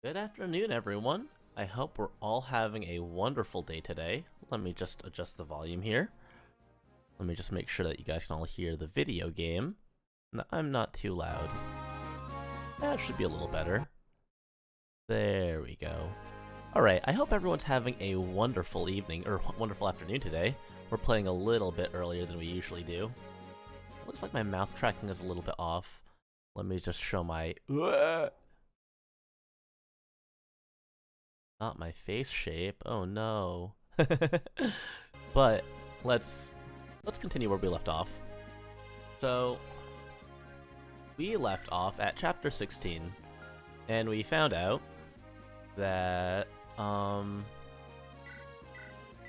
Good afternoon, everyone. I hope we're all having a wonderful day today. Let me just adjust the volume here. Let me just make sure that you guys can all hear the video game. I'm not too loud. That should be a little better. There we go. Alright, I hope everyone's having a wonderful evening, or wonderful afternoon today. We're playing a little bit earlier than we usually do. Looks like my mouth tracking is a little bit off. Let me just show my... Not my face shape. Oh no. But let's continue where we left off. So we left off at chapter 16, and we found out that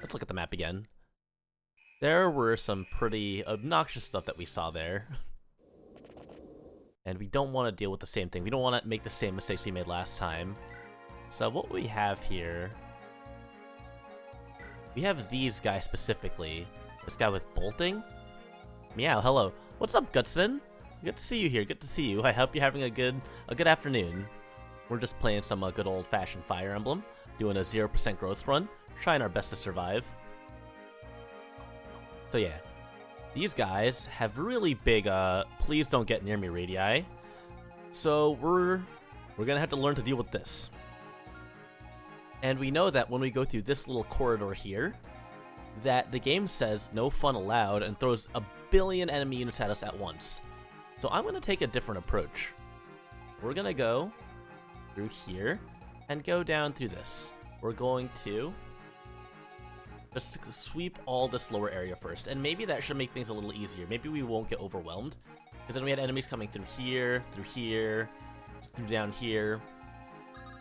let's look at the map again. There were some pretty obnoxious stuff that we saw there. And we don't want to deal with the same thing. We don't want to make the same mistakes we made last time. So what we have here, we have these guys specifically. This guy with bolting. Meow, hello. What's up, Gutson? Good to see you here. Good to see you. I hope you're having a good afternoon. We're just playing some good old-fashioned Fire Emblem, doing a 0% growth run, trying our best to survive. So yeah, these guys have really big please don't get near me radii. So we're gonna have to learn to deal with this. And we know that when we go through this little corridor here, that the game says no fun allowed and throws a billion enemy units at us at once. So I'm gonna take a different approach. We're gonna go through here and go down through this. We're going to just sweep all this lower area first, and maybe that should make things a little easier. Maybe we won't get overwhelmed, because then we had enemies coming through here, through down here.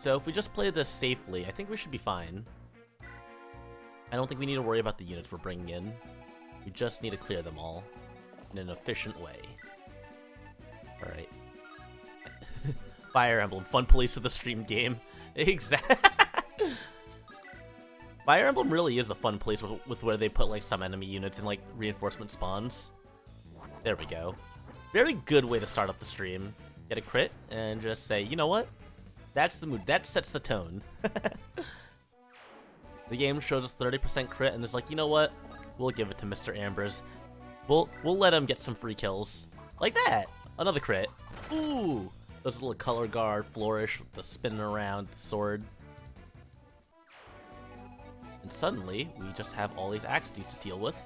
So if we just play this safely, I think we should be fine. I don't think we need to worry about the units we're bringing in. We just need to clear them all in an efficient way. Alright. Fire Emblem, fun police of the stream game. Exactly. Fire Emblem really is a fun place with where they put like some enemy units and like reinforcement spawns. There we go. Very good way to start up the stream. Get a crit and just say, you know what? That's the mood. That sets the tone. The game shows us 30% crit and it's like, you know what? We'll give it to Mr. Ambers. We'll let him get some free kills. Like that. Another crit. Ooh! Those little color guard flourish with the spinning around sword. And suddenly, we just have all these axe dudes to deal with.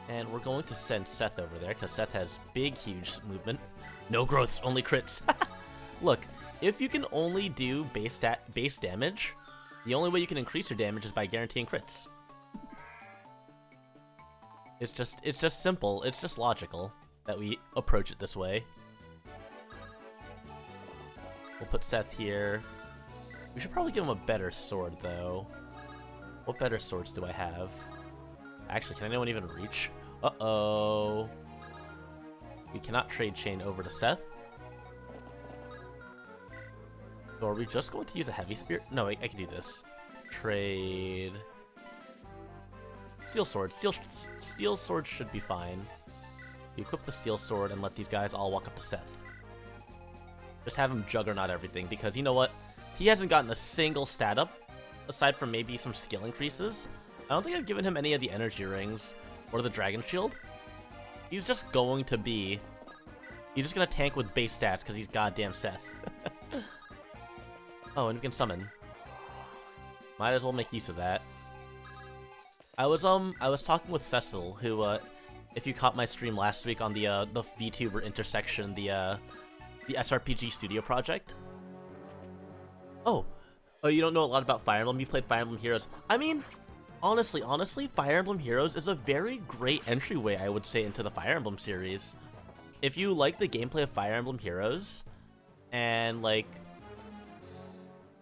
And we're going to send Seth over there, because Seth has big, huge movement. No growths, only crits. Look, if you can only do base damage, the only way you can increase your damage is by guaranteeing crits. It's just simple. It's just logical that we approach it this way. We'll put Seth here. We should probably give him a better sword, though. What better swords do I have? Actually, can anyone even reach? Uh-oh. We cannot trade chain over to Seth. So are we just going to use a heavy spear? No, I can do this. Trade. Steel sword. Steel sword should be fine. You equip the steel sword and let these guys all walk up to Seth. Just have him juggernaut everything, because you know what? He hasn't gotten a single stat up, aside from maybe some skill increases. I don't think I've given him any of the energy rings or the dragon shield. He's just going to be... He's just going to tank with base stats because he's goddamn Seth. Oh, and we can summon. Might as well make use of that. I was talking with Cecil, who, if you caught my stream last week on the VTuber intersection, the SRPG Studio project. Oh, you don't know a lot about Fire Emblem? You played Fire Emblem Heroes. I mean, honestly, Fire Emblem Heroes is a very great entryway, I would say, into the Fire Emblem series. If you like the gameplay of Fire Emblem Heroes, and, like,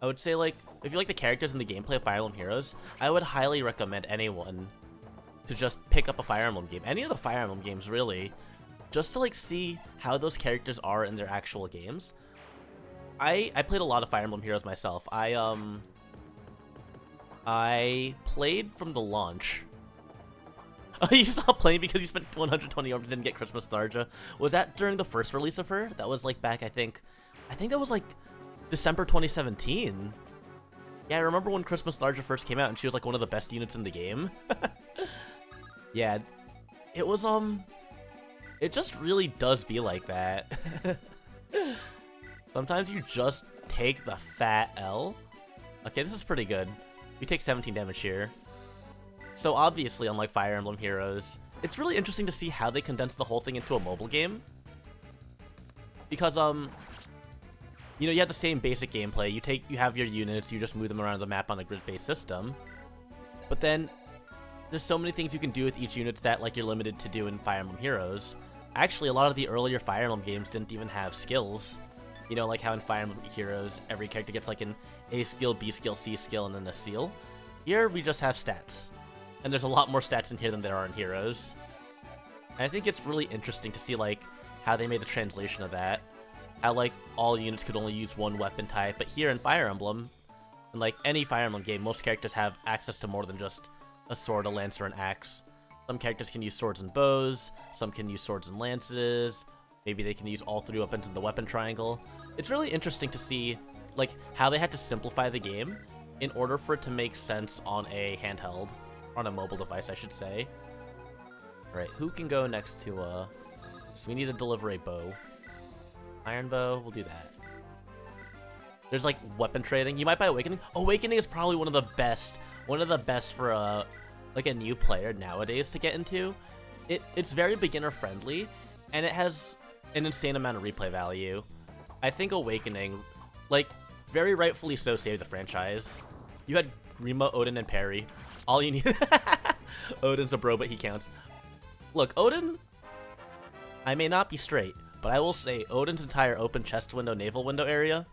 I would say, like, if you like the characters in the gameplay of Fire Emblem Heroes, I would highly recommend anyone to just pick up a Fire Emblem game. Any of the Fire Emblem games, really. Just to, like, see how those characters are in their actual games. I played a lot of Fire Emblem Heroes myself. I played from the launch. Oh, you stopped playing because you spent 120 orbs and didn't get Christmas Tharja. Was that during the first release of her? That was like back, I think that was like December 2017. Yeah, I remember when Christmas Larger first came out and she was like one of the best units in the game. Yeah, it was, it just really does be like that. Sometimes you just take the fat L. Okay, this is pretty good. We take 17 damage here. So obviously, unlike Fire Emblem Heroes, it's really interesting to see how they condense the whole thing into a mobile game. Because, you know, you have the same basic gameplay. You have your units, you just move them around the map on a grid-based system. But then, there's so many things you can do with each unit that, like, you're limited to do in Fire Emblem Heroes. Actually, a lot of the earlier Fire Emblem games didn't even have skills. You know, like how in Fire Emblem Heroes, every character gets like an A skill, B skill, C skill, and then a seal. Here, we just have stats. And there's a lot more stats in here than there are in Heroes. And I think it's really interesting to see, like, how they made the translation of that. How, like, all units could only use one weapon type. But here in Fire Emblem, in, like, any Fire Emblem game, most characters have access to more than just a sword, a lance, or an axe. Some characters can use swords and bows. Some can use swords and lances. Maybe they can use all three weapons in the weapon triangle. It's really interesting to see, like, how they had to simplify the game in order for it to make sense on a handheld, on a mobile device, I should say. Alright, who can go next to, so we need to deliver a bow. Iron bow, we'll do that. There's, like, weapon trading. You might buy Awakening. Awakening is probably one of the best for, like, a new player nowadays to get into. It's very beginner-friendly, and it has an insane amount of replay value. I think Awakening, like, very rightfully so, saved the franchise. You had Grima, Odin, and Parry. All you need... Odin's a bro, but he counts. Look, Odin... I may not be straight, but I will say Odin's entire open chest window, navel window area...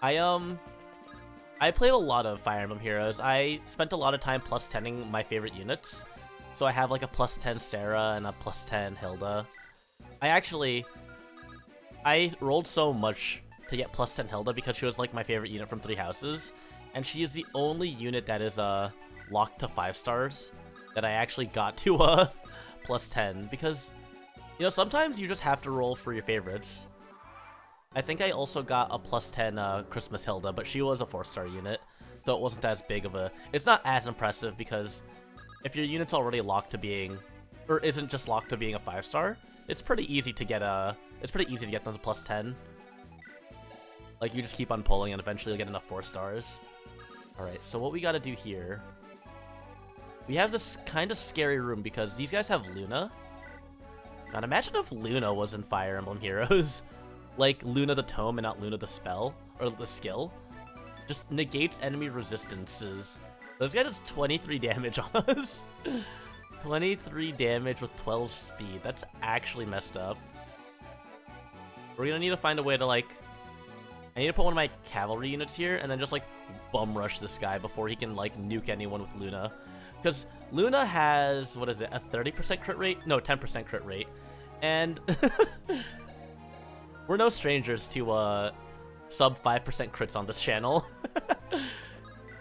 I played a lot of Fire Emblem Heroes. I spent a lot of time plus 10ing my favorite units. So I have like a plus 10 Sarah and a plus 10 Hilda. I rolled so much to get plus 10 Hilda because she was like my favorite unit from 3 houses. And she is the only unit that is locked to 5 stars that I actually got to plus 10. Because, you know, sometimes you just have to roll for your favorites. I think I also got a plus 10 Christmas Hilda, but she was a 4-star unit. So it wasn't as big of a... It's not as impressive because... if your unit's already locked to being, or isn't just locked to being a 5-star, it's pretty easy to get them to plus 10. Like, you just keep on pulling and eventually you'll get enough 4 stars. Alright, so what we gotta do here... we have this kind of scary room because these guys have Luna. God, imagine if Luna was in Fire Emblem Heroes. Like, Luna the tome and not Luna the spell, or the skill. Just negates enemy resistances. This guy does 23 damage on us. 23 damage with 12 speed. That's actually messed up. We're gonna need to find a way to, like... I need to put one of my cavalry units here and then just, like, bum rush this guy before he can, like, nuke anyone with Luna. Because Luna has, what is it, a 30% crit rate? No, 10% crit rate. And we're no strangers to, sub 5% crits on this channel.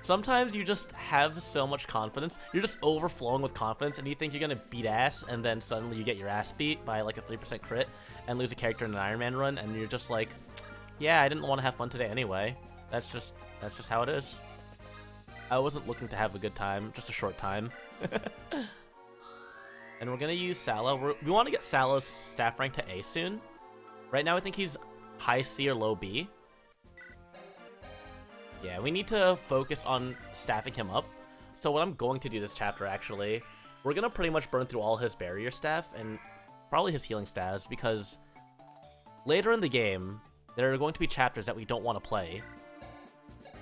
Sometimes you just have so much confidence. You're just overflowing with confidence and you think you're gonna beat ass and then suddenly you get your ass beat by like a 3% crit and lose a character in an Iron Man run and you're just like, yeah, I didn't want to have fun today anyway. That's just how it is. I wasn't looking to have a good time, just a short time. And we're gonna use Sala. We want to get Sala's staff rank to A soon. Right now I think he's high C or low B. Yeah, we need to focus on staffing him up. So what I'm going to do this chapter, actually, we're going to pretty much burn through all his barrier staff and probably his healing staffs, because later in the game, there are going to be chapters that we don't want to play.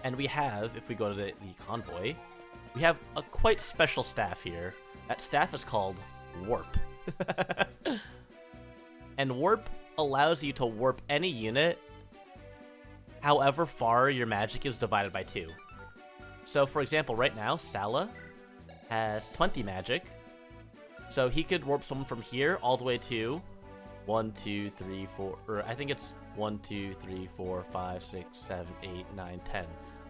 And we have, if we go to the convoy, we have a quite special staff here. That staff is called Warp. And Warp allows you to warp any unit however far your magic is divided by 2. So, for example, right now, Sala has 20 magic. So he could warp someone from here all the way to 1, 2, 3, 4, or I think it's 1, 2, 3, 4, 5, 6, 7, 8, 9, 10.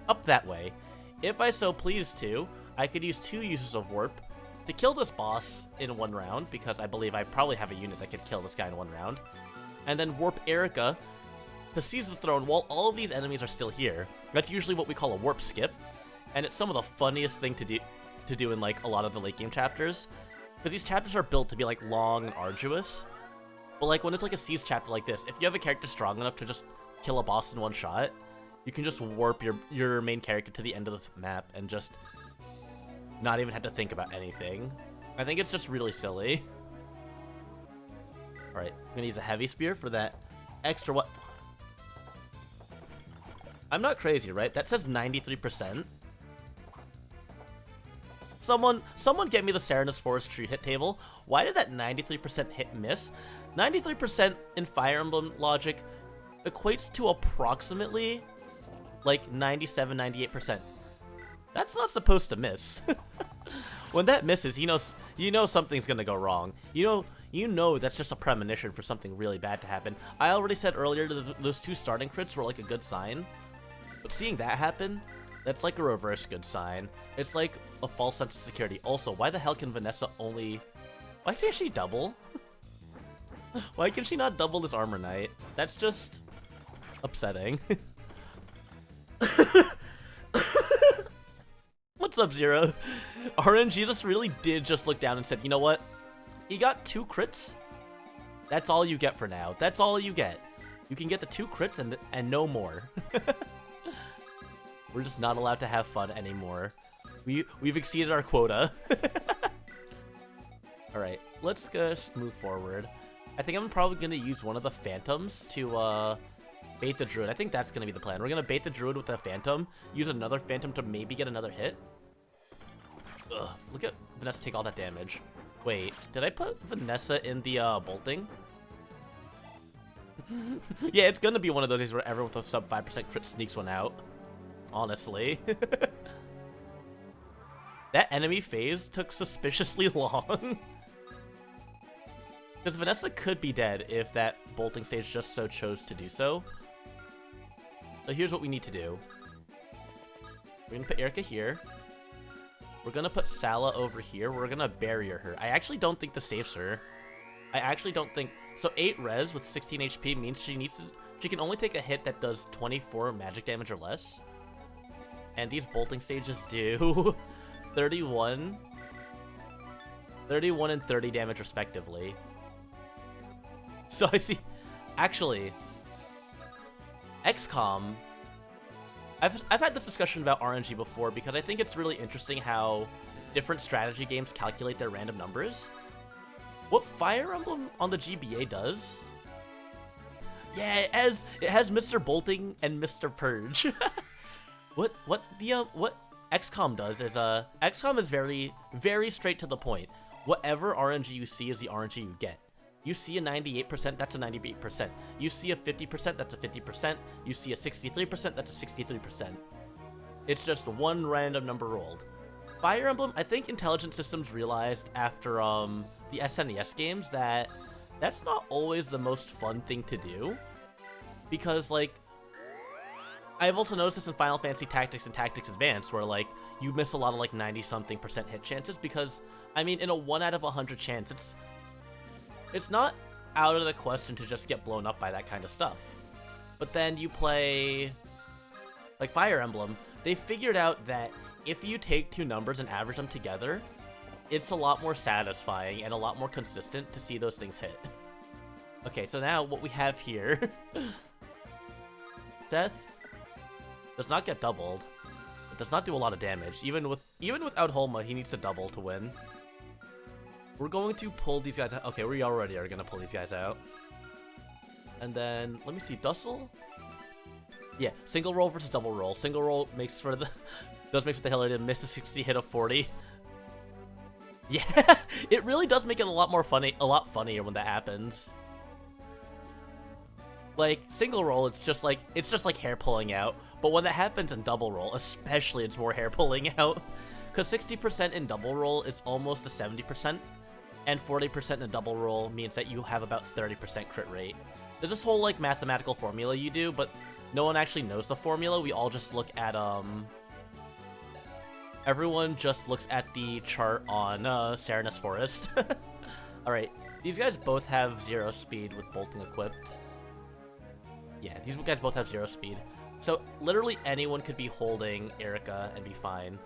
Up that way. If I so pleased to, I could use 2 uses of warp to kill this boss in 1 round, because I believe I probably have a unit that could kill this guy in 1 round. and then warp Erica to seize the throne while all of these enemies are still here. That's usually what we call a warp skip, and it's some of the funniest thing to do in like a lot of the late game chapters, because these chapters are built to be like long and arduous. But like when it's like a seize chapter like this, if you have a character strong enough to just kill a boss in one shot, you can just warp your main character to the end of this map and just not even have to think about anything. I think it's just really silly. Alright, I'm gonna use a heavy spear for that extra what? I'm not crazy, right? That says 93%. Someone get me the Serenus Forestry hit table. Why did that 93% hit miss? 93% in Fire Emblem logic equates to approximately like 97, 98%. That's not supposed to miss. When that misses, you know something's gonna go wrong. You know that's just a premonition for something really bad to happen. I already said earlier that those 2 starting crits were like a good sign, but seeing that happen, that's like a reverse good sign. It's like a false sense of security. Also, why the hell can Vanessa only... Why can't she double? Why can she not double this Armor Knight? That's just upsetting. What's up, Zero? RNG just really did just look down and said, you know what? You got 2 crits? That's all you get for now. That's all you get. You can get the 2 crits and no more. We're just not allowed to have fun anymore. We've exceeded our quota. Alright, let's just move forward. I think I'm probably going to use one of the Phantoms to bait the Druid. I think that's going to be the plan. We're going to bait the Druid with a Phantom, use another Phantom to maybe get another hit. Ugh, look at Vanessa take all that damage. Wait, did I put Vanessa in the bolting? Yeah, it's going to be one of those days where everyone with a sub 5% crit sneaks one out. Honestly. That enemy phase took suspiciously long. Because Vanessa could be dead if that bolting stage just so chose to do so. So here's what we need to do. We're going to put Erica here. We're going to put Sala over here. We're going to barrier her. I actually don't think this saves her. I actually don't think... So 8 res with 16 HP means she can only take a hit that does 24 magic damage or less. And these bolting stages do 31 and 30 damage respectively. So I see, actually, XCOM, I've had this discussion about RNG before because I think it's really interesting how different strategy games calculate their random numbers. What Fire Emblem on the GBA does, yeah, it has Mr. Bolting and Mr. Purge. What XCOM does is XCOM is very, very straight to the point. Whatever RNG you see is the RNG you get. You see a 98%, that's a 98%. You see a 50%, that's a 50%. You see a 63%, that's a 63%. It's just one random number rolled. Fire Emblem, I think Intelligent Systems realized after the SNES games that that's not always the most fun thing to do. Because, like, I've also noticed this in Final Fantasy Tactics and Tactics Advanced, where, like, you miss a lot of, like, 90-something% hit chances because, I mean, in a 1 out of 100 chance, it's not out of the question to just get blown up by that kind of stuff. But then you play, like, Fire Emblem, they figured out that if you take 2 numbers and average them together, it's a lot more satisfying and a lot more consistent to see those things hit. Okay, so now what we have here... Death does not get doubled. It does not do a lot of damage. Even without Holma, he needs to double to win. We're going to pull these guys out. Okay, we already are going to pull these guys out. And then, let me see, Dussel? Yeah, single roll versus double roll. Single roll makes for the... does make for the hell out of it. Miss a 60, hit a 40. Yeah, it really does make it a lot funnier when that happens. Like, single roll, it's just like hair pulling out. But when that happens in double roll, especially, it's more hair pulling out. Because 60% in double roll is almost a 70%. And 40% in double roll means that you have about 30% crit rate. There's this whole, like, mathematical formula you do, but no one actually knows the formula. We all just look at, everyone just looks at the chart on, Serenus Forest. Alright, these guys both have 0 speed with bolting equipped. Yeah, these guys both have 0 speed. So literally anyone could be holding Erica and be fine.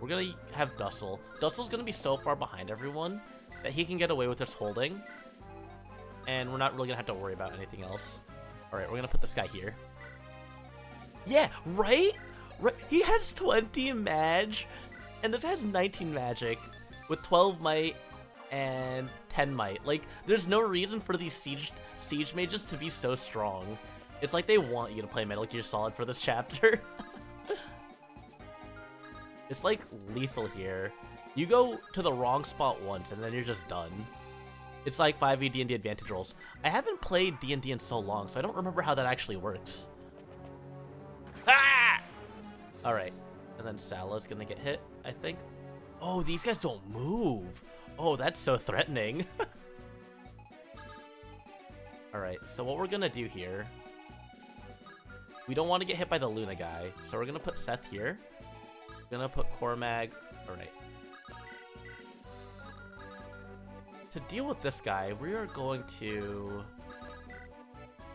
We're gonna have Dussel. Dussel's gonna be so far behind everyone that he can get away with just holding. And we're not really gonna have to worry about anything else. Alright, we're gonna put this guy here. Yeah, right? Right. He has 20 Maj, and this has 19 magic with 12 might and 10 might. Like, there's no reason for these siege mages to be so strong. It's like they want you to play Metal Gear Solid for this chapter. It's like lethal here. You go to the wrong spot once, and then you're just done. It's like 5e D&D advantage rolls. I haven't played D&D in so long, so I don't remember how that actually works. Ah! Alright, and then Sala's gonna get hit, I think. Oh, these guys don't move. Oh, that's so threatening. Alright, so what we're gonna do here... We don't want to get hit by the Luna guy, so we're gonna put Seth here. We're gonna put Cormag... Alright. To deal with this guy, we are going to...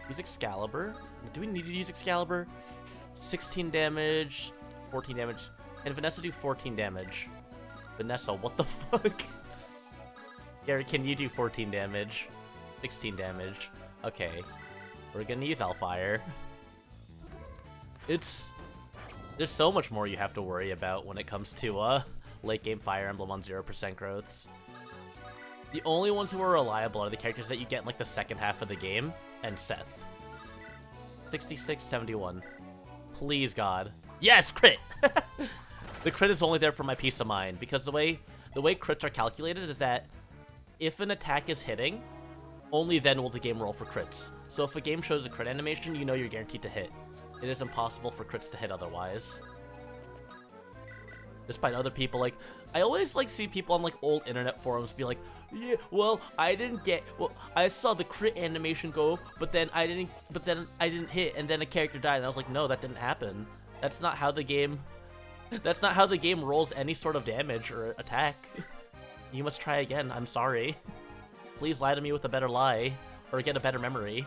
use Excalibur. Do we need to use Excalibur? 16 damage, 14 damage, and Vanessa do 14 damage. Vanessa, what the fuck? Gary, can you do 14 damage? 16 damage. Okay. We're gonna use Hellfire. There's so much more you have to worry about when it comes to late game Fire Emblem on 0% growths. The only ones who are reliable are the characters that you get in like the second half of the game, and Seth. 66, 71. Please, God. Yes, crit! The crit is only there for my peace of mind, because the way crits are calculated is that if an attack is hitting, only then will the game roll for crits. So if a game shows a crit animation, you know you're guaranteed to hit. It is impossible for crits to hit otherwise. Despite other people, like, I always, like, see people on, like, old internet forums be like, yeah, well, I saw the crit animation go, but then I didn't hit, and then a character died, and I was like, no, that didn't happen. That's not how the game rolls any sort of damage or attack. You must try again, I'm sorry. Please lie to me with a better lie, or get a better memory.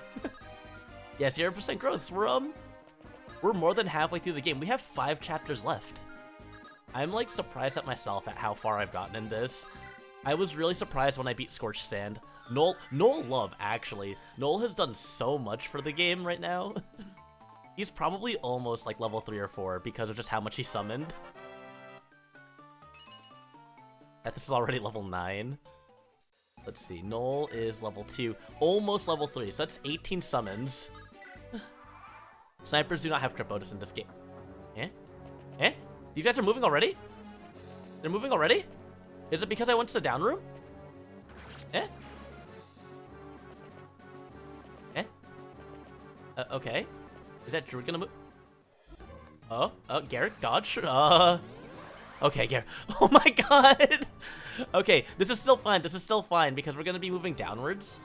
Yeah, 0% growths, we're more than halfway through the game. We have 5 chapters left. I'm, like, surprised at myself at how far I've gotten in this. I was really surprised when I beat Scorched Sand. Noel Love, actually. Noel has done so much for the game right now. He's probably almost, like, level 3 or 4 because of just how much he summoned. This is already level 9. Let's see. Noel is level 2. Almost level 3, so that's 18 summons. Snipers do not have crit bonus in this game. Eh? Eh? These guys are moving already? They're moving already? Is it because I went to the down room? Eh? Eh? Okay. Is that Drew gonna move? Oh, Garrett, dodge. Okay, Garrett. Oh my god! Okay, this is still fine. This is still fine because we're gonna be moving downwards.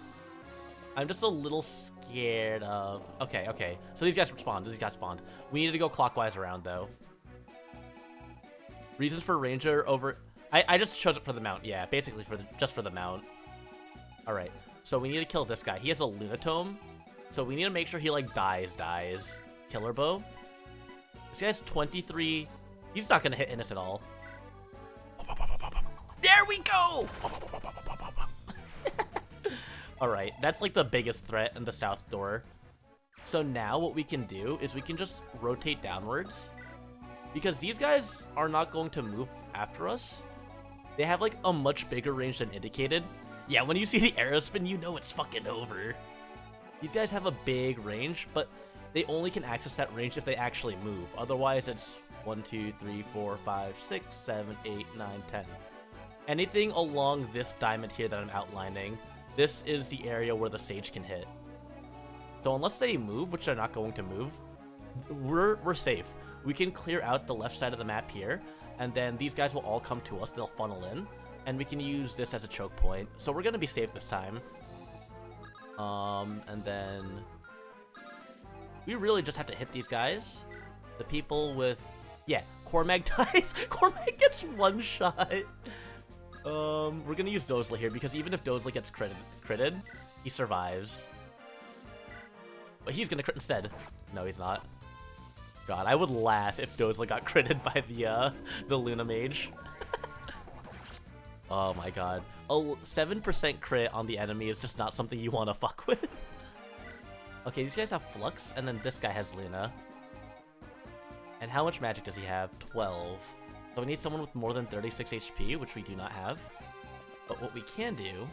I'm just a little scared of... Okay. So these guys spawned. These guys spawned. We needed to go clockwise around, though. Reasons for Ranger over... I just chose it for the mount. Yeah, basically just for the mount. Alright. So we need to kill this guy. He has a Lunatome. So we need to make sure he, like, dies. Killer Bow. This guy's 23... He's not gonna hit Innis at all. There we go! Alright, that's like the biggest threat in the south door. So now what we can do is we can just rotate downwards. Because these guys are not going to move after us. They have like a much bigger range than indicated. Yeah, when you see the arrow spin, you know it's fucking over. These guys have a big range, but they only can access that range if they actually move. Otherwise, it's 1, 2, 3, 4, 5, 6, 7, 8, 9, 10. Anything along this diamond here that I'm outlining, this is the area where the Sage can hit. So unless they move, which they're not going to move, we're safe. We can clear out the left side of the map here, and then these guys will all come to us. They'll funnel in, and we can use this as a choke point. So we're going to be safe this time. And then we really just have to hit these guys. The people with... Yeah, Cormag dies. Cormag gets one shot. We're gonna use Dozla here because even if Dozla gets critted, he survives. But he's gonna crit instead. No, he's not. God, I would laugh if Doza got critted by the Luna Mage. Oh my god. A 7% crit on the enemy is just not something you want to fuck with. Okay, these guys have Flux, and then this guy has Luna. And how much magic does he have? 12. So we need someone with more than 36 HP, which we do not have. But what we can do...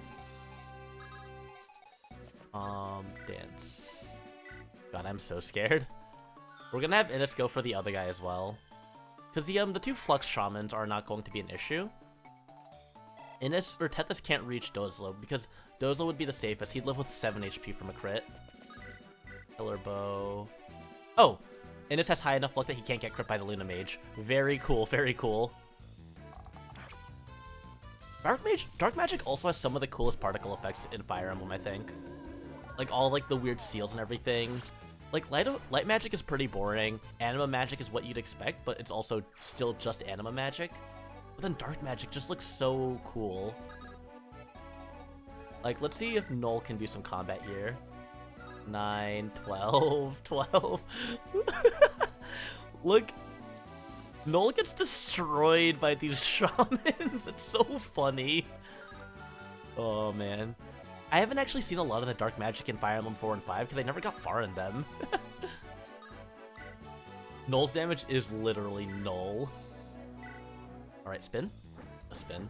dance. God, I'm so scared. We're gonna have Innis go for the other guy as well. Because the 2 Flux Shamans are not going to be an issue. Innis or Tethys can't reach Dozlo because Dozlo would be the safest. He'd live with 7 HP from a crit. Killer Bow. Oh! Innis has high enough luck that he can't get crit by the Luna Mage. Very cool, very cool. Dark Magic also has some of the coolest particle effects in Fire Emblem, I think. Like all like the weird seals and everything. Like light magic is pretty boring. Anima magic is what you'd expect, but it's also still just anima magic. But then dark magic just looks so cool. Like, let's see if Null can do some combat here. 9, 12, 12. Look, Null gets destroyed by these shamans. It's so funny. Oh, man. I haven't actually seen a lot of the dark magic in Fire Emblem 4 and 5 because I never got far in them. Null's damage is literally null. Alright, spin. A spin.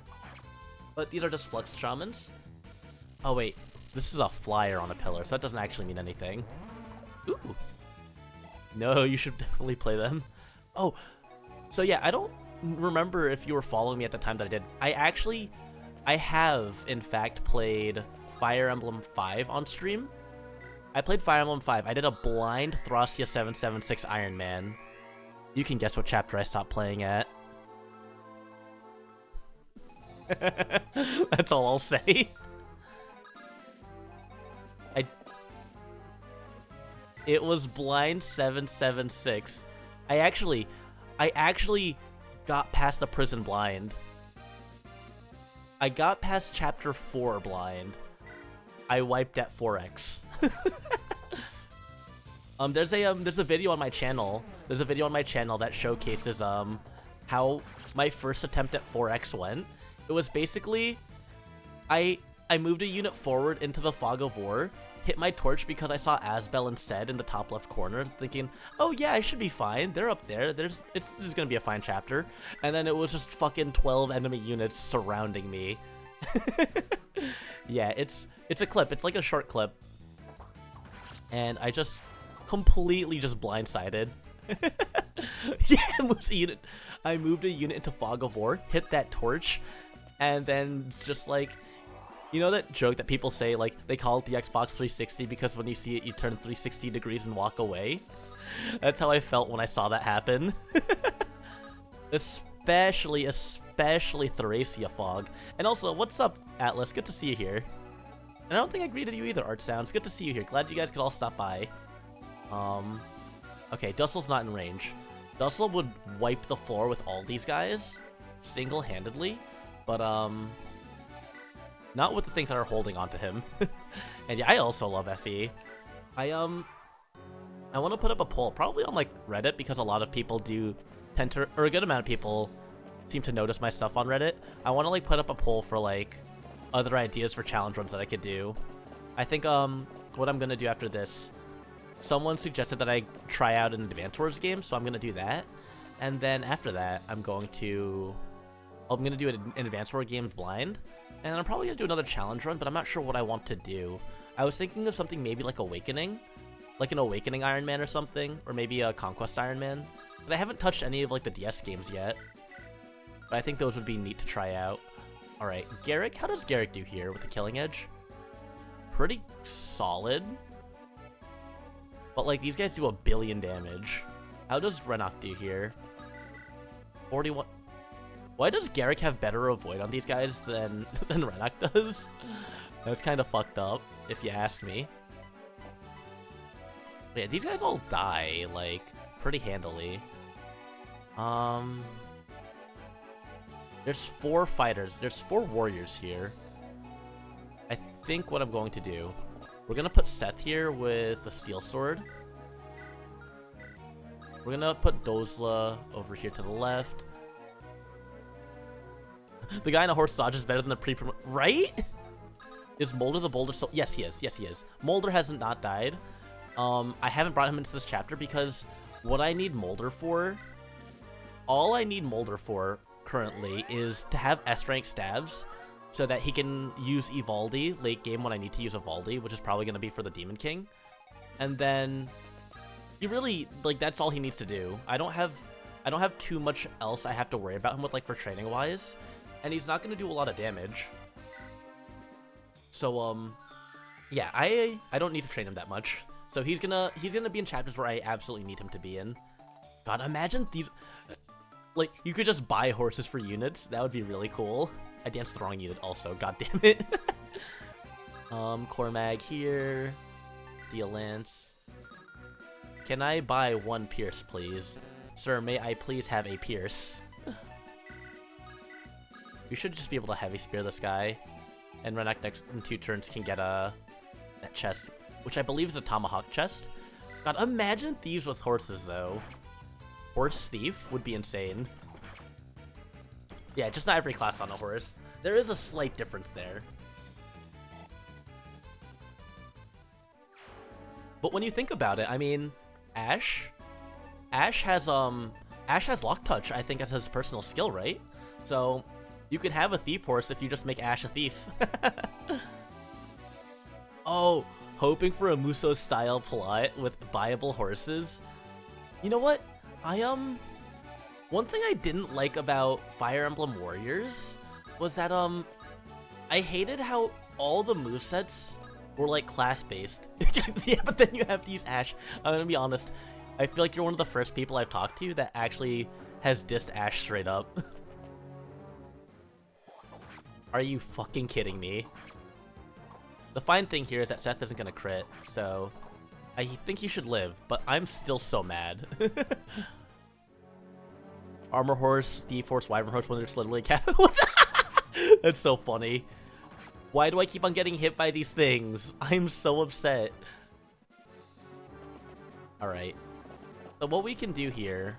But these are just Flux Shamans. Oh wait, this is a flyer on a pillar, so that doesn't actually mean anything. Ooh. No, you should definitely play them. Oh, so yeah, I don't remember if you were following me at the time that I did. I have, in fact, played Fire Emblem 5 on stream. I played Fire Emblem 5. I did a blind Thracia 776 Iron Man. You can guess what chapter I stopped playing at. That's all I'll say. It was blind 776. I actually got past the prison blind. I got past chapter 4 blind. I wiped at 4x. There's a video on my channel. There's a video on my channel that showcases how my first attempt at 4x went. It was basically I moved a unit forward into the Fog of War, hit my torch because I saw Asbel and Sed in the top left corner, thinking, oh yeah, I should be fine. They're up there. This is gonna be a fine chapter. And then it was just fucking 12 enemy units surrounding me. Yeah, it's a clip. It's like a short clip. And I just completely just blindsided. Yeah, I moved a unit into Fog of War, hit that torch, and then it's just like, you know that joke that people say, like, they call it the Xbox 360 because when you see it, you turn 360 degrees and walk away? That's how I felt when I saw that happen. Especially Thracia Fog. And also, what's up, Atlas? Good to see you here. And I don't think I greeted you either, Art Sounds. Good to see you here. Glad you guys could all stop by. Okay, Dussel's not in range. Dussel would wipe the floor with all these guys single-handedly, but not with the things that are holding onto him. And yeah, I also love FE. I want to put up a poll, probably on like Reddit, because a lot of people do tend to, or a good amount of people seem to notice my stuff on Reddit. I want to like put up a poll for like other ideas for challenge runs that I could do. I think what I'm gonna do after this, someone suggested that I try out an Advance Wars game, so I'm gonna do that. And then after that, I'm gonna do an Advance Wars game blind, and I'm probably gonna do another challenge run, but I'm not sure what I want to do. I was thinking of something maybe like Awakening, like an Awakening Iron Man or something, or maybe a Conquest Iron Man. But I haven't touched any of like the DS games yet, but I think those would be neat to try out. All right, Garrick, how does Garrick do here with the Killing Edge? Pretty solid. But like these guys do 1 billion damage. How does Renok do here? 41. Why does Garrick have better avoid on these guys than Renok does? That's kind of fucked up, if you ask me. But yeah, these guys all die like pretty handily. There's 4 fighters. There's 4 warriors here. I think what I'm going to do We're gonna put Seth here with the Steel Sword. We're gonna put Dozla over here to the left. The guy on a horse dodge is better than the pre-promo, right? Is Molder the Boulder still? Yes, he is. Yes, he is. Molder hasn't not died. I haven't brought him into this chapter because what I need Molder for, all I need Molder for currently is to have S-rank stabs so that he can use Evaldi late game when I need to use Evaldi, which is probably going to be for the Demon King. And then he really, like, that's all he needs to do. I don't have too much else I have to worry about him with, like, for training wise. And he's not going to do a lot of damage. So, yeah, I don't need to train him that much. So he's gonna be in chapters where I absolutely need him to be in. God, imagine these, like, you could just buy horses for units. That would be really cool. I danced the wrong unit also, god damn it. Cormag here. Steel Lance. Can I buy one Pierce, please? Sir, may I please have a Pierce? We should just be able to Heavy Spear this guy. And Renak next in 2 turns can get that chest, which I believe is a Tomahawk chest. God, imagine thieves with horses, though. Horse thief would be insane. Yeah, just not every class on a horse. There is a slight difference there. But when you think about it, I mean, Ash has Lock Touch, I think, as his personal skill, right? So you could have a thief horse if you just make Ash a thief. Oh, hoping for a Muso style plot with buyable horses. You know what? One thing I didn't like about Fire Emblem Warriors was that I hated how all the movesets were like class-based. Yeah, but then you have these Ash. I'm gonna be honest, I feel like you're one of the first people I've talked to that actually has dissed Ash straight up. Are you fucking kidding me? The fine thing here is that Seth isn't gonna crit, so I think he should live, but I'm still so mad. Armor Horse, Thief Horse, Wyvern Horse when there's literally a cat. That's so funny. Why do I keep on getting hit by these things? I'm so upset. Alright. So what we can do here,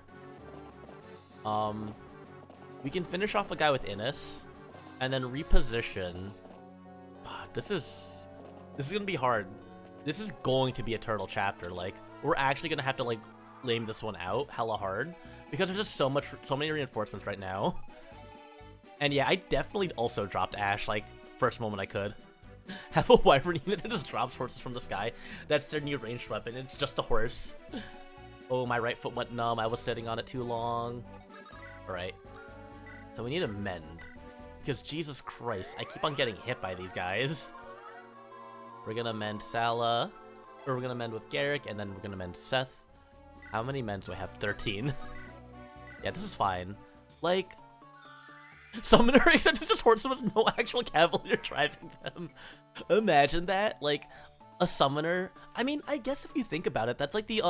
we can finish off a guy with Innis, and then reposition. God, this is gonna be hard. This is going to be a turtle chapter. Like, we're actually gonna have to like lame this one out hella hard because there's just so many reinforcements right now. And yeah, I definitely also dropped Ash like first moment I could. Have a Wyvern unit that just drops horses from the sky. That's their new ranged weapon. It's just a horse. Oh, my right foot went numb. I was sitting on it too long. Alright. So we need to mend. Because Jesus Christ, I keep on getting hit by these guys. We're gonna mend Sala. Or we're gonna mend with Garrick, and then we're gonna mend Seth. How many mends do I have? 13. Yeah, this is fine. Like, Summoner, except it's just horses with no actual cavalier driving them. Imagine that, like, a Summoner. I mean, I guess if you think about it, that's like the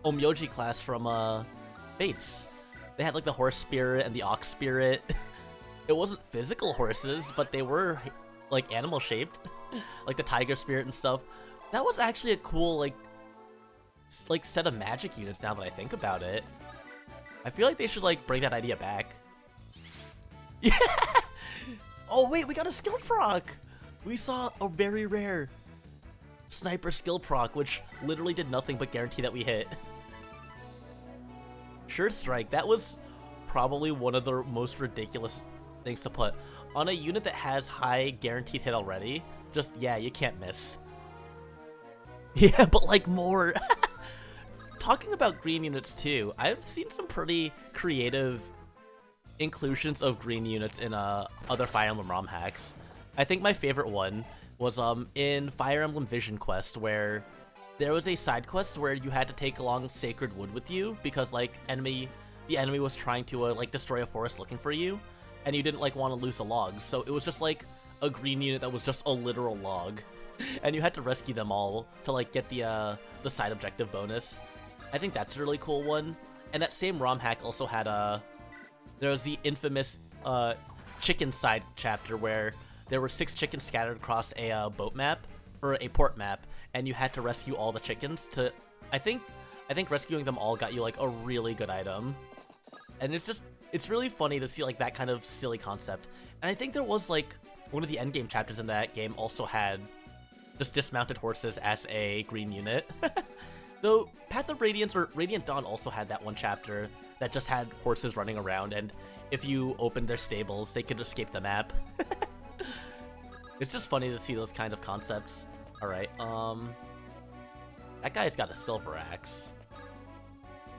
Omyoji class from, Fates. They had, like, the Horse Spirit and the Ox Spirit. It wasn't physical horses, but they were, like, animal-shaped. Like the Tiger Spirit and stuff. That was actually a cool, like, set of magic units now that I think about it. I feel like they should, like, bring that idea back. Yeah! Oh, wait, we got a skill proc! We saw a very rare sniper skill proc, which literally did nothing but guarantee that we hit. Sure Strike, that was probably one of the most ridiculous things to put. On a unit that has high guaranteed hit already, just, yeah, you can't miss. Yeah, but like more. Talking about green units too, I've seen some pretty creative inclusions of green units in other Fire Emblem ROM hacks. I think my favorite one was in Fire Emblem Vision Quest, where there was a side quest where you had to take along Sacred Wood with you because like the enemy was trying to like destroy a forest looking for you, and you didn't like want to lose a log, so it was just like a green unit that was just a literal log, and you had to rescue them all to like get the side objective bonus. I think that's a really cool one. And that same ROM hack also had there was the infamous chicken side chapter where there were 6 chickens scattered across a boat map or a port map, and you had to rescue all the chickens to, I think rescuing them all got you like a really good item. And it's really funny to see like that kind of silly concept. And I think there was like one of the endgame chapters in that game also had just dismounted horses as a green unit. Though Path of Radiance or Radiant Dawn also had that one chapter that just had horses running around, and if you opened their stables, they could escape the map. It's just funny to see those kinds of concepts. Alright, that guy's got a silver axe.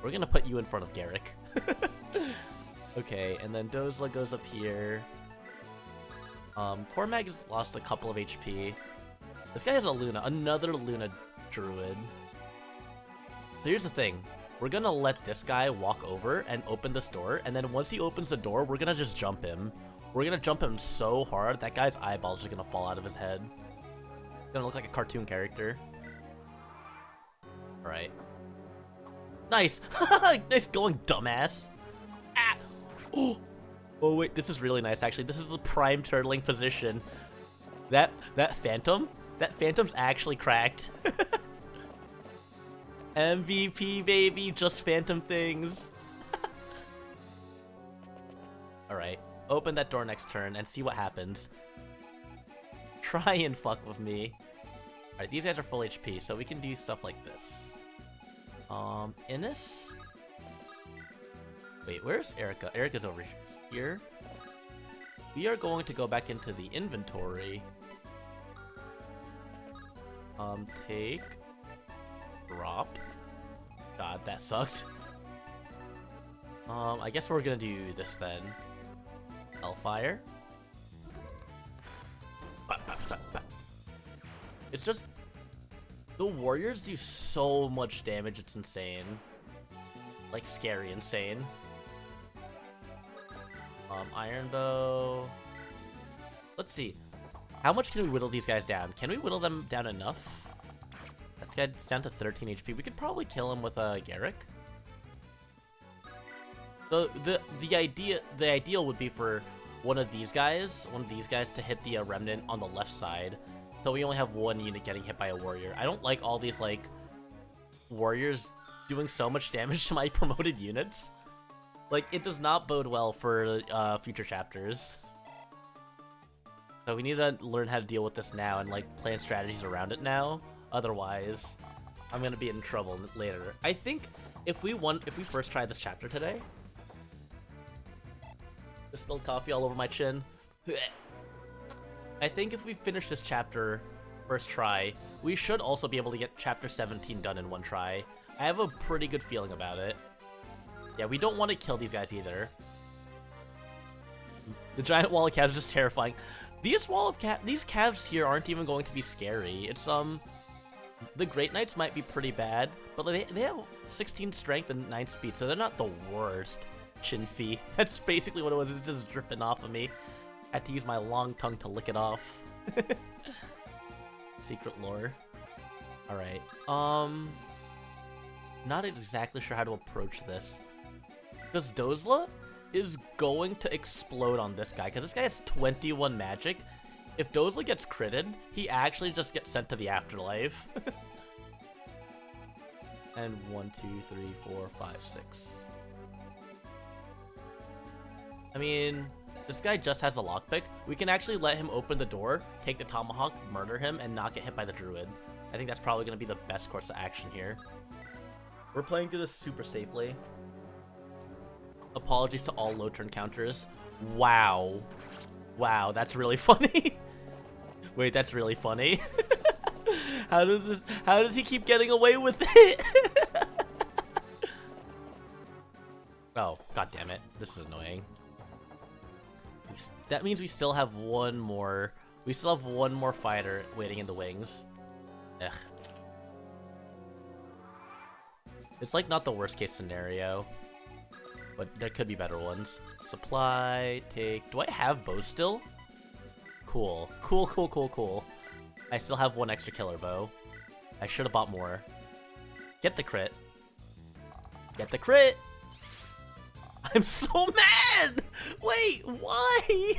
We're gonna put you in front of Garrick. Okay, and then Dozla goes up here. Cormag has lost a couple of HP. This guy has a Luna, another Luna Druid. So here's the thing. We're gonna let this guy walk over and open this door, and then once he opens the door, we're gonna just jump him. We're gonna jump him so hard, that guy's eyeballs are gonna fall out of his head. He's gonna look like a cartoon character. Alright. Nice! Nice going, dumbass! Ah! Oh! Oh wait, this is really nice actually. This is the prime turtling position. That Phantom's actually cracked. MVP, baby, just Phantom things. Alright, open that door next turn and see what happens. Try and fuck with me. Alright, these guys are full HP, so we can do stuff like this. Innis? Wait, where's Erica? Erica's over here. We are going to go back into the inventory. Take... Drop. God, that sucked. I guess we're gonna do this then. Hellfire. It's just... The warriors do so much damage, it's insane. Like, scary insane. Iron Bow... Let's see. How much can we whittle these guys down? Can we whittle them down enough? That guy's down to 13 HP. We could probably kill him with a Garrick. So the ideal would be for one of these guys to hit the remnant on the left side. So we only have one unit getting hit by a warrior. I don't like all these like warriors doing so much damage to my promoted units. Like, it does not bode well for future chapters. So we need to learn how to deal with this now and like plan strategies around it now. Otherwise, I'm gonna be in trouble later. I think if we first try this chapter today, just spilled coffee all over my chin. I think if we finish this chapter first try, we should also be able to get chapter 17 done in one try. I have a pretty good feeling about it. Yeah, we don't want to kill these guys either. The giant wall of calves is just terrifying. These calves here aren't even going to be scary. It's the Great Knights might be pretty bad, but they have 16 strength and 9 speed, so they're not the worst. Chinfee. That's basically what it was. It's just dripping off of me. Had to use my long tongue to lick it off. Secret lore. Alright. Not exactly sure how to approach this. Because Dozla is going to explode on this guy, because this guy has 21 magic. If Dozla gets critted, he actually just gets sent to the afterlife. And 1, 2, 3, 4, 5, 6. I mean, this guy just has a lockpick. We can actually let him open the door, take the tomahawk, murder him, and not get hit by the druid. I think that's probably going to be the best course of action here. We're playing through this super safely. Apologies to all low turn counters. Wow. Wow, that's really funny. Wait, that's really funny. How does he keep getting away with it? Oh, god damn it. This is annoying. That means we still have one more. We still have one more fighter waiting in the wings. Ugh. It's like not the worst case scenario, but there could be better ones. Supply, take. Do I have bows still? Cool. Cool, cool, cool, cool. I still have one extra killer bow. I should have bought more. Get the crit. Get the crit! I'm so mad! Wait, why?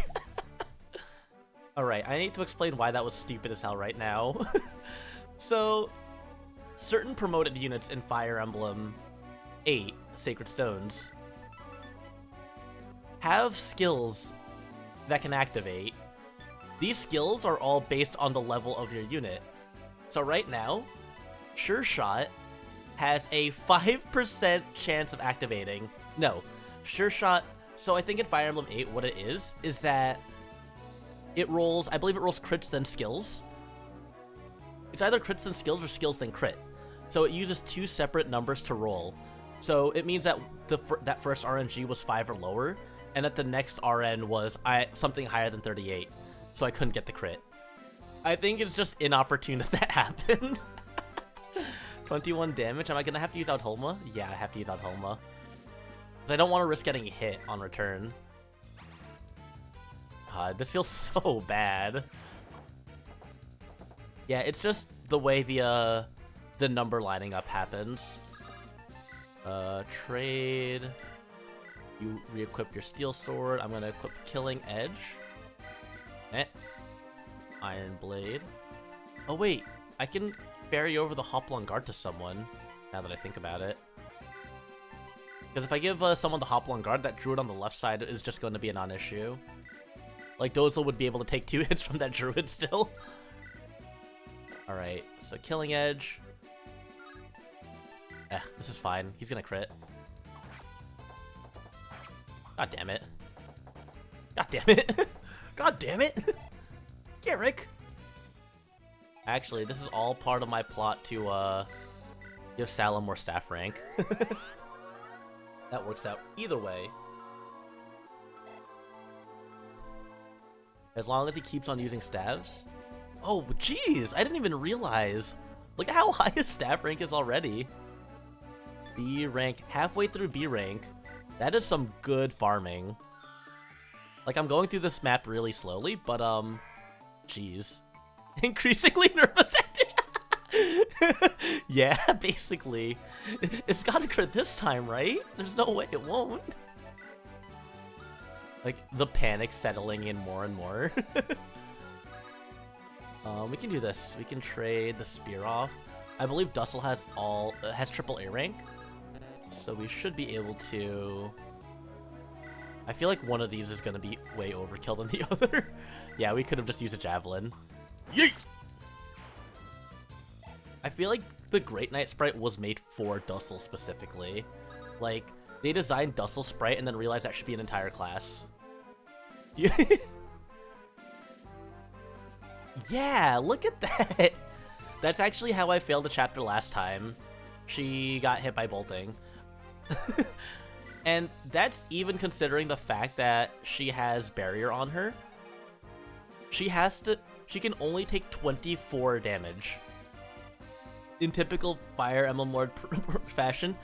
Alright, I need to explain why that was stupid as hell right now. So, certain promoted units in Fire Emblem 8, Sacred Stones, have skills that can activate. These skills are all based on the level of your unit. So right now, Sure Shot has a 5% chance of activating. No, Sure Shot, so I think in Fire Emblem 8 what it is that it rolls, I believe it rolls crits then skills. It's either crits then skills or skills then crit. So it uses two separate numbers to roll. So it means that that first RNG was 5 or lower, and that the next RN was something higher than 38. So I couldn't get the crit. I think it's just inopportune that happened. 21 damage. Am I gonna have to use Althoma? Yeah, I have to use Althoma. Because I don't want to risk getting hit on return. God, this feels so bad. Yeah, it's just the way the number lining up happens. Trade. You re-equip your steel sword. I'm gonna equip Killing Edge. Iron Blade. Oh wait, I can ferry over the Hoplon Guard to someone, now that I think about it. Because if I give someone the Hoplon Guard, that druid on the left side is just going to be a non-issue. Like, Dozel would be able to take 2 hits from that druid still. Alright, so Killing Edge. This is fine. He's gonna crit. God damn it. God damn it. God damn it. Garrick. Actually, this is all part of my plot to give Salah more staff rank. That works out either way. As long as he keeps on using staves. Oh, jeez, I didn't even realize. Look at how high his staff rank is already. B rank, halfway through B rank. That is some good farming. Like, I'm going through this map really slowly, but, jeez. Increasingly nervous. Yeah, basically. It's gotta crit this time, right? There's no way it won't. Like, the panic settling in more and more. We can do this. We can trade the spear off. I believe Dussel has triple A rank. So we should be able to... I feel like one of these is gonna be way overkill than the other. Yeah, we could have just used a javelin. Yeet! I feel like the Great Knight sprite was made for Dussel specifically. Like, they designed Dussel sprite and then realized that should be an entire class. Yeah, look at that! That's actually how I failed a chapter last time. She got hit by bolting. And that's even considering the fact that she has barrier on her. She can only take 24 damage. In typical Fire Emblem Lord fashion,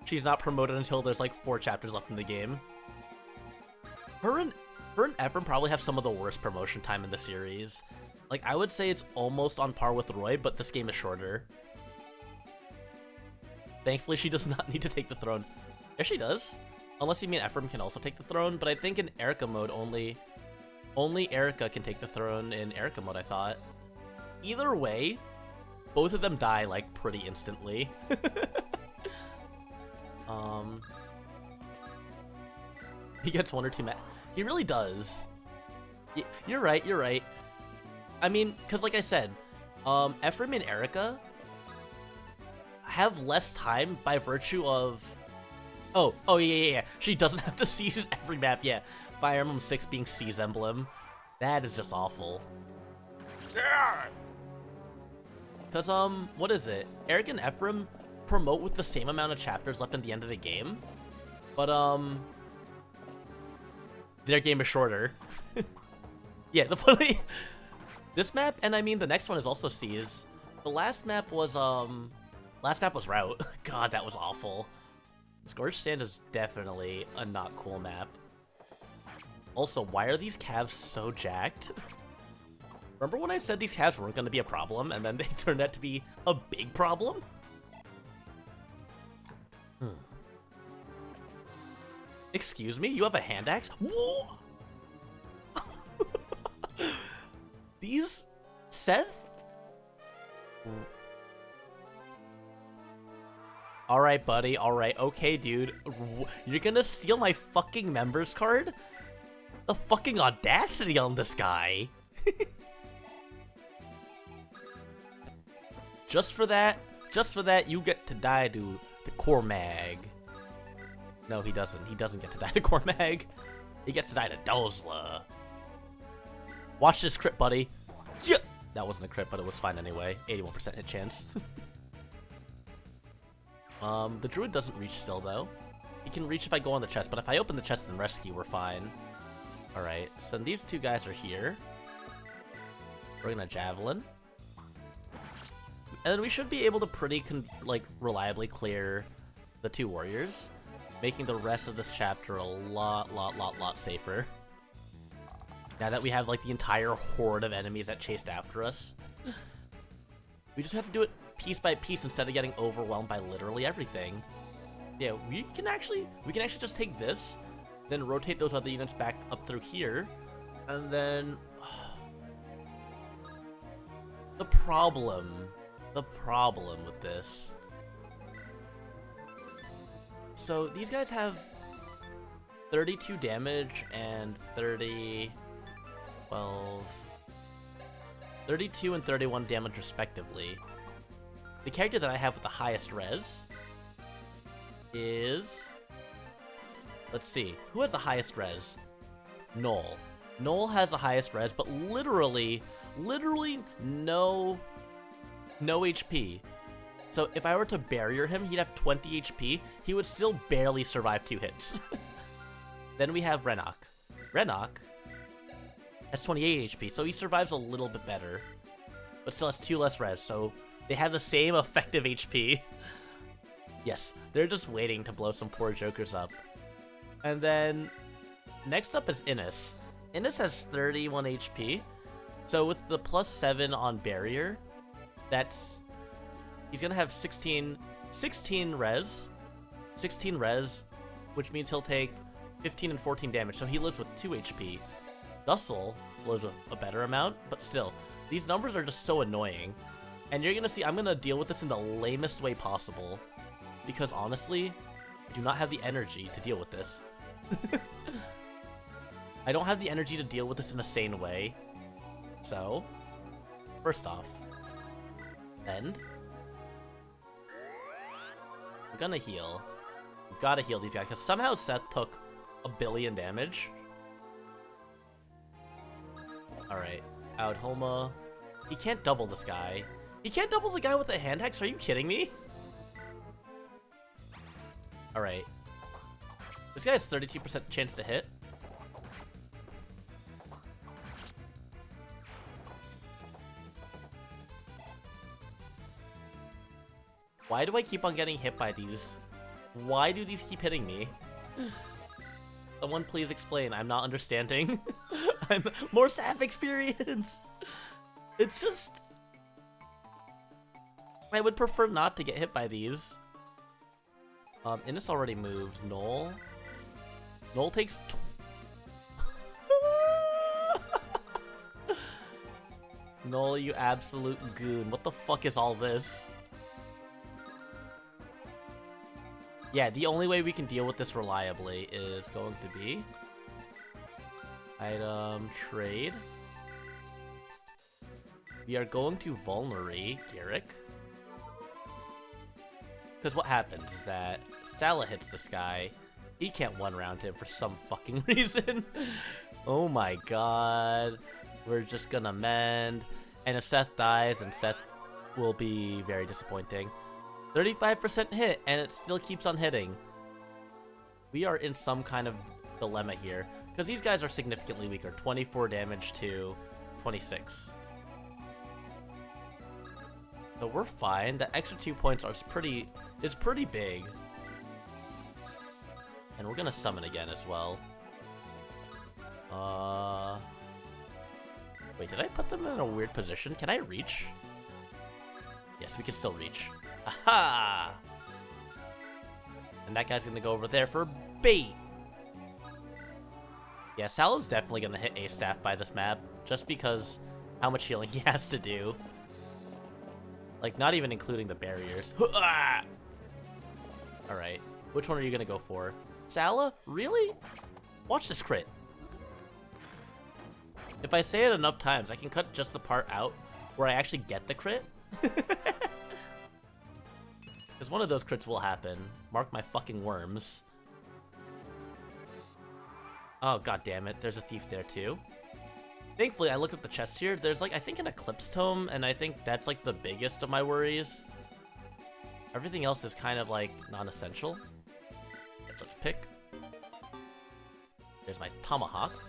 she's not promoted until there's like 4 chapters left in the game. Her and Ephraim probably have some of the worst promotion time in the series. Like, I would say it's almost on par with Roy, but this game is shorter. Thankfully, she does not need to take the throne. Yes, she does. Unless you mean Ephraim can also take the throne, but I think in Erica mode only Erica can take the throne in Erica mode, I thought. Either way, both of them die, like, pretty instantly. He gets 1 or 2 He really does. You're right, you're right. I mean, because like I said, Ephraim and Erica have less time by virtue of... Oh, yeah. She doesn't have to seize every map, yeah. Fire Emblem 6 being Seize Emblem. That is just awful. Because, what is it? Eric and Ephraim promote with the same amount of chapters left at the end of the game. But, their game is shorter. Yeah, the funny... This map, and I mean the next one is also Seize. The last map was Route. God, that was awful. Scourge Stand is definitely a not cool map. Also, why are these calves so jacked? Remember when I said these calves weren't going to be a problem, and then they turned out to be a big problem? Excuse me? You have a hand axe? Whoa! These... Seth? Alright, buddy. Alright. Okay, dude. You're gonna steal my fucking members card? The fucking audacity on this guy. Just for that, you get to die to Cormag. No, he doesn't. He doesn't get to die to Cormag. He gets to die to Dozla. Watch this crit, buddy. Yeah! That wasn't a crit, but it was fine anyway. 81% hit chance. The druid doesn't reach still, though. He can reach if I go on the chest, but if I open the chest and rescue, we're fine. Alright, so these two guys are here. We're gonna javelin. And then we should be able to pretty, reliably clear the two warriors, making the rest of this chapter a lot safer. Now that we have, like, the entire horde of enemies that chased after us. We just have to do it piece by piece instead of getting overwhelmed by literally everything. Yeah, we can actually just take this, then rotate those other units back up through here, and then... The problem with this. So these guys have 32 damage and 32 and 31 damage respectively. The character that I have with the highest res is... Let's see. Who has the highest res? Noel. Noel has the highest res, but literally no HP. So if I were to barrier him, he'd have 20 HP. He would still barely survive 2 hits. Then we have Renok. Renok has 28 HP, so he survives a little bit better, but still has 2 less res, so they have the same effective HP. Yes, they're just waiting to blow some poor jokers up. And then, next up is Innes. Innes has 31 HP, so with the +7 on barrier, he's gonna have 16 res, which means he'll take 15 and 14 damage, so he lives with 2 HP. Dussel lives with a better amount, but still, these numbers are just so annoying. And you're gonna see, I'm gonna deal with this in the lamest way possible, because honestly, I do not have the energy to deal with this. I don't have the energy to deal with this in a sane way. So, first off, end. I'm gonna heal. We've gotta heal these guys, because somehow Seth took 1 billion damage. Alright, Audhoma. He can't double this guy. He can't double the guy with a hand axe? Are you kidding me? Alright. This guy has 32% chance to hit. Why do I keep on getting hit by these? Why do these keep hitting me? Someone please explain. I'm not understanding. I'm more SAF experience. It's just... I would prefer not to get hit by these. Innes already moved. Noel takes... Noel, you absolute goon. What the fuck is all this? Yeah, the only way we can deal with this reliably is going to be... Item, trade. We are going to Vulnerate Garrick. Because what happens is that Stella hits this guy. He can't one-round him for some fucking reason. Oh my god. We're just gonna mend. And if Seth dies, then Seth will be very disappointing. 35% hit, and it still keeps on hitting. We are in some kind of dilemma here. Because these guys are significantly weaker. 24 damage to 26. So we're fine. The extra 2 points is pretty big. And we're gonna summon again as well. Wait, did I put them in a weird position? Can I reach? Yes, we can still reach. Aha! And that guy's gonna go over there for bait. Yeah, Sal's definitely gonna hit A-Staff by this map, just because how much healing he has to do. Like, not even including the barriers. Alright. Which one are you gonna go for? Sala? Really? Watch this crit. If I say it enough times, I can cut just the part out where I actually get the crit. Because one of those crits will happen. Mark my fucking worms. Oh, god damn it. There's a thief there, too. Thankfully, I looked at the chest here. There's, like, I think an Eclipse Tome, and I think that's, like, the biggest of my worries. Everything else is kind of, like, non-essential. Let's pick. There's my Tomahawk.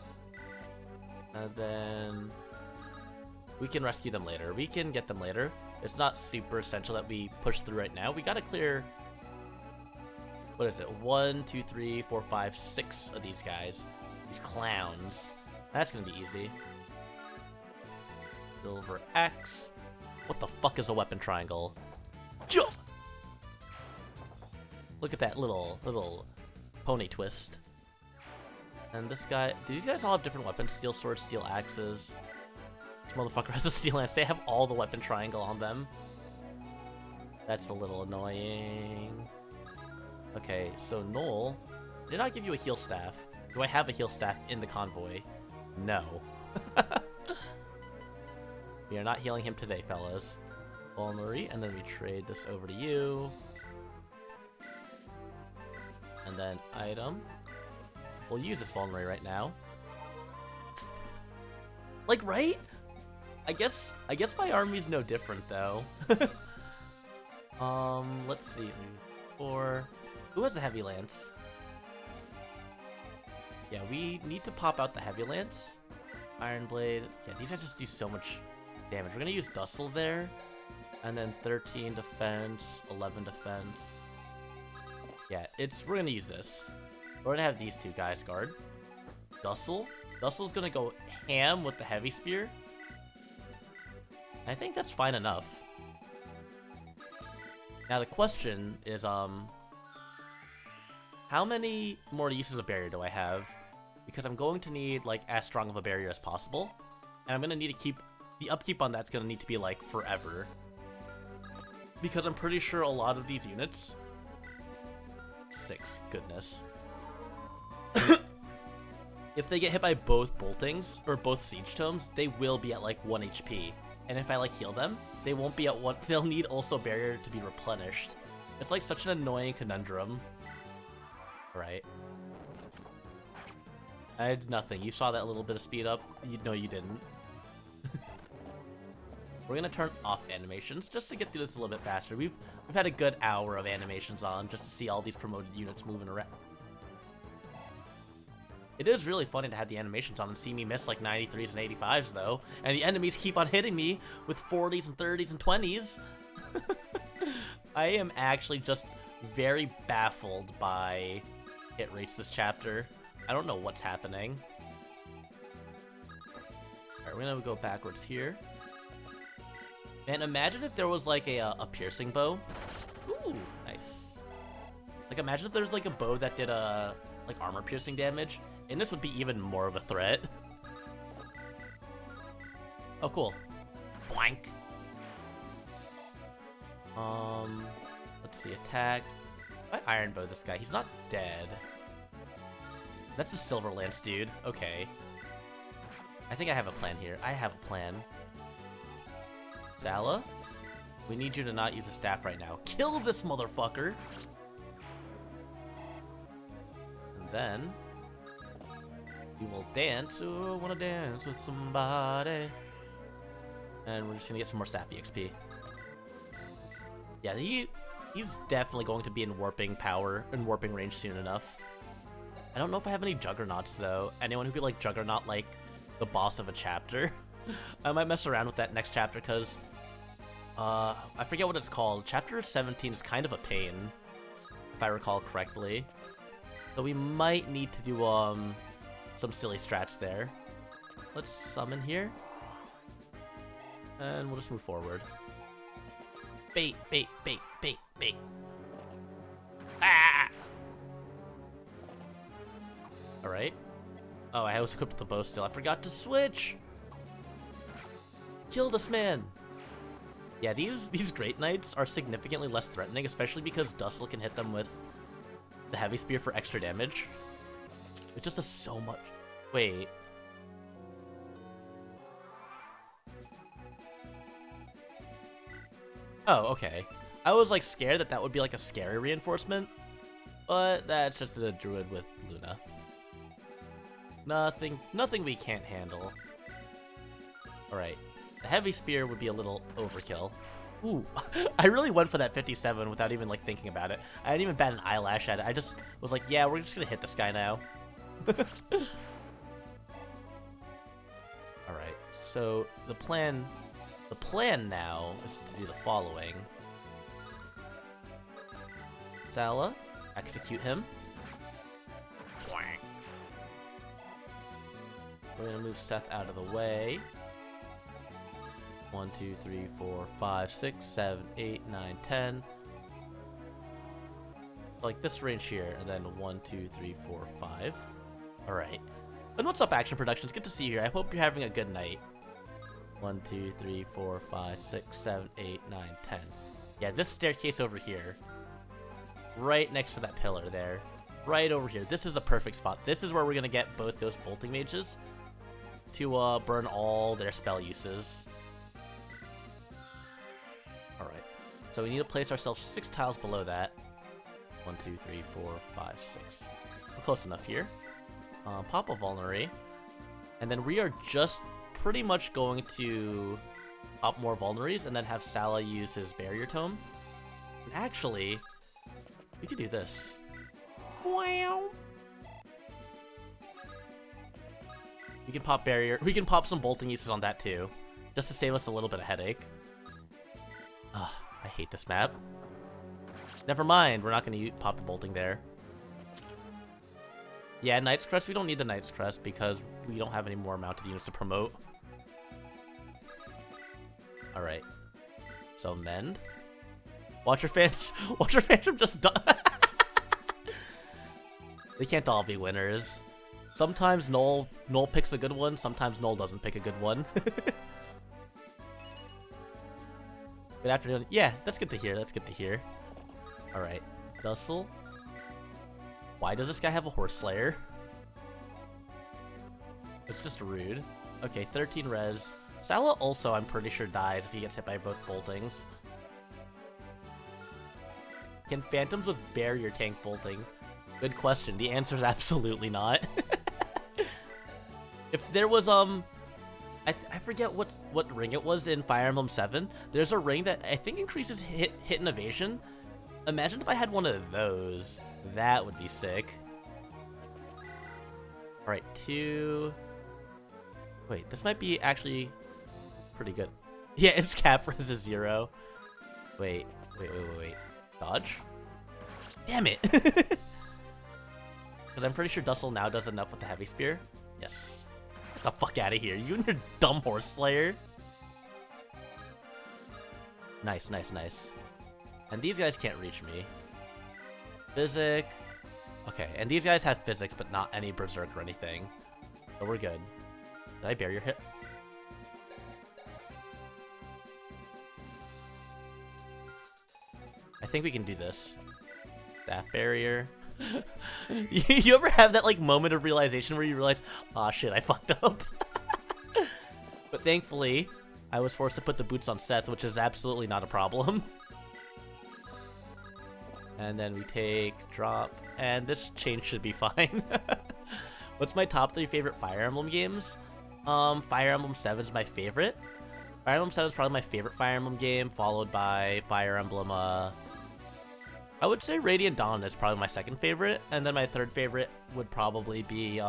And then... we can rescue them later. We can get them later. It's not super essential that we push through right now. We gotta clear... what is it? 1, 2, 3, 4, 5, 6 of these guys. These clowns. That's gonna be easy. Silver X. What the fuck is a weapon triangle? Jump! Look at that little pony twist. And this guy... do these guys all have different weapons? Steel swords, steel axes. This motherfucker has a steel lance. They have all the weapon triangle on them. That's a little annoying. Okay, so Noel, did I give you a heal staff? Do I have a heal staff in the convoy? No. We are not healing him today, fellas. Vulnerary, and then we trade this over to you. And then item. We'll use this Vulnerary right now. Like, right? I guess my army's no different, though. Let's see. 4. Who has a heavy lance? Yeah, we need to pop out the heavy lance. Iron Blade. Yeah, these guys just do so much damage. We're gonna use Dustle there. And then 13 defense, 11 defense. Yeah, we're gonna use this. We're gonna have these two guys guard. Dustle. Dustle's gonna go ham with the heavy spear. I think that's fine enough. Now the question is, how many more uses of barrier do I have? Because I'm going to need, like, as strong of a barrier as possible. And I'm gonna need to keep... the upkeep on that's gonna need to be, like, forever. Because I'm pretty sure a lot of these units... 6, goodness. If they get hit by both boltings, or both siege tomes, they will be at, like, 1 HP. And if I, like, heal them, they won't be at 1... they'll need also barrier to be replenished. It's, like, such an annoying conundrum. Right. I had nothing. You saw that little bit of speed up? No, you didn't. We're gonna turn off animations just to get through this a little bit faster. We've had a good hour of animations on just to see all these promoted units moving around. It is really funny to have the animations on and see me miss like 93s and 85s though, and the enemies keep on hitting me with 40s and 30s and 20s. I am actually just very baffled by hit rates this chapter. I don't know what's happening. Alright, we're gonna go backwards here. Man, imagine if there was like a piercing bow. Ooh, nice. Like imagine if there was like a bow that did like armor piercing damage, and this would be even more of a threat. Oh, cool. Blank. Let's see, attack. I iron bow this guy. He's not dead. That's the Silver Lance dude. Okay. I think I have a plan here. I have a plan. Sala, we need you to not use a staff right now. Kill this motherfucker! And then we will dance. Oh, I wanna dance with somebody. And we're just gonna get some more staff EXP. Yeah, he's definitely going to be in warping power and warping range soon enough. I don't know if I have any Juggernauts though. Anyone who could like Juggernaut like the boss of a chapter? I might mess around with that next chapter because I forget what it's called. Chapter 17 is kind of a pain, if I recall correctly. So we might need to do some silly strats there. Let's summon here. And we'll just move forward. Bait, bait, bait, bait, bait. Ah! Alright. Oh, I was equipped with the bow still. I forgot to switch! Kill this man! Yeah, these Great Knights are significantly less threatening, especially because Dustle can hit them with the heavy spear for extra damage. It just does so much. Wait. Oh, okay. I was like scared that that would be like a scary reinforcement, but that's just a druid with Luna. Nothing we can't handle. Alright. The heavy spear would be a little overkill. Ooh, I really went for that 57 without even like thinking about it. I didn't even bat an eyelash at it. I just was like, yeah, we're just gonna hit this guy now. Alright, so the plan now is to do the following. Sala, execute him. We're gonna move Seth out of the way. 1, 2, 3, 4, 5, 6, 7, 8, 9, 10. Like this range here, and then 1, 2, 3, 4, 5. Alright. And what's up, Action Productions? Good to see you here. I hope you're having a good night. 1, 2, 3, 4, 5, 6, 7, 8, 9, 10. Yeah, this staircase over here. Right next to that pillar there. Right over here. This is a perfect spot. This is where we're going to get both those bolting mages to burn all their spell uses. Alright. So we need to place ourselves 6 tiles below that. 1, 2, 3, 4, 5, 6. We're close enough here. Pop a Vulnerary. And then we are just pretty much going to pop more Vulneraries and then have Sala use his Barrier Tome. And actually, we could do this. Wow. We can pop Barrier. We can pop some bolting uses on that too, just to save us a little bit of headache. Ugh, I hate this map. Never mind, we're not going to pop the bolting there. Yeah, Knight's Crest, we don't need the Knight's Crest because we don't have any more mounted units to promote. Alright. So, Mend. Watch your Phantom just die. They can't all be winners. Sometimes Noel picks a good one, sometimes Noel doesn't pick a good one. Good afternoon. Yeah, that's good to hear, that's good to hear. Alright. Dussel. Why does this guy have a Horse Slayer? It's just rude. Okay, 13 res. Sala also, I'm pretty sure, dies if he gets hit by both boltings. Can Phantoms with Barrier tank bolting? Good question. The answer is absolutely not. If there was, I forget what ring it was in Fire Emblem 7. There's a ring that I think increases hit and evasion. Imagine if I had one of those. That would be sick. Alright, 2... Wait, this might be actually pretty good. Yeah, its cap res is 0. Wait. Dodge? Damn it! Because I'm pretty sure Dussel now does enough with the Heavy Spear. Yes. Get the fuck out of here. You and your dumb Horse Slayer. Nice. And these guys can't reach me. Physic. Okay, and these guys have physics, but not any berserk or anything. So we're good. Did I barrier hit? I think we can do this. Staff barrier. You ever have that like moment of realization where you realize, aw shit, I fucked up? But thankfully, I was forced to put the boots on Seth, which is absolutely not a problem. And then we take, drop, and this change should be fine. What's my top 3 favorite Fire Emblem games? Fire Emblem 7 is my favorite. Fire Emblem 7 is probably my favorite Fire Emblem game, followed by Fire Emblem, I would say Radiant Dawn is probably my second favorite, and then my third favorite would probably be,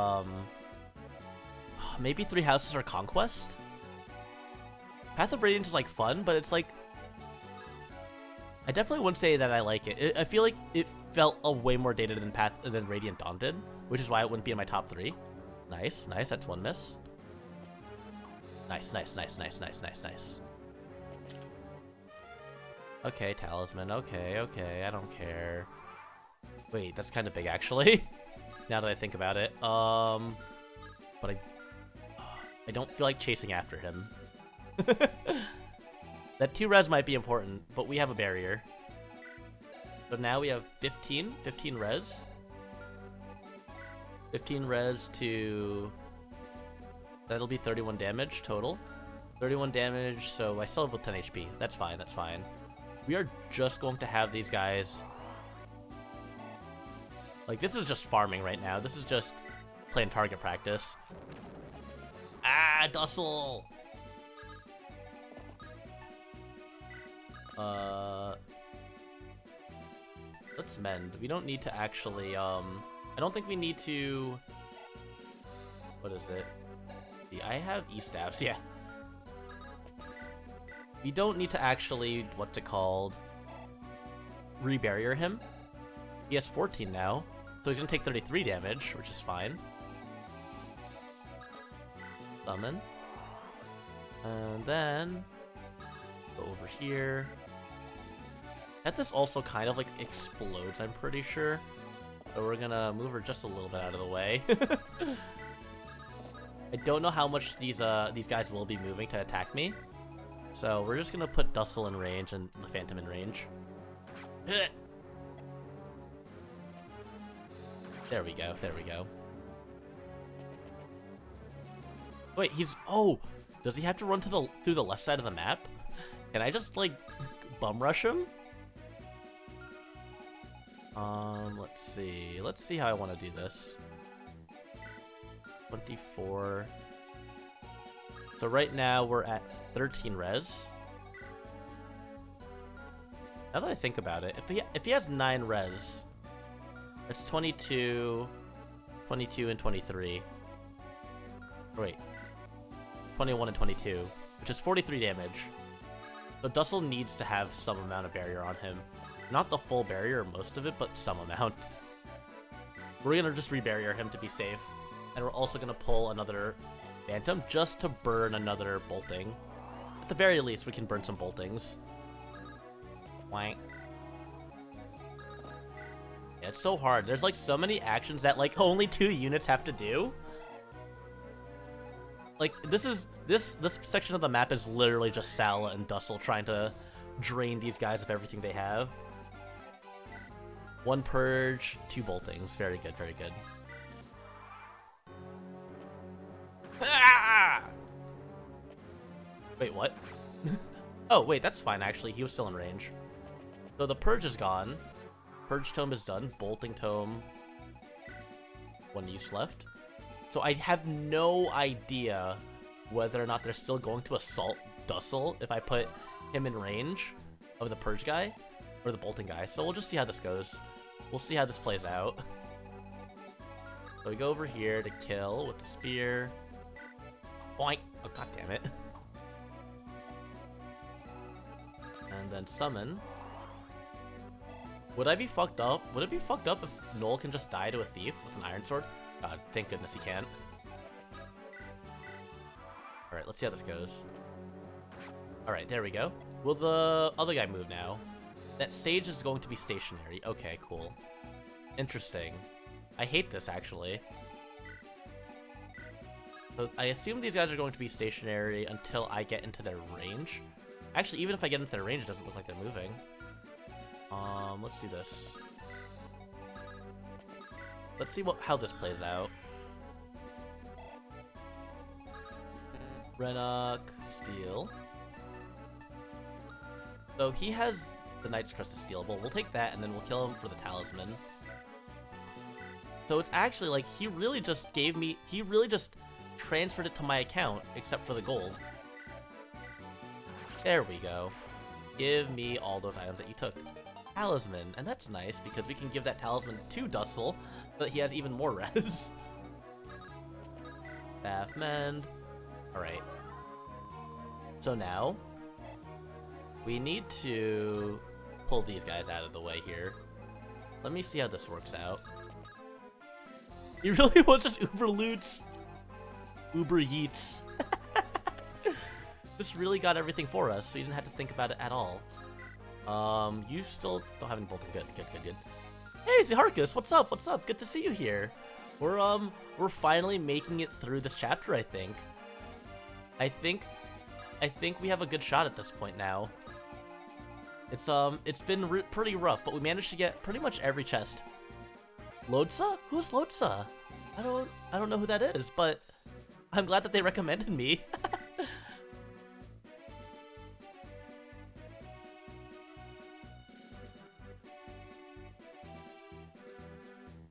maybe Three Houses or Conquest? Path of Radiance is, like, fun, but it's, like, I definitely wouldn't say that I like it. I feel like it felt a way more dated than Radiant Dawn did, which is why it wouldn't be in my top 3. Nice, that's one miss. Nice. Okay, Talisman, okay, I don't care. Wait, that's kind of big, actually, now that I think about it. But I don't feel like chasing after him. That 2 res might be important, but we have a barrier. So now we have 15 res. 15 res to... That'll be 31 damage total. 31 damage, so I still have 10 HP. That's fine, that's fine. We are just going to have these guys... Like, this is just farming right now. This is just playing target practice. Ah, Dussel! Let's mend. We don't need to actually, I don't think we need to... What is it? I have E-staffs, yeah. We don't need to actually, what's it called? Rebarrier him. He has 14 now, so he's gonna take 33 damage, which is fine. Summon. And then go over here. And this also kind of like explodes, I'm pretty sure. So we're gonna move her just a little bit out of the way. I don't know how much these guys will be moving to attack me. So we're just gonna put Dussel in range and the Phantom in range. There we go, there we go. Wait, he's... Oh! Does he have to run to through the left side of the map? Can I just, like, bum rush him? Let's see. Let's see how I want to do this. 24. So right now we're at 13 res. Now that I think about it, if he has 9 res, it's 22, 22, and 23. Oh, wait. 21 and 22, which is 43 damage. So Dussel needs to have some amount of barrier on him. Not the full barrier or most of it, but some amount. We're gonna just rebarrier him to be safe. And we're also gonna pull another Phantom just to burn another bolting. At the very least, we can burn some boltings. Wank. Yeah, it's so hard. There's like so many actions that like only 2 units have to do. Like this section of the map is literally just Sala and Dussel trying to drain these guys of everything they have. 1 purge, 2 boltings. Very good, very good. Ah! Wait, what? Oh, wait, that's fine, actually. He was still in range. So the purge is gone. Purge tome is done. Bolting tome. 1 use left. So I have no idea whether or not they're still going to assault Dussel if I put him in range of the purge guy or the bolting guy. So we'll just see how this goes. We'll see how this plays out. So we go over here to kill with the spear. Boink! Oh, god damn it. And then summon. Would I be fucked up? Would it be fucked up if Noel can just die to a thief with an iron sword? God, thank goodness he can't. Alright, let's see how this goes. Alright, there we go. Will the other guy move now? That sage is going to be stationary. Okay, cool. Interesting. I hate this, actually. So I assume these guys are going to be stationary until I get into their range. Actually, even if I get into their range, it doesn't look like they're moving. Let's do this. Let's see how this plays out. Renok, Steel. So he has the Knight's Crest is stealable. We'll take that, and then we'll kill him for the Talisman. So it's actually like he really just transferred it to my account, except for the gold. There we go. Give me all those items that you took. Talisman, and that's nice because we can give that talisman to Dussel so that he has even more res. Staff mend. Alright. So now we need to pull these guys out of the way here. Let me see how this works out. He really was just Uber loots. Uber yeets. Just really got everything for us, so you didn't have to think about it at all. You still don't have any bolting. Good. Hey, Ziharkus, what's up? What's up? Good to see you here. We're finally making it through this chapter, I think. I think we have a good shot at this point now. It's been pretty rough, but we managed to get pretty much every chest. Lodsa? Who's Lodsa? I don't know who that is, but I'm glad that they recommended me.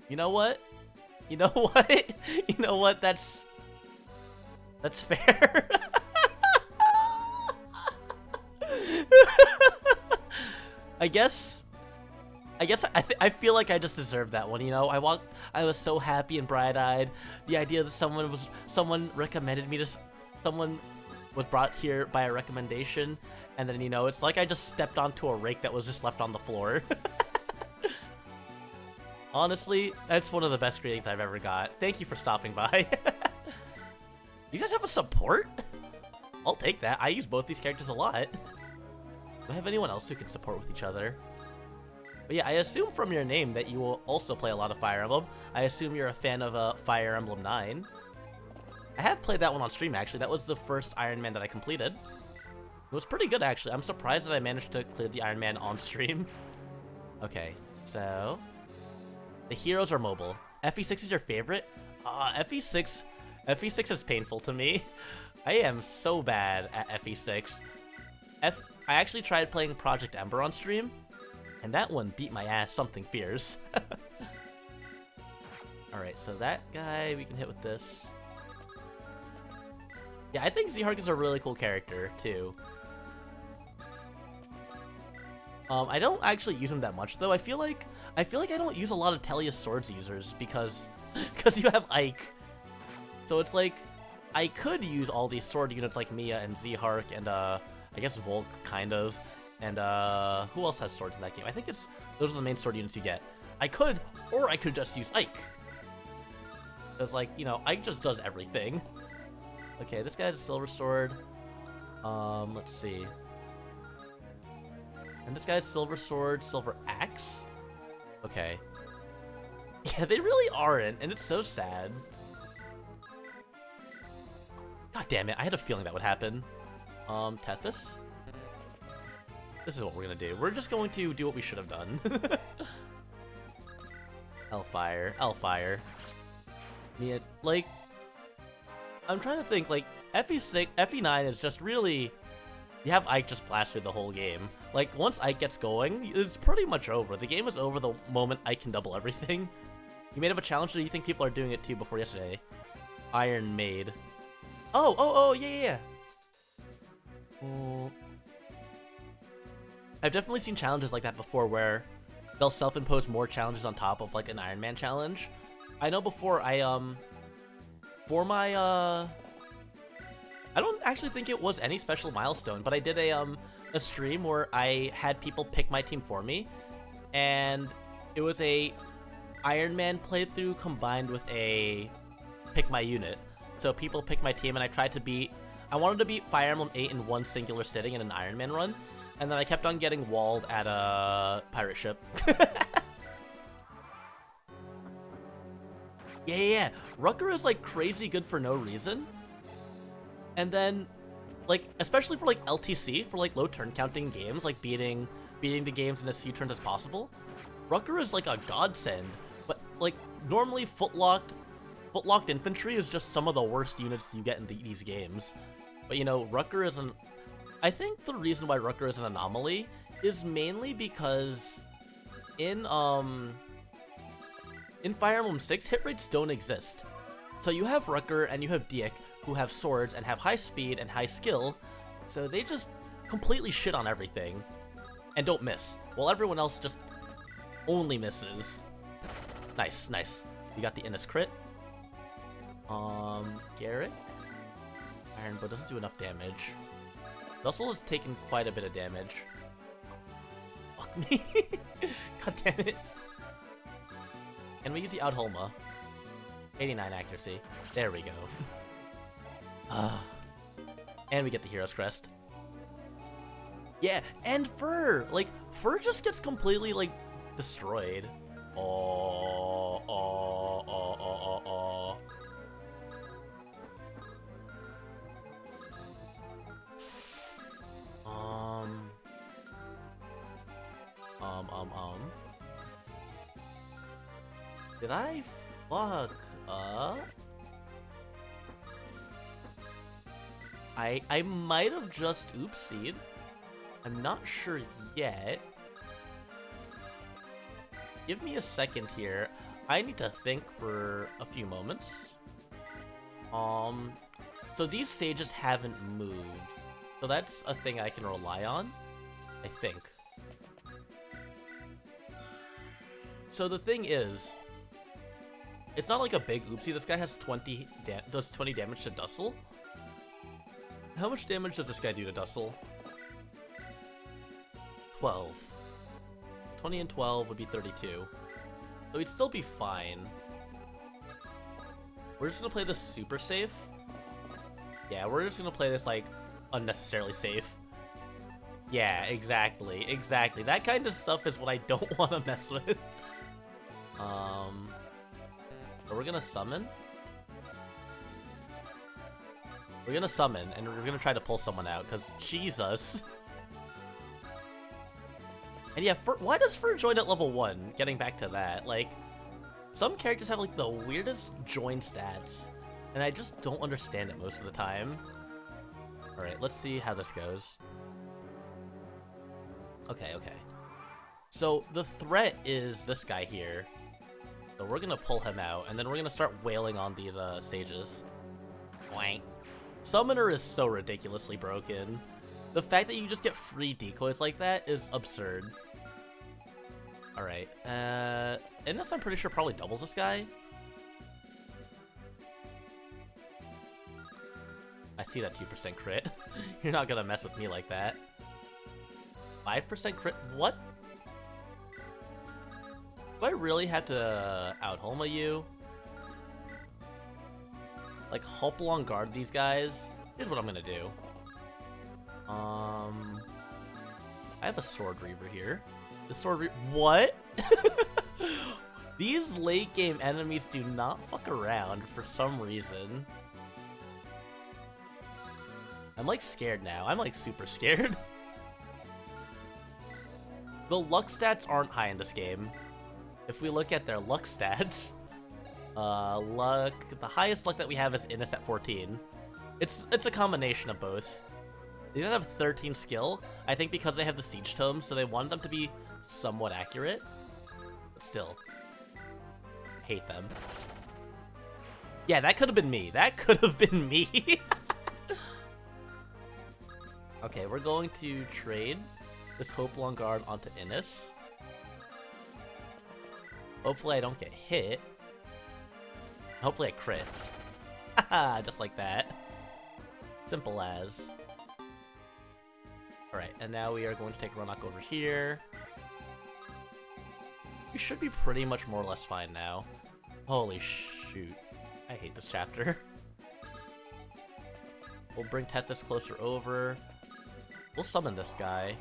You know what? You know what? You know what? That's fair. I guess I feel like I just deserved that one, you know? I was so happy and bright-eyed. The idea that someone recommended me to someone was brought here by a recommendation, and then, you know, it's like I just stepped onto a rake that was just left on the floor. Honestly, that's one of the best greetings I've ever got. Thank you for stopping by. You guys have a support? I'll take that. I use both these characters a lot. Do I have anyone else who can support with each other? But yeah, I assume from your name that you will also play a lot of Fire Emblem. I assume you're a fan of Fire Emblem 9. I have played that one on stream, actually. That was the first Iron Man that I completed. It was pretty good, actually. I'm surprised that I managed to clear the Iron Man on stream. Okay, so... the heroes are mobile. FE6 is your favorite? FE6 is painful to me. I am so bad at FE6. I actually tried playing Project Ember on stream, and that one beat my ass something fierce. Alright, so that guy we can hit with this. Yeah, I think Zehark is a really cool character, too. I don't actually use him that much, though. I feel like I don't use a lot of Tellius Swords users because you have Ike. So it's like, I could use all these sword units like Mia and Zehark and, I guess Volk, kind of. And, who else has swords in that game? I think those are the main sword units you get. I could, or I could just use Ike. Because, like, you know, Ike just does everything. Okay, this guy has a silver sword. Let's see. And this guy's silver sword, silver axe? Okay. Yeah, they really aren't, and it's so sad. God damn it, I had a feeling that would happen. Tethys? This is what we're gonna do. We're just going to do what we should have done. Hellfire. Yeah, like... I'm trying to think, like, FE9 is just really... You have Ike just blast through the whole game. Like, once Ike gets going, it's pretty much over. The game is over the moment Ike can double everything. You made up a challenge, or do you think people are doing it too before yesterday? Iron Maid. Oh, yeah. Oh. I've definitely seen challenges like that before where they'll self-impose more challenges on top of, like, an Iron Man challenge. I know before for my, I don't actually think it was any special milestone, but I did a stream where I had people pick my team for me, and it was a Iron Man playthrough combined with a pick my unit. So people picked my team, and I wanted to beat Fire Emblem 8 in one singular sitting in an Iron Man run, and then I kept on getting walled at a pirate ship. Yeah. Rucker is, like, crazy good for no reason. And then, like, especially for, like, LTC, for, like, low turn counting games, like beating the games in as few turns as possible, Rucker is, like, a godsend. But, like, normally footlocked infantry is just some of the worst units you get in these games. But, you know, Rucker is I think the reason why Rucker is an anomaly is mainly because in Fire Emblem 6, hit rates don't exist. So you have Rucker and you have Diek, who have swords and have high speed and high skill, so they just completely shit on everything and don't miss, while everyone else just only misses. Nice. You got the Innis crit. Garrett? Iron Bow doesn't do enough damage. Russell has taken quite a bit of damage. Fuck me. God damn it. And we use the Audholma. 89 accuracy. There we go. And we get the Hero's Crest. Yeah, and Fur! Like, Fur just gets completely, like, destroyed. Did I? Fuck. I might have just oopsied. I'm not sure yet. Give me a second here. I need to think for a few moments. So these sages haven't moved. So that's a thing I can rely on, I think. So the thing is, it's not like a big oopsie. This guy has 20 damage to Dustle. How much damage does this guy do to Dustle? 12. 20 and 12 would be 32. So he'd still be fine. We're just gonna play this super safe. Yeah, we're just gonna play this, like, unnecessarily safe. Yeah, exactly. Exactly. That kind of stuff is what I don't want to mess with. But we're gonna summon. We're gonna summon, and we're gonna try to pull someone out, because Jesus. And yeah, why does Fur join at level 1? Getting back to that, like, some characters have, like, the weirdest join stats, and I just don't understand it most of the time. Alright, let's see how this goes. Okay, okay. So, the threat is this guy here. So we're gonna pull him out, and then we're gonna start wailing on these, sages. Wank. Summoner is so ridiculously broken. The fact that you just get free decoys like that is absurd. Alright, Innes I'm pretty sure probably doubles this guy. I see that 2% crit. You're not gonna mess with me like that. 5% crit? What? Do I really have to out-Homa you? Like, Hopalong guard these guys? Here's what I'm gonna do. I have a Sword Reaver here. The Sword Reaver— what? These late game enemies do not fuck around for some reason. I'm like scared now. I'm like super scared. The luck stats aren't high in this game. If we look at their luck stats, luck, the highest luck that we have is Innes at 14. It's a combination of both. They don't have 13 skill, I think because they have the Siege Tome, so they wanted them to be somewhat accurate. But still, hate them. Yeah, that could have been me. That could have been me. Okay, we're going to trade this Hopalong guard onto Innes. Hopefully I don't get hit. Hopefully I crit. Haha, just like that. Simple as. Alright, and now we are going to take Ronak over here. We should be pretty much more or less fine now. Holy shoot. I hate this chapter. We'll bring Tethys closer over. We'll summon this guy.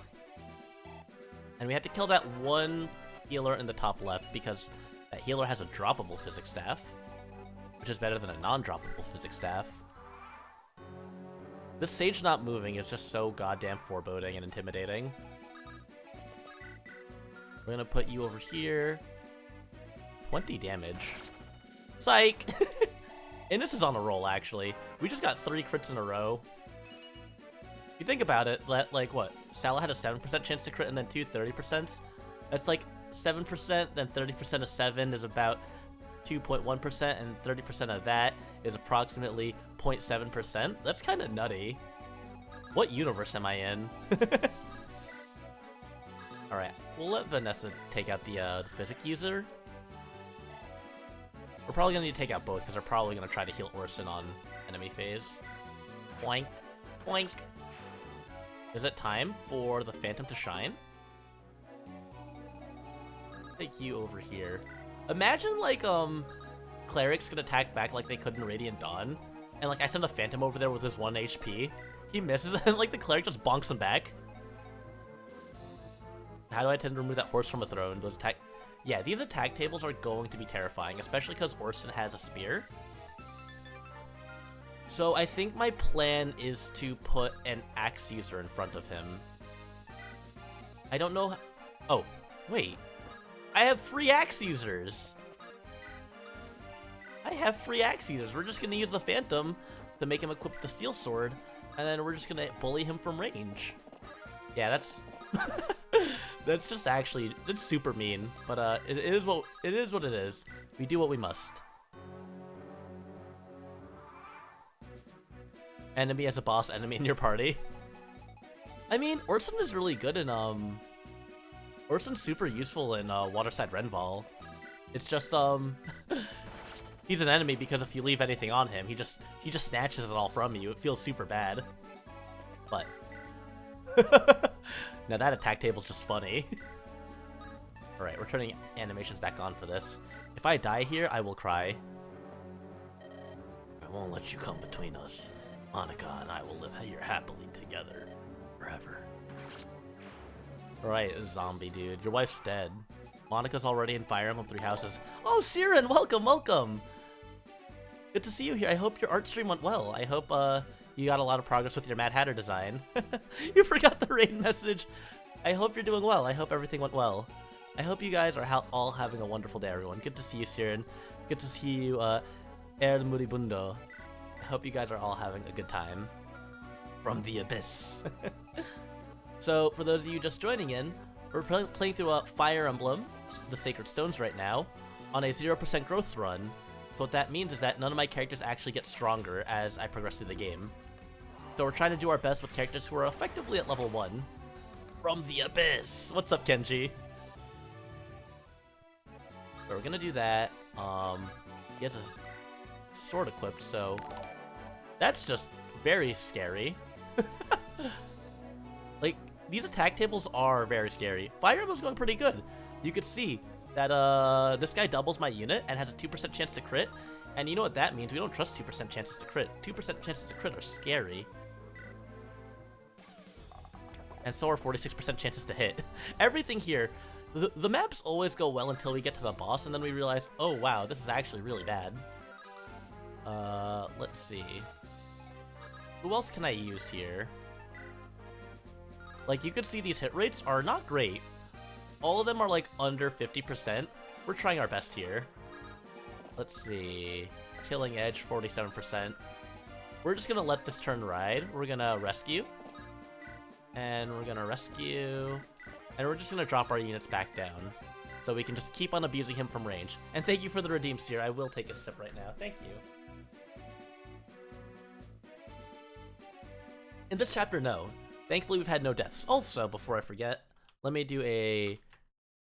And we had to kill that one healer in the top left because that healer has a droppable Physics Staff, which is better than a non-droppable Physics Staff. This Sage not moving is just so goddamn foreboding and intimidating. We're gonna put you over here. 20 damage. Psych! And this is on a roll, actually. We just got 3 crits in a row. If you think about it, like, what? Salah had a 7% chance to crit and then 2 30%. That's like 7%, then 30% of 7 is about 2.1%, and 30% of that is approximately 0.7%. That's kind of nutty. What universe am I in? Alright, we'll let Vanessa take out the Physic user. We're probably going to need to take out both, because they're probably going to try to heal Orson on enemy phase. Boink. Boink. Is it time for the Phantom to shine? Take you over here. Imagine, like, clerics can attack back like they could in Radiant Dawn, and, like, I send a Phantom over there with his 1 HP. He misses, and, like, the cleric just bonks him back. How do I tend to remove that horse from a throne? Those attack... Yeah, these attack tables are going to be terrifying, especially because Orson has a spear. So I think my plan is to put an axe user in front of him. I don't know... Oh, wait. I have free axe users! I have free axe users. We're just gonna use the Phantom to make him equip the steel sword, and then we're just gonna bully him from range. Yeah, that's that's just actually, it's super mean, but it is what it is. We do what we must. Enemy as a boss enemy in your party. I mean, Orson is really good in Orson's super useful in Waterside Renval. It's just he's an enemy because if you leave anything on him, he just snatches it all from you. It feels super bad. But now that attack table's just funny. Alright, we're turning animations back on for this. If I die here, I will cry. I won't let you come between us. Monica and I will live here happily together. Forever. Alright, zombie dude. Your wife's dead. Monica's already in Fire Emblem 3 Houses. Oh, Siren! Welcome, welcome! Good to see you here. I hope your art stream went well. I hope you got a lot of progress with your Mad Hatter design. You forgot the raid message. I hope you're doing well. I hope everything went well. I hope you guys are all having a wonderful day, everyone. Good to see you, Siren. Good to see you, El Muribundo. I hope you guys are all having a good time. From the Abyss. So, for those of you just joining in, we're playing through a Fire Emblem, the Sacred Stones right now, on a 0% growth run. So what that means is that none of my characters actually get stronger as I progress through the game. So we're trying to do our best with characters who are effectively at level 1. From the Abyss! What's up, Kenji? So we're gonna do that. He has a sword equipped, so that's just very scary. Like, these attack tables are very scary. Fire Emblem's going pretty good. You could see that this guy doubles my unit and has a 2% chance to crit. And you know what that means? We don't trust 2% chances to crit. 2% chances to crit are scary. And so are 46% chances to hit. Everything here, the maps always go well until we get to the boss, and then we realize, oh wow, this is actually really bad. Let's see. Who else can I use here? Like, you could see these hit rates are not great. All of them are, like, under 50%. We're trying our best here. Let's see. Killing Edge, 47%. We're just gonna let this turn ride. We're gonna rescue. And we're gonna rescue. And we're just gonna drop our units back down. So we can just keep on abusing him from range. And thank you for the redeem, Seer. I will take a sip right now. Thank you. In this chapter, no. Thankfully, we've had no deaths. Also, before I forget, let me do a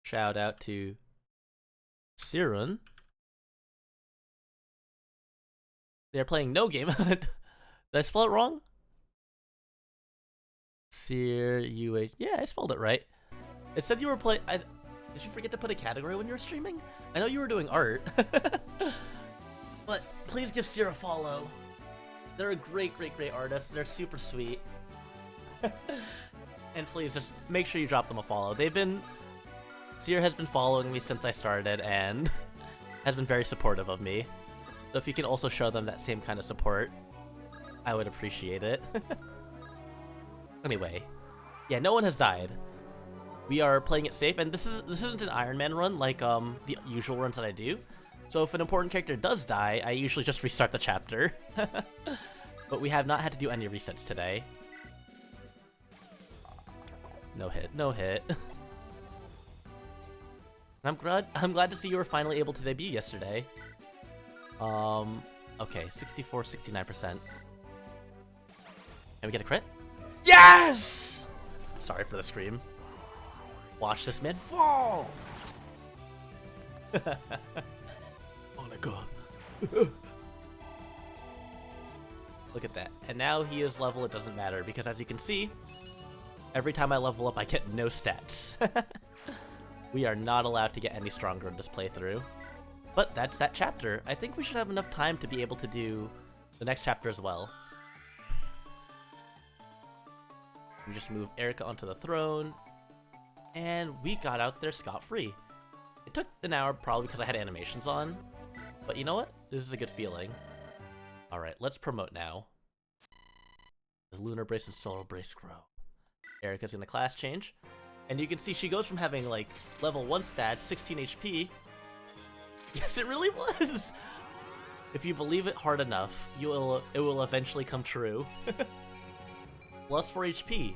shout out to Siren. They're playing No Game. Did I spell it wrong? Seer UH. Yeah, I spelled it right. It said you were playing. Did you forget to put a category when you were streaming? I know you were doing art. But please give Seer a follow. They're a great artist. They're super sweet. And please just make sure you drop them a follow. Seer has been following me since I started and has been very supportive of me. So if you can also show them that same kind of support, I would appreciate it. Anyway, yeah, no one has died. We are playing it safe, and this isn't an Iron Man run like the usual runs that I do. So if an important character does die, I usually just restart the chapter. But we have not had to do any resets today. No hit, no hit. I'm glad to see you were finally able to debut yesterday. Okay, 64, 69%. Can we get a crit? Yes! Sorry for the scream. Watch this man fall! Monica. Look at that. And now he is level, it doesn't matter, because as you can see, every time I level up, I get no stats. We are not allowed to get any stronger in this playthrough. But that's that chapter. I think we should have enough time to be able to do the next chapter as well. We just move Erica onto the throne, and we got out there scot-free. It took an hour probably because I had animations on, but you know what? This is a good feeling. Alright, let's promote now. The Lunar Brace and Solar Brace grow. Erica's gonna class change, and you can see she goes from having like level 1 stats, 16 HP. Yes, it really was! If you believe it hard enough, it will eventually come true. Plus 4 HP.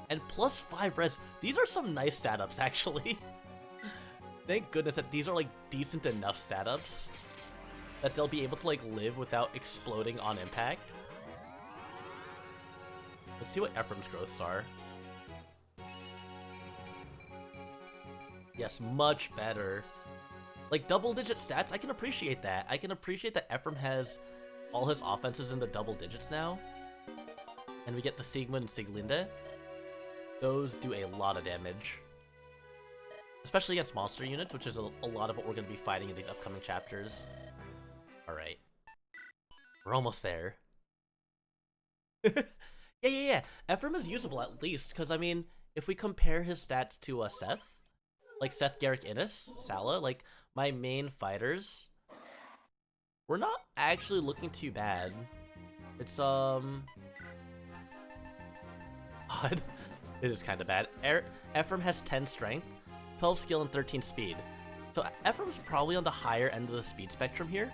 And plus 5 res. These are some nice stat ups, actually. Thank goodness that these are like decent enough stat ups that they'll be able to like live without exploding on impact. Let's see what Ephraim's growths are. Yes, much better. Like double-digit stats, I can appreciate that. I can appreciate that Ephraim has all his offenses in the double digits now. And we get the Sigma and Siglinde. Those do a lot of damage. Especially against monster units, which is a lot of what we're going to be fighting in these upcoming chapters. Alright. We're almost there. Yeah. Ephraim is usable at least, because, I mean, if we compare his stats to Seth, like Seth, Garrick, Innes, Sala, like my main fighters, we're not actually looking too bad. It's odd. It is kind of bad. Ephraim has 10 strength, 12 skill, and 13 speed. So Ephraim's probably on the higher end of the speed spectrum here.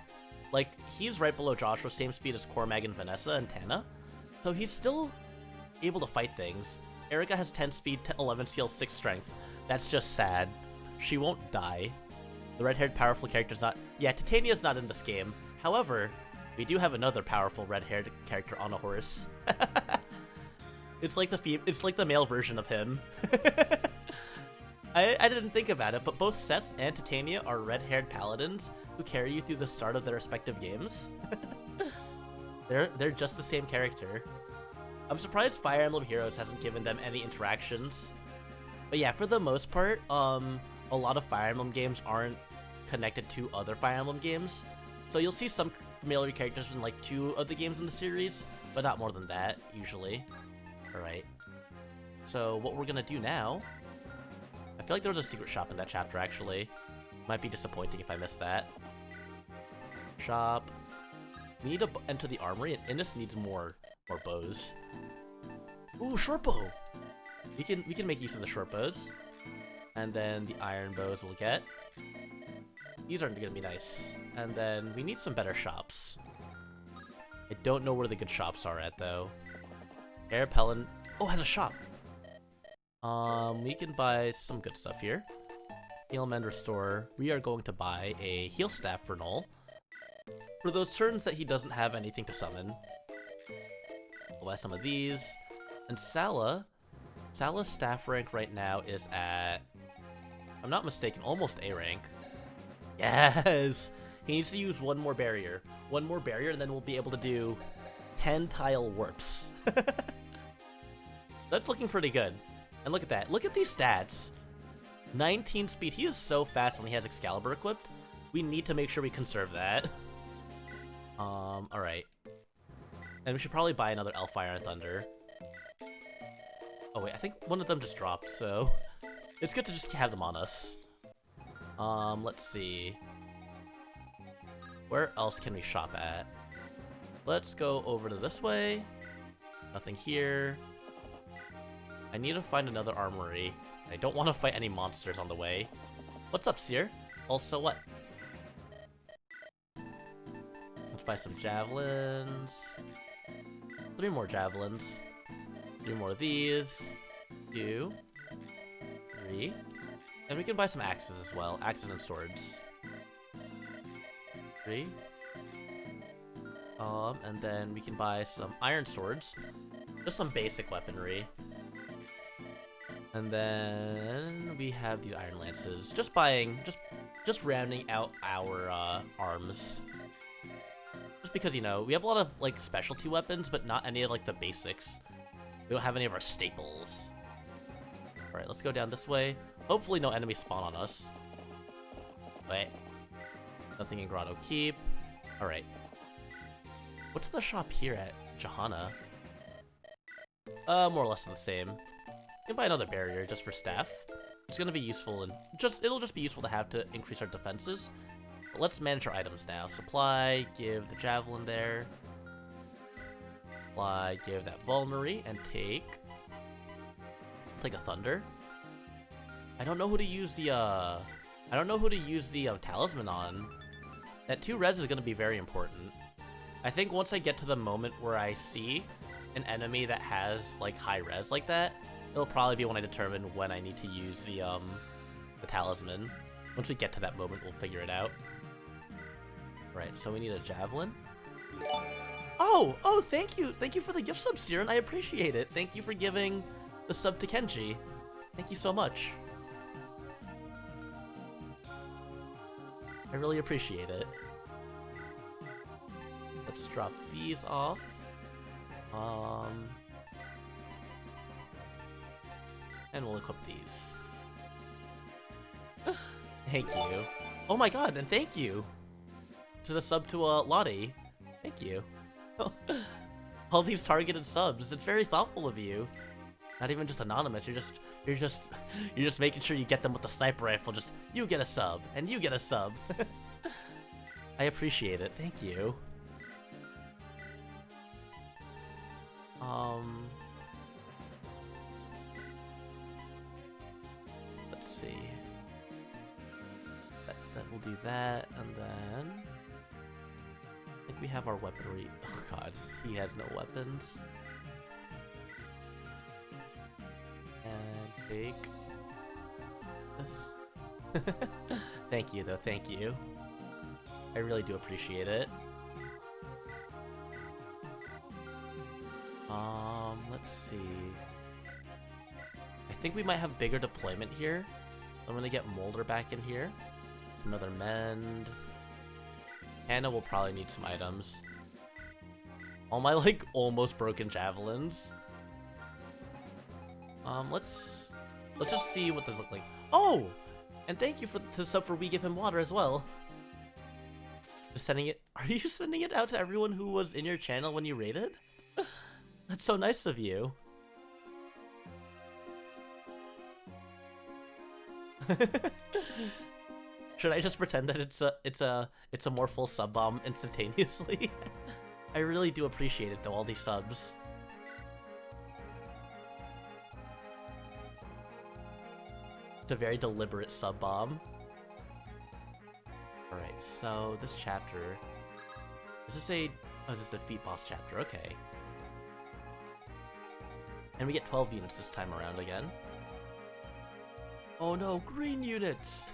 Like, he's right below Joshua, same speed as Cormag and Vanessa and Tana. So he's still able to fight things. Erica has 10 speed, 11 skill, 6 strength. That's just sad. She won't die. The red-haired powerful character's not... Yeah, Titania's not in this game. However, we do have another powerful red-haired character on a horse. It's like the male version of him. I didn't think about it, but both Seth and Titania are red-haired paladins who carry you through the start of their respective games. They're just the same character. I'm surprised Fire Emblem Heroes hasn't given them any interactions. But yeah, for the most part, a lot of Fire Emblem games aren't connected to other Fire Emblem games. So you'll see some familiar characters in like 2 of the games in the series, but not more than that, usually. Alright. So what we're gonna do now... I feel like there was a secret shop in that chapter, actually. Might be disappointing if I missed that. Shop. We need to enter the armory, and Innes needs more bows. Ooh, short bow! We can make use of the short bows. And then the iron bows we'll get. These aren't gonna be nice. And then we need some better shops. I don't know where the good shops are at, though. Air Pelin... Oh, has a shop! We can buy some good stuff here. Heal, Mend, Restore. We are going to buy a Heal Staff for Null. For those turns that he doesn't have anything to summon. We'll buy some of these. And Sala's staff rank right now is at... if I'm not mistaken, almost A rank. Yes! He needs to use one more barrier. One more barrier, and then we'll be able to do 10 tile warps. That's looking pretty good. And look at that. Look at these stats. 19 speed. He is so fast when he has Excalibur equipped. We need to make sure we conserve that. Alright. And we should probably buy another Elf Fire and Thunder. Oh wait, I think one of them just dropped, so... it's good to just have them on us. Let's see. Where else can we shop at? Let's go over to this way. Nothing here. I need to find another armory. I don't want to fight any monsters on the way. What's up, Seer? Also what? Let's buy some javelins. 3 more javelins. 3 more of these. 2. 3. And we can buy some axes as well. Axes and swords. 3. And then we can buy some iron swords. Just some basic weaponry. And then we have these iron lances. Just rounding out our arms. Just because, you know, we have a lot of like specialty weapons, but not any of like the basics. We don't have any of our staples. Alright, let's go down this way. Hopefully no enemies spawn on us. Wait. Nothing in Grotto Keep. Alright. What's the shop here at Johanna? More or less the same. We can buy another barrier just for staff. It's gonna be useful and it'll just be useful to have to increase our defenses. But let's manage our items now. Supply, give the javelin there. Supply, give that Vulnerary, and take a thunder. I don't know who to use the talisman on. That 2 res is going to be very important. I think once I get to the moment where I see an enemy that has like high res like that, it'll probably be when I determine when I need to use the talisman. Once we get to that moment, we'll figure it out. Right, so we need a javelin. Oh, thank you. Thank you for the gift sub, Siren. I appreciate it. Thank you for giving the sub to Kenji. Thank you so much. I really appreciate it. Let's drop these off. And we'll equip these. Thank you. Oh my god, and thank you to the sub to Lottie. Thank you. All these targeted subs. It's very thoughtful of you. Not even just anonymous. You're just making sure you get them with the sniper rifle. Just you get a sub and you get a sub. I appreciate it. Thank you. Let's see. That will do that, and then I think we have our weaponry. Oh god, he has no weapons. And take this. Thank you, though. Thank you. I really do appreciate it. Let's see. I think we might have bigger deployment here. I'm gonna get Molder back in here. Another mend. Hannah will probably need some items. All my, like, almost broken javelins. Let's just see what this looks like. Oh! And thank you for the sub for We Give Him Water as well. Just sending it. Are you sending it out to everyone who was in your channel when you raided? That's so nice of you. Should I just pretend that it's a more full sub bomb instantaneously? I really do appreciate it though, all these subs. It's a very deliberate sub bomb. Alright, so this chapter. Is this a oh, this is the defeat boss chapter, okay. And we get 12 units this time around again. Oh no, green units!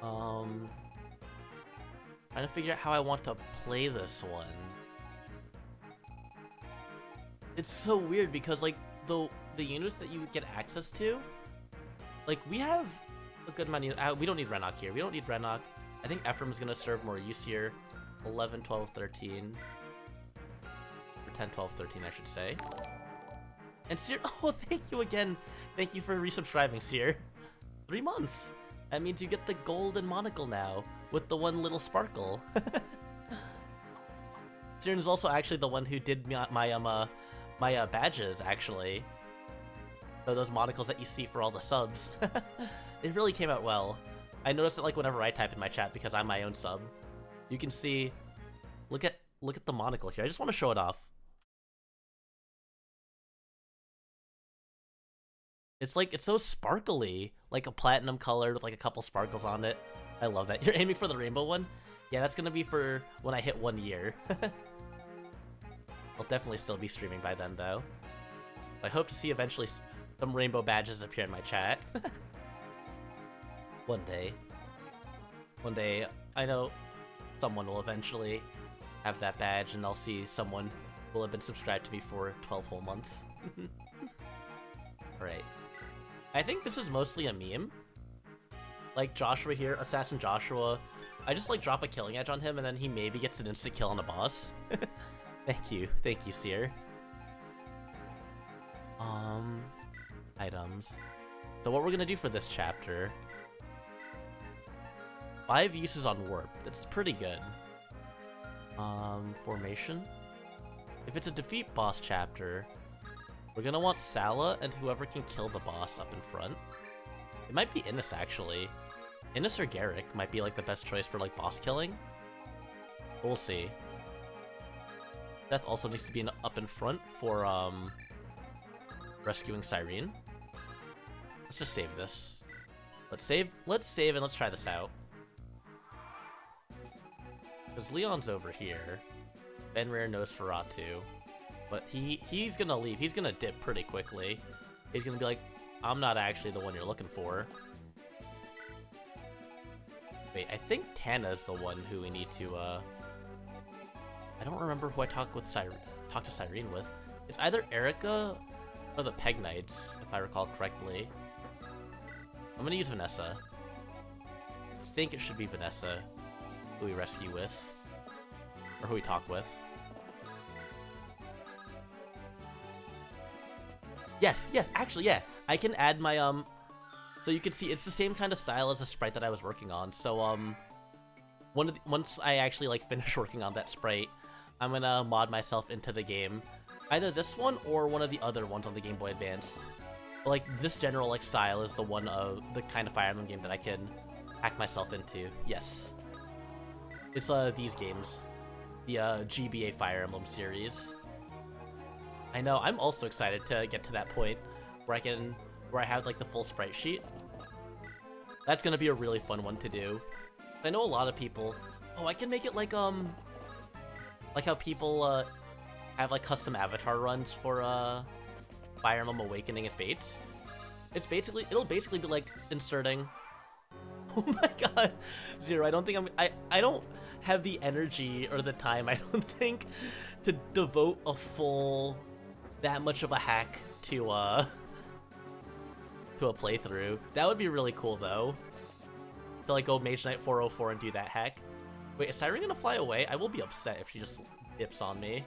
Trying to figure out how I want to play this one. It's so weird because like the units that you get access to, like we have a good amount of, we don't need Renok here. We don't need Renok. I think Ephraim's gonna serve more use here. 11, 12, 13. 10, 12, 13, I should say. And Seer, oh, thank you again. Thank you for resubscribing, Seer. 3 months. That means you get the golden monocle now, with the one little sparkle. Seer is also actually the one who did my badges, actually. So those monocles that you see for all the subs. It really came out well. I noticed it like whenever I type in my chat because I'm my own sub. You can see, look at the monocle here. I just want to show it off. It's like, it's so sparkly, like a platinum color with like a couple sparkles on it. I love that. You're aiming for the rainbow one? Yeah, that's gonna be for when I hit 1 year. I'll definitely still be streaming by then though. I hope to see eventually some rainbow badges appear in my chat. One day. One day, I know someone will eventually have that badge and I'll see someone will have been subscribed to me for 12 whole months. Alright. I think this is mostly a meme. Like Joshua here, Assassin Joshua. I just like drop a killing edge on him and then he maybe gets an instant kill on a boss. Thank you, Seer. Items. So what we're gonna do for this chapter. 5 uses on warp. That's pretty good. Formation. If it's a defeat boss chapter, we're gonna want Sala and whoever can kill the boss up in front. It might be Innis, actually. Innis or Garrick might be, like, the best choice for, like, boss killing. But we'll see. Death also needs to be up in front for, rescuing Cyrene. Let's just save this. Let's save and let's try this out. Because Leon's over here. Fenrir knows Feratu. But he's gonna leave. He's gonna dip pretty quickly. He's gonna be like, I'm not actually the one you're looking for. Wait, I think Tana's the one who we need to, I don't remember who I talked to Cyrene with. It's either Erica or the Peg Knights, if I recall correctly. I'm gonna use Vanessa. I think it should be Vanessa who we rescue with. Or who we talk with. Yes, actually, yeah. I can add my, so you can see it's the same kind of style as the sprite that I was working on. So, once I actually, like, finish working on that sprite, I'm gonna mod myself into the game. Either this one or one of the other ones on the Game Boy Advance. But, like, this general, like, style is the one of the kind of Fire Emblem game that I can hack myself into. Yes. It's, these games. The, GBA Fire Emblem series. I know, I'm also excited to get to that point where I have, like, the full sprite sheet. That's gonna be a really fun one to do. I know a lot of people... Oh, I can make it like how people, have, like, custom avatar runs for, Fire Emblem Awakening and Fates. It'll basically be like inserting... Oh my god! Zero, I don't think I don't have the energy or the time, I don't think, to devote a full... that much of a hack to a playthrough. That would be really cool, though. To, like, go Mage Knight 404 and do that hack. Wait, is Cyrene gonna fly away? I will be upset if she just dips on me.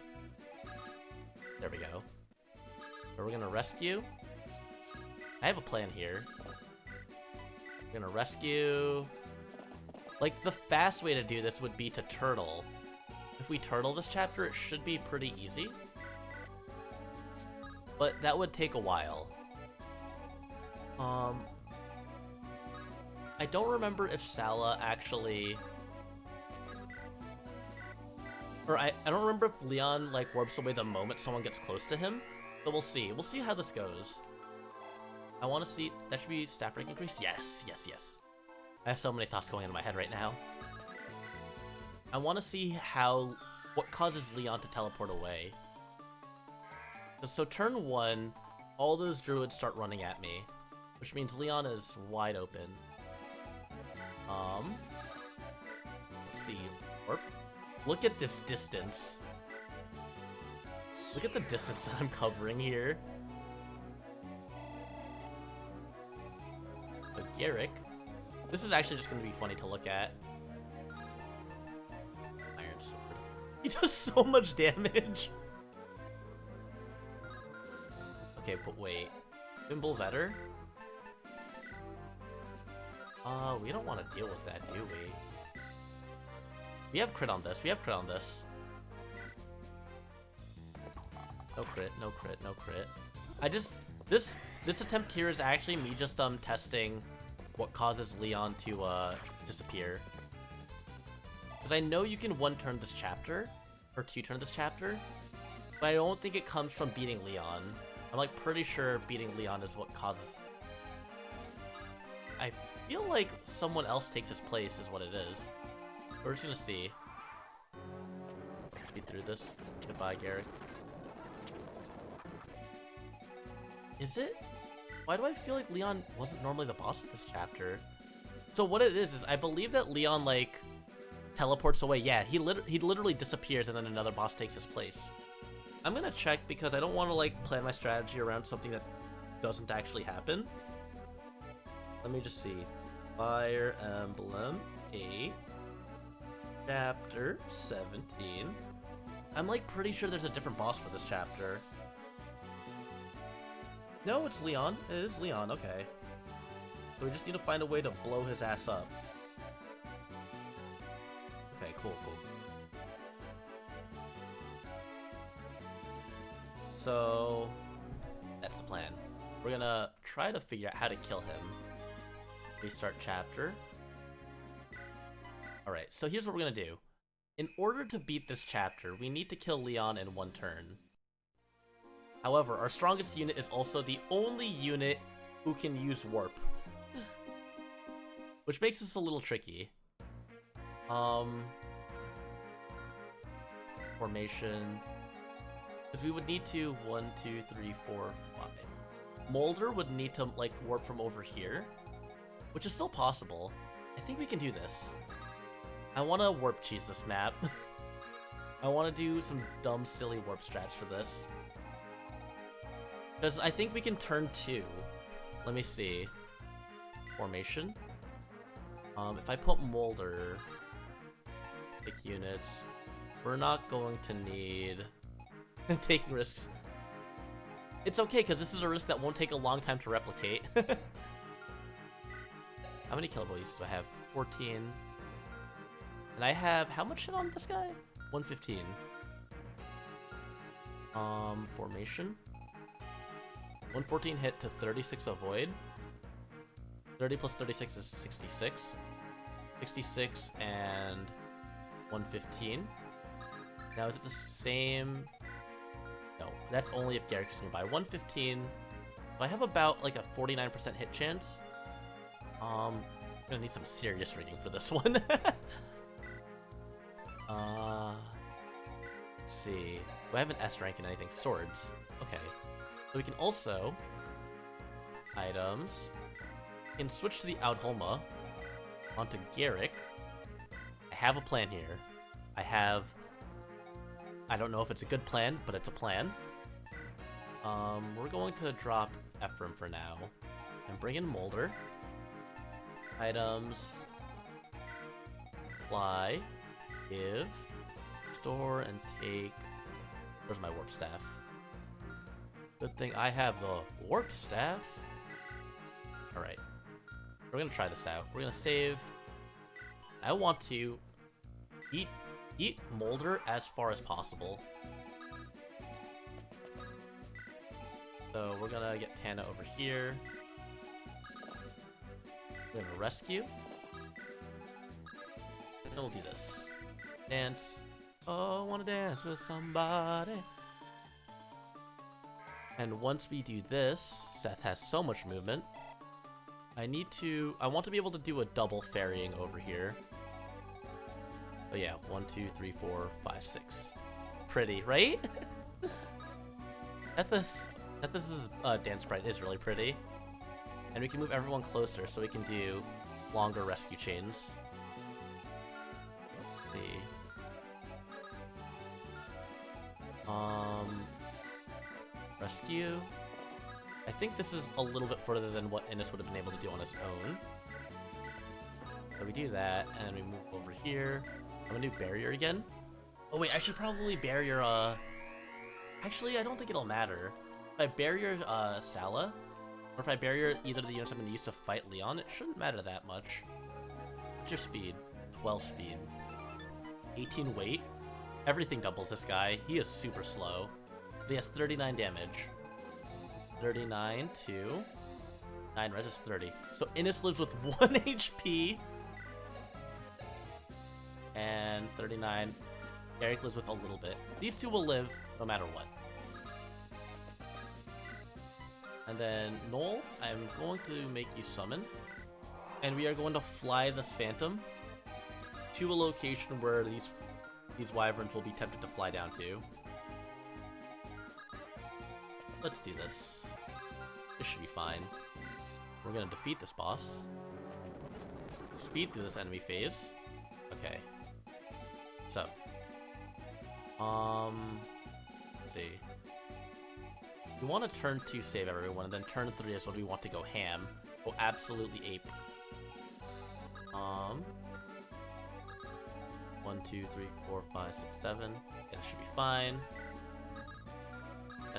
There we go. So we're gonna rescue. I have a plan here. We're gonna rescue... Like, the fast way to do this would be to turtle. If we turtle this chapter, it should be pretty easy. But that would take a while. I don't remember if Sala actually... Or I don't remember if Leon, like, warps away the moment someone gets close to him. So we'll see. We'll see how this goes. I want to see... That should be staff rank increase? Yes. I have so many thoughts going in my head right now. I want to see what causes Leon to teleport away. So turn 1, all those druids start running at me, which means Leon is wide open. Let's see. Warp. Look at this distance. Look at the distance that I'm covering here. But Garrick. This is actually just going to be funny to look at. Iron Sword. He does so much damage. Okay, but wait. Thimble Vetter? We don't want to deal with that, do we? We have crit on this. No crit, no crit, no crit. This attempt here is actually me just, testing what causes Leon to, disappear. Because I know you can 1-turn this chapter, or 2-turn this chapter, but I don't think it comes from beating Leon. I'm, like, pretty sure beating Leon is what causes... I feel like someone else takes his place is what it is. We're just gonna see. Beat through this. Goodbye, Garrick. Is it? Why do I feel like Leon wasn't normally the boss of this chapter? So what it is I believe that Leon, like, teleports away. Yeah, he literally disappears and then another boss takes his place. I'm gonna check because I don't want to, like, plan my strategy around something that doesn't actually happen. Let me just see. Fire Emblem 8. Chapter 17. I'm, like, pretty sure there's a different boss for this chapter. No, it's Leon. It is Leon, okay. So we just need to find a way to blow his ass up. Okay, cool. So, that's the plan. We're gonna try to figure out how to kill him. Restart chapter. Alright, so here's what we're gonna do. In order to beat this chapter, we need to kill Leon in 1 turn. However, our strongest unit is also the only unit who can use Warp. Which makes this a little tricky. Formation. Because we would need to 1, 2, 3, 4, 5. Molder would need to like warp from over here, which is still possible. I think we can do this. I want to warp cheese this map. I want to do some dumb, silly warp strats for this. Because I think we can turn 2. Let me see. Formation. If I put Molder, pick units, we're not going to need taking risks. It's okay, because this is a risk that won't take a long time to replicate. How many kilovolts do I have? 14. And I have how much hit on this guy? 115. Formation. 114 hit to 36 avoid. 30 plus 36 is 66. 66 and 115. Now is it the same? No, that's only if Garrick's nearby. 115. I have about like a 49% hit chance. I'm gonna need some serious rigging for this one. Let's see. Do I have an S rank in anything? Swords. Okay. So we can also items. We can switch to the Audholma onto Garrick. I have a plan here. I don't know if it's a good plan, but it's a plan. We're going to drop Ephraim for now and bring in Molder. Items. Fly. Give. Store and take. Where's my warp staff? Good thing I have the warp staff. Alright. We're gonna try this out. We're gonna save. I want to eat Molder as far as possible. So we're gonna get Tana over here. We're gonna rescue. And we'll do this. Dance. Oh, I wanna dance with somebody. And once we do this, Seth has so much movement. I want to be able to do a double ferrying over here. Oh yeah, 1, 2, 3, 4, 5, 6. Pretty, right? Ethos's dance sprite is really pretty. And we can move everyone closer so we can do longer rescue chains. Let's see. Rescue. I think this is a little bit further than what Innes would have been able to do on his own. So we do that, and then we move over here. I'm gonna do barrier again. Oh wait, I should probably barrier, Actually, I don't think it'll matter. If I barrier, Sala, or if I barrier either of the units I'm gonna use to fight Leon, it shouldn't matter that much. What's your speed? 12 speed. 18 weight? Everything doubles this guy. He is super slow. But he has 39 damage. 39 to 9 res is 30. So Innes lives with 1 HP. And 39. Eric lives with a little bit. These two will live no matter what. And then Noel, I'm going to make you summon. And we are going to fly this Phantom to a location where these wyverns will be tempted to fly down to. Let's do this. This should be fine. We're gonna defeat this boss. Speed through this enemy phase. Okay. So. Let's see. We want to turn 2 save everyone, and then turn 3 is when we want to go ham. Go absolutely ape. 1, 2, 3, 4, 5, 6, 7. That should be fine.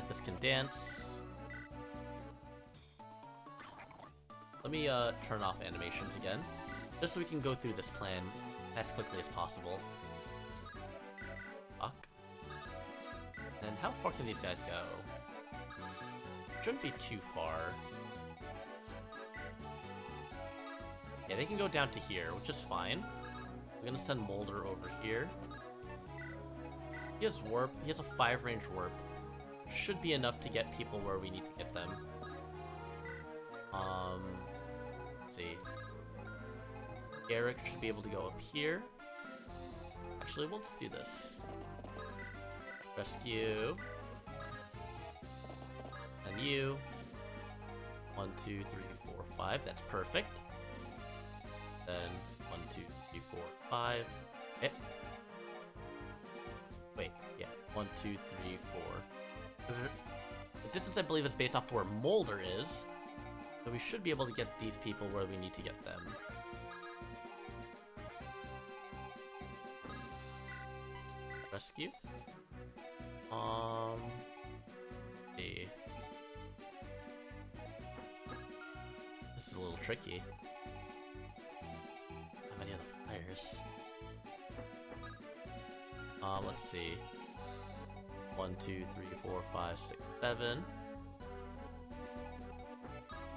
This can dance. Let me turn off animations again, just so we can go through this plan as quickly as possible. Fuck. And how far can these guys go? Shouldn't be too far. Yeah, they can go down to here, which is fine. I'm gonna send Molder over here. He has warp. He has a 5-range warp. Should be enough to get people where we need to get them. Let's see. Garrick should be able to go up here. Actually, let's do this. Rescue. And you. 1, 2, 3, 4, 5. That's perfect. Then 1, 2, 3, 4, 5. Okay. Wait, yeah. 1, 2, 3, 4. The distance, I believe, is based off where Molder is. So we should be able to get these people where we need to get them. Rescue. See. This is a little tricky. How many other fires? Let's see. 1, 2, 3, 4, 5, 6, 7.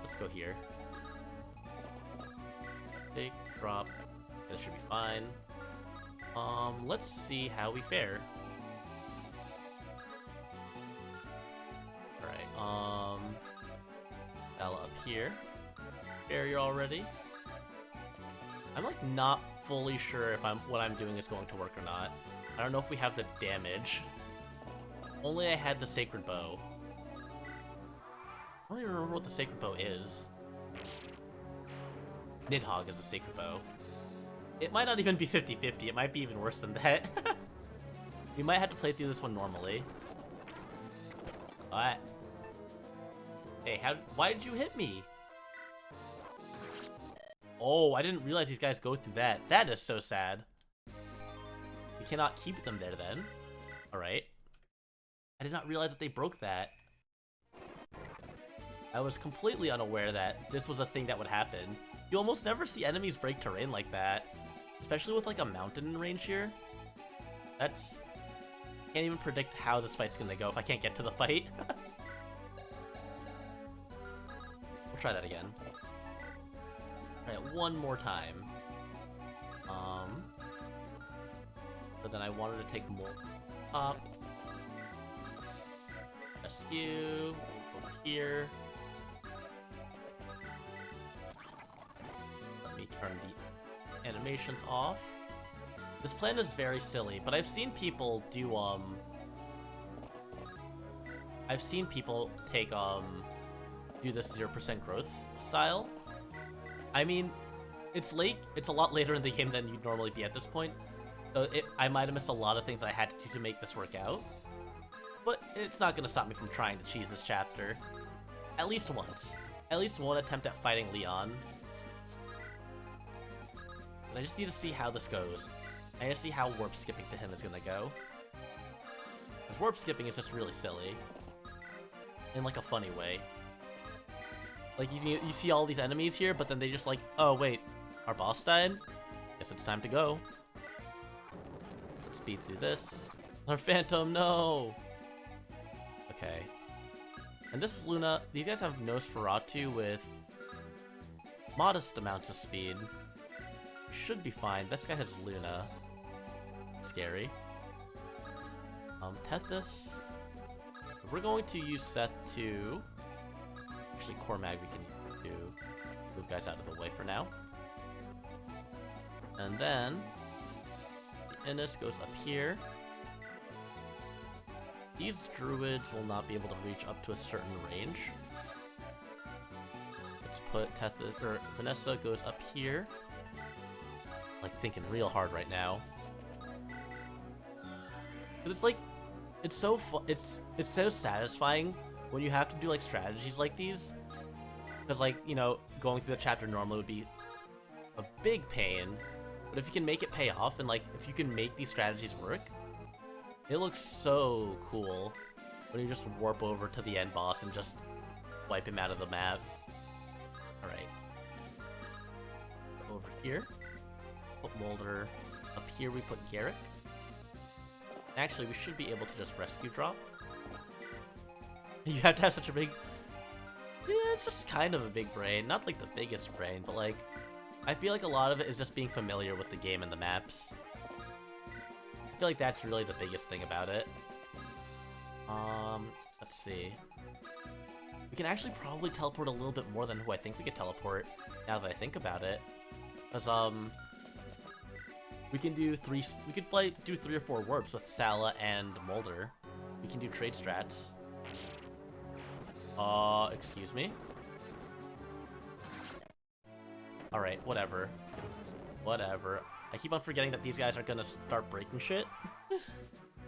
Let's go here. Take, drop. That should be fine. Let's see how we fare. Alright, Bella up here. Barrier already. I'm like not fully sure if what I'm doing is going to work or not. I don't know if we have the damage. Only I had the Sacred Bow. I don't even remember what the Sacred Bow is. Nidhogg is the Sacred Bow. It might not even be 50-50, it might be even worse than that. We might have to play through this one normally. What? Hey, why did you hit me? Oh, I didn't realize these guys go through that. That is so sad. We cannot keep them there then. Alright. I did not realize that they broke that. I was completely unaware that this was a thing that would happen. You almost never see enemies break terrain like that. Especially with like a mountain in range here. That's... Can't even predict how this fight's gonna go if I can't get to the fight. We'll try that again. Alright, one more time. But then I wanted to take more up. Rescue. Over here. Let me turn the animations off. This plan is very silly, but I've seen people do, I've seen people take, do this 0% growth style. I mean, it's late, it's a lot later in the game than you'd normally be at this point, so I might have missed a lot of things I had to do to make this work out. But it's not gonna stop me from trying to cheese this chapter. At least once. At least one attempt at fighting Leon. I just need to see how this goes. I need to see how warp skipping to him is gonna go. Because warp skipping is just really silly. In like a funny way. Like you see all these enemies here, but then they just like, oh wait, our boss died? Guess it's time to go. Let's speed through this. Our Phantom, no! Okay. And this is Luna. These guys have Nosferatu with modest amounts of speed. Should be fine. This guy has Luna. Scary. Tethys. We're going to use Seth to... Actually, Cormag we can do. Move guys out of the way for now. And then... the Innis goes up here. These druids will not be able to reach up to a certain range. Let's put Tethys... or Vanessa goes up here. Like, thinking real hard right now. Cause it's like, it's so it's so satisfying when you have to do like strategies like these. Cause like, you know, going through the chapter normally would be a big pain, but if you can make it pay off and like, if you can make these strategies work, it looks so cool when you just warp over to the end boss and just wipe him out of the map. Alright. Over here. Put Molder. Up here we put Garrick. Actually, we should be able to just rescue drop. You have to have such a big... Yeah, it's just kind of a big brain. Not like the biggest brain, but like... I feel like a lot of it is just being familiar with the game and the maps. I feel like that's really the biggest thing about it. Let's see. We can actually probably teleport a little bit more than who I think we could teleport, now that I think about it. Because, we can do 3 or 4 warps with Sala and Molder. We can do trade strats. Excuse me? Alright, whatever. Whatever. I keep on forgetting that these guys are gonna start breaking shit.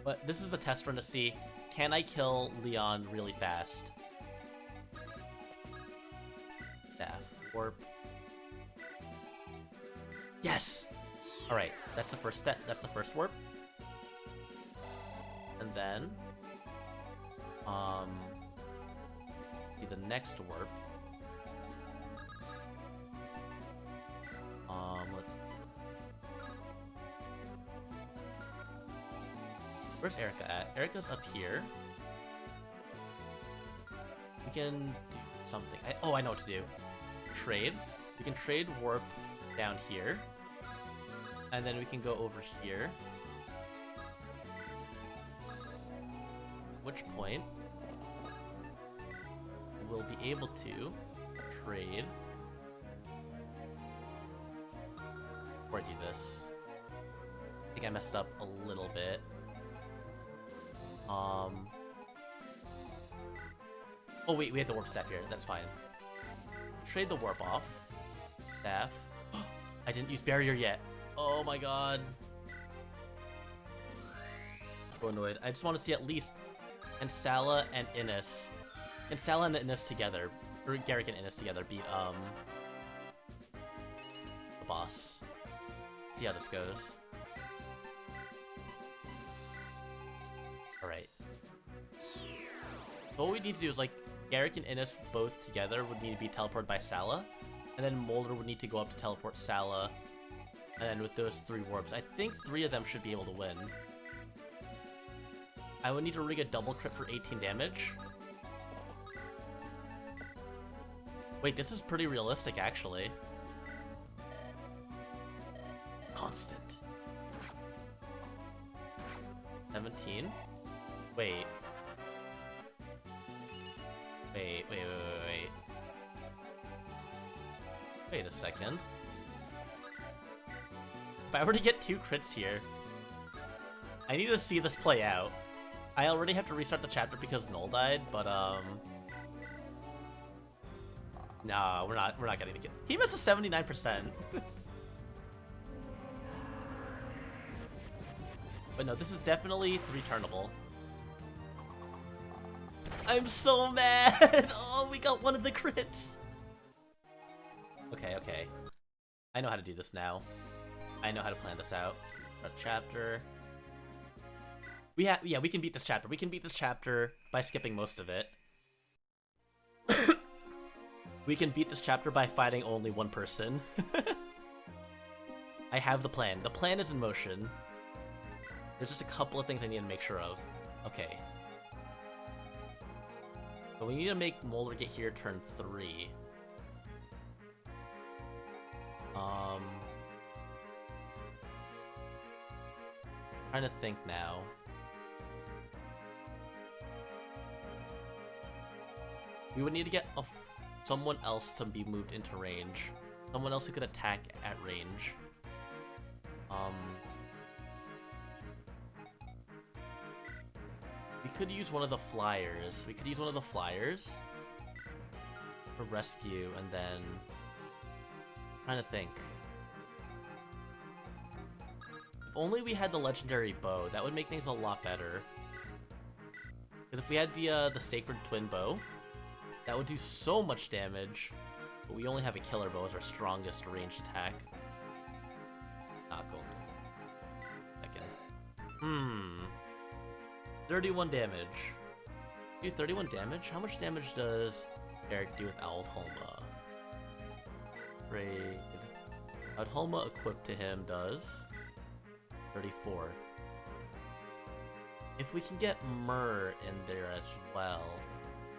But this is the test run to see, can I kill Leon really fast? Staff. Warp. Yes! Alright, that's the first step. That's the first warp. And then... be the next warp. Let's... Where's Erica at? Erica's up here. We can do something. Oh, I know what to do. Trade. We can trade warp down here. And then we can go over here. At which point, we'll be able to trade. Before I do this, I think I messed up a little bit. Oh wait, we have the warp staff here. That's fine. Trade the warp off. Staff. I didn't use barrier yet. Oh my god. So annoyed. I just want to see at least Ansala and Innis. Ansala and Innis together, or Garrick and Innis together beat the boss. See how this goes. Alright. What we need to do is, like, Garrick and Innis both together would need to be teleported by Sala, and then Molder would need to go up to teleport Sala, and then with those 3 warps, I think 3 of them should be able to win. I would need to rig a double crit for 18 damage. Wait, this is pretty realistic, actually. Constant. 17? Wait. Wait. Wait a second. If I were to get 2 crits here, I need to see this play out. I already have to restart the chapter because Null died, but no, we're not getting to get. He missed a 79%. But no, this is definitely 3-turnable. I'm so mad! Oh, we got one of the crits! Okay. I know how to do this now. I know how to plan this out. Chapter. Yeah, we can beat this chapter. We can beat this chapter by skipping most of it. We can beat this chapter by fighting only one person. I have the plan. The plan is in motion. There's just a couple of things I need to make sure of. Okay. So we need to make Molder get here turn 3. Trying to think now. We would need to get someone else to be moved into range. Someone else who could attack at range. We could use one of the flyers. For rescue, and then... trying to think. If only we had the legendary bow, that would make things a lot better. Because if we had the sacred twin bow, that would do so much damage. But we only have a killer bow as our strongest ranged attack. Not going to. Second. 31 damage. Do 31 damage? How much damage does Eric do with Aldholma? Raid. Aldholma equipped to him does 34. If we can get Myrrh in there as well.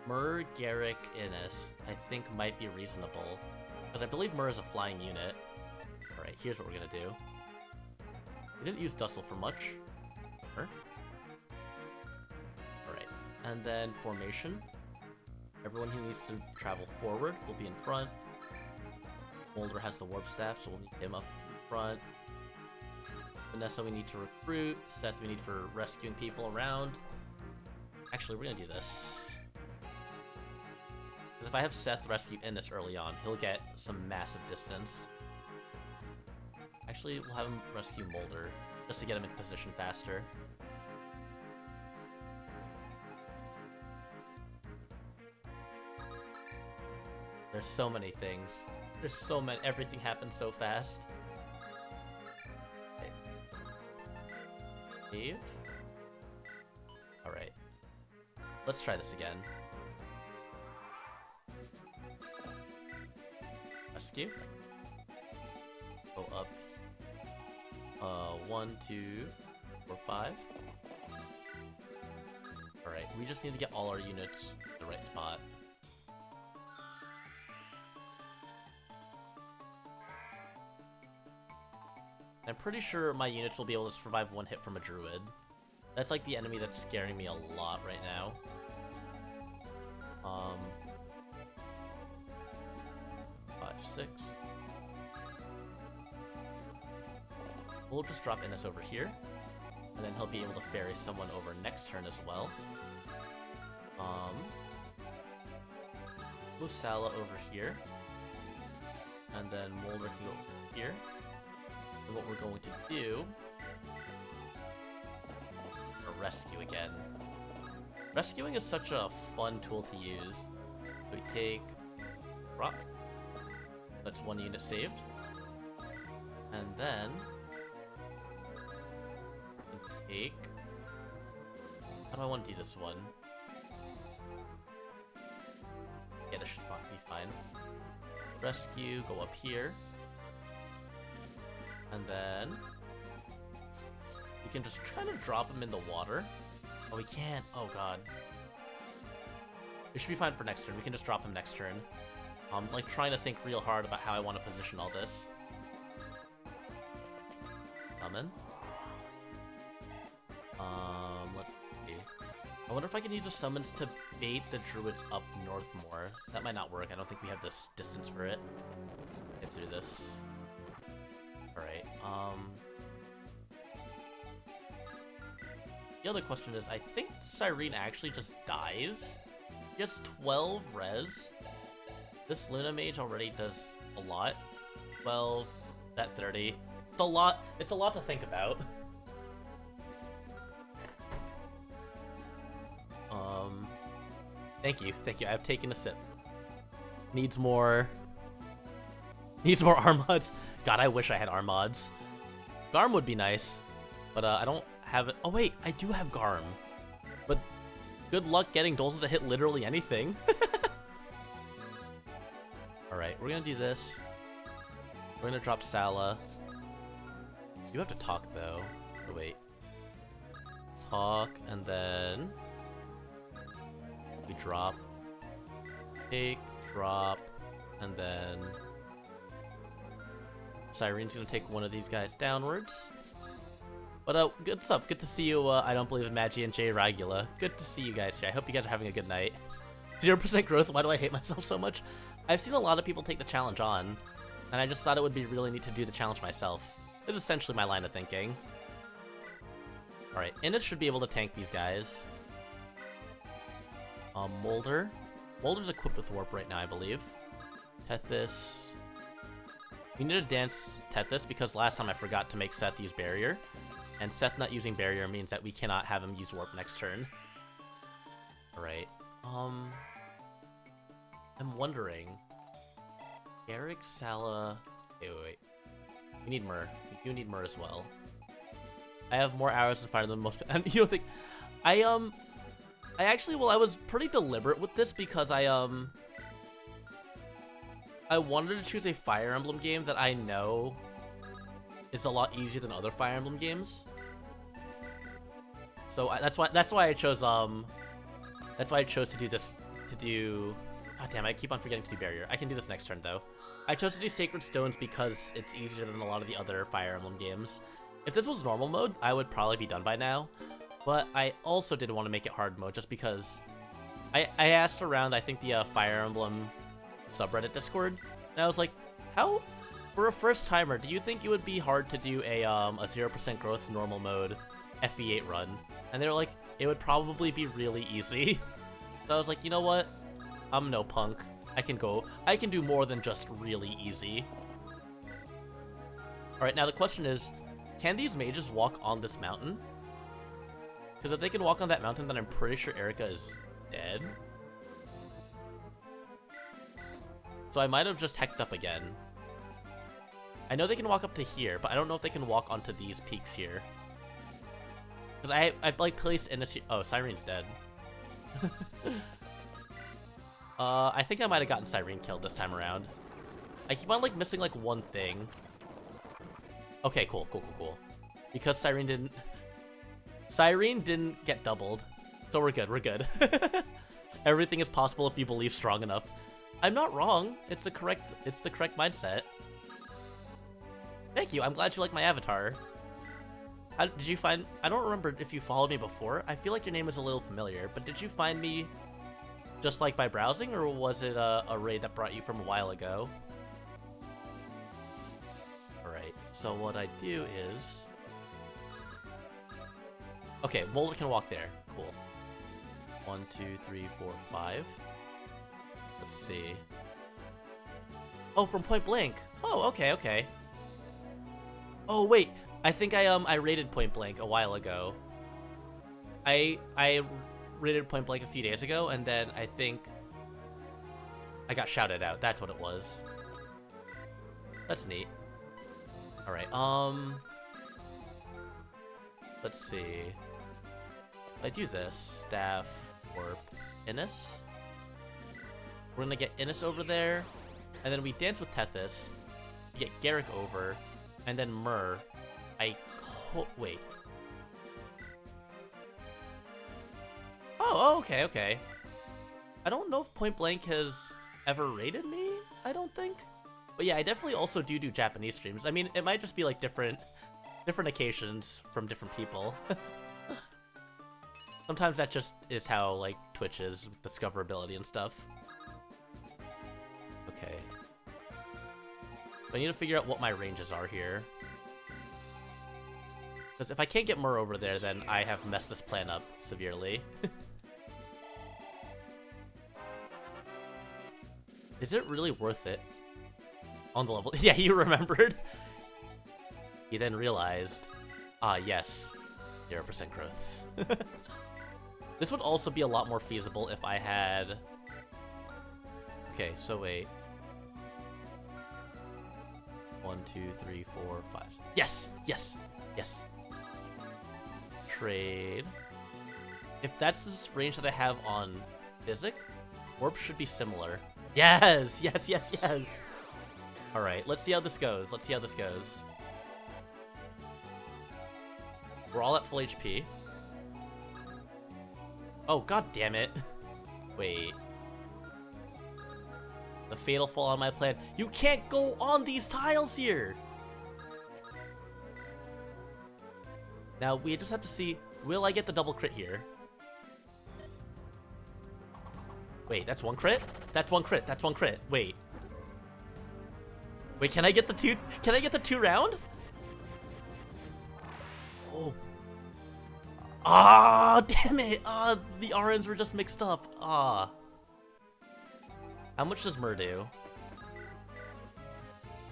Myrrh, Garrick, Innis, I think might be reasonable. Because I believe Myrrh is a flying unit. Alright, here's what we're gonna do. We didn't use Dustle for much. Myrrh. Alright, and then formation. Everyone who needs to travel forward will be in front. Molder has the warp staff, so we'll need him up in front. Vanessa we need to recruit. Seth we need for rescuing people around. Actually, we're gonna do this. Because if I have Seth rescue Innis early on, he'll get some massive distance. Actually, we'll have him rescue Molder, just to get him in position faster. There's so many things. There's so many. Everything happens so fast. Okay. Save. Alright. Let's try this again. Rescue. Go up. 1, 2, 4, 5. Alright, we just need to get all our units in the right spot. I'm pretty sure my units will be able to survive one hit from a druid. That's like the enemy that's scaring me a lot right now. 5, 6. We'll just drop Innis over here, and then he'll be able to ferry someone over next turn as well. Move Sala over here, and then Molder can go here. And what we're going to do... rescue again. Rescuing is such a fun tool to use. We take... rock. That's one unit saved. And then... we take... how do I want to do this one? Yeah, this should be fine. Rescue, go up here. And then... we can just kind of drop him in the water. Oh, we can't. Oh, God. It should be fine for next turn. We can just drop him next turn. Like, trying to think real hard about how I want to position all this. Summon. Let's see. I wonder if I can use the summons to bait the druids up north more. That might not work. I don't think we have this distance for it. Get through this. Alright, the other question is, I think Cyrene actually just dies. He has 12 res. This Luna Mage already does a lot. 12, that 30. It's a lot to think about. Thank you. I've taken a sip. Needs more arm mods. God, I wish I had arm mods. Garm would be nice, but I don't have it. Oh wait, I do have Garm. But good luck getting Dolza to hit literally anything. Alright, we're gonna do this. We're gonna drop Sala. You have to talk though. Oh, wait. Talk, and then we drop. Take, drop, and then Cyrene's gonna take one of these guys downwards. But what's up? Good to see you. I don't believe in Magi and J Ragula. Good to see you guys here. I hope you guys are having a good night. 0% growth. Why do I hate myself so much? I've seen a lot of people take the challenge on, and I just thought it would be really neat to do the challenge myself. This is essentially my line of thinking. All right, Innis should be able to tank these guys. Molder. Molder's equipped with Warp right now, I believe. Tethys. We need to dance Tethys because last time I forgot to make Seth use Barrier. And Seth not using Barrier means that we cannot have him use Warp next turn. Alright. I'm wondering... Garrick, Sala... Wait. We need Myrrh. We do need Myrrh as well. I have more arrows in fire than most... And you don't think... I actually... Well, I was pretty deliberate with this because I wanted to choose a Fire Emblem game that I know is a lot easier than other Fire Emblem games. So that's why I chose to do this. God damn, I keep on forgetting to do Barrier. I can do this next turn though. I chose to do Sacred Stones because it's easier than a lot of the other Fire Emblem games. If this was normal mode, I would probably be done by now. But I also didn't want to make it hard mode just because I asked around, I think, the Fire Emblem subreddit Discord, and I was like, how, for a first timer, do you think it would be hard to do a 0% growth normal mode FE8 run, and they were like, it would probably be really easy. So I was like, you know what? I'm no punk. I can do more than just really easy. Alright, now the question is, can these mages walk on this mountain? Because if they can walk on that mountain, then I'm pretty sure Erica is dead. So I might have just hecked up again. I know they can walk up to here, but I don't know if they can walk onto these peaks here. Because I like placed in this. Oh, Cyrene's dead. I think I might have gotten Cyrene killed this time around. I keep on like missing like one thing. Okay, cool. Because Cyrene didn't get doubled, so we're good. Everything is possible if you believe strong enough. I'm not wrong. It's the correct mindset. Thank you. I'm glad you like my avatar. Did you find... I don't remember if you followed me before. I feel like your name is a little familiar, but did you find me just like by browsing, or was it a raid that brought you from a while ago? Alright, so what I do is... Okay, Molder can walk there. Cool. 1, 2, 3, 4, 5. Let's see. Oh, from Point Blank. Oh, okay. Oh, wait. I think I raided Point Blank a while ago. I raided Point Blank a few days ago, and then I think I got shouted out. That's what it was. That's neat. Alright, let's see. If I do this, staff, warp, Innis. We're gonna get Innis over there, and then we dance with Tethys. We get Garrick over, and then Myrrh. Wait. Oh, okay. I don't know if Point Blank has ever raided me, I don't think. But yeah, I definitely also do Japanese streams. I mean, it might just be like different occasions from different people. Sometimes that just is how like Twitch is with discoverability and stuff. Okay. So I need to figure out what my ranges are here. Because if I can't get Myrrh over there, then I have messed this plan up severely. Is it really worth it? On the level... Yeah, he remembered. He then realized, yes, 0% growths. This would also be a lot more feasible if I had... Okay, so wait. 1, 2, 3, 4, 5. Yes! Trade. If that's this range that I have on Physic, Warp should be similar. Yes! Alright, let's see how this goes. We're all at full HP. Oh, god damn it. Wait. The fatal fall on my plan. You can't go on these tiles here! Now, we just have to see, will I get the double crit here? Wait, that's one crit? That's one crit. Wait, can I get the two? Can I get the 2 round? Oh. Ah, damn it! The RNs were just mixed up. How much does Myrrh do?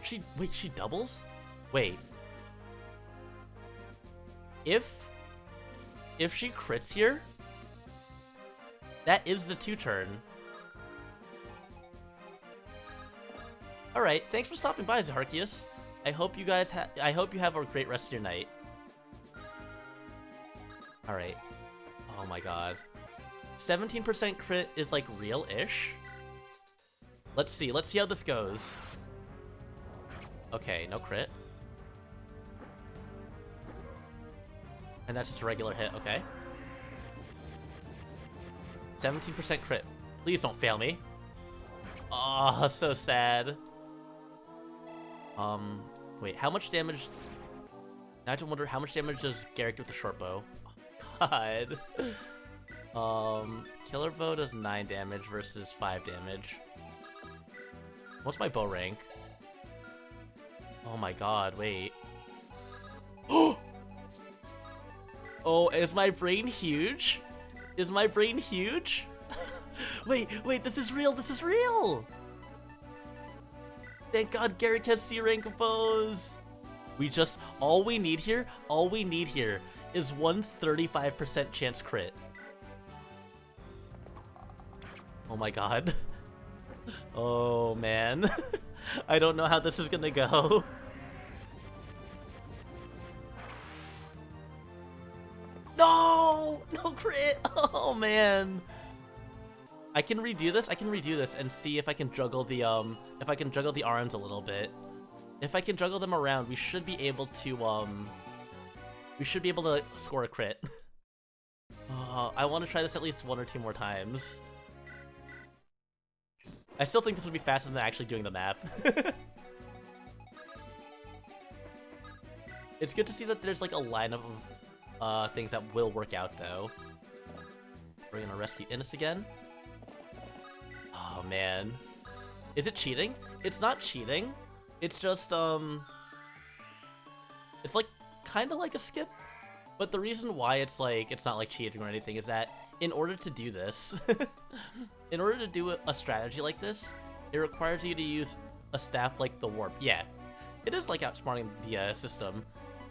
She doubles? Wait. If she crits here, that is the 2 turn. Alright, thanks for stopping by, Zaharkius. I hope you have a great rest of your night. Alright. Oh my god. 17% crit is like real-ish. Let's see how this goes. Okay, no crit. And that's just a regular hit, okay. 17% crit. Please don't fail me. Oh, so sad. Wait, how much damage... Now I have to wonder, how much damage does Garrick do with the short bow? Oh, god. Killer bow does 9 damage versus 5 damage. What's my bow rank? Oh my god, wait. Oh, is my brain huge? Is my brain huge? Wait, this is real, this is real! Thank God Garrick has C rank foes! All we need here is one 35% chance crit. Oh my god. Oh man. I don't know how this is gonna go. No! No crit! Oh man. I can redo this and see if I can juggle the arms a little bit. If I can juggle them around, we should be able to score a crit. I want to try this at least 1 or 2 more times. I still think this would be faster than actually doing the map. It's good to see that there's like a lineup of things that will work out though. We're gonna rescue Innes again. Oh man. Is it cheating? It's not cheating. It's just it's like kinda like a skip. But the reason why it's not like cheating or anything is that in order to do this, in order to do a strategy like this, it requires you to use a staff like the warp. Yeah, it is like outsmarting the system.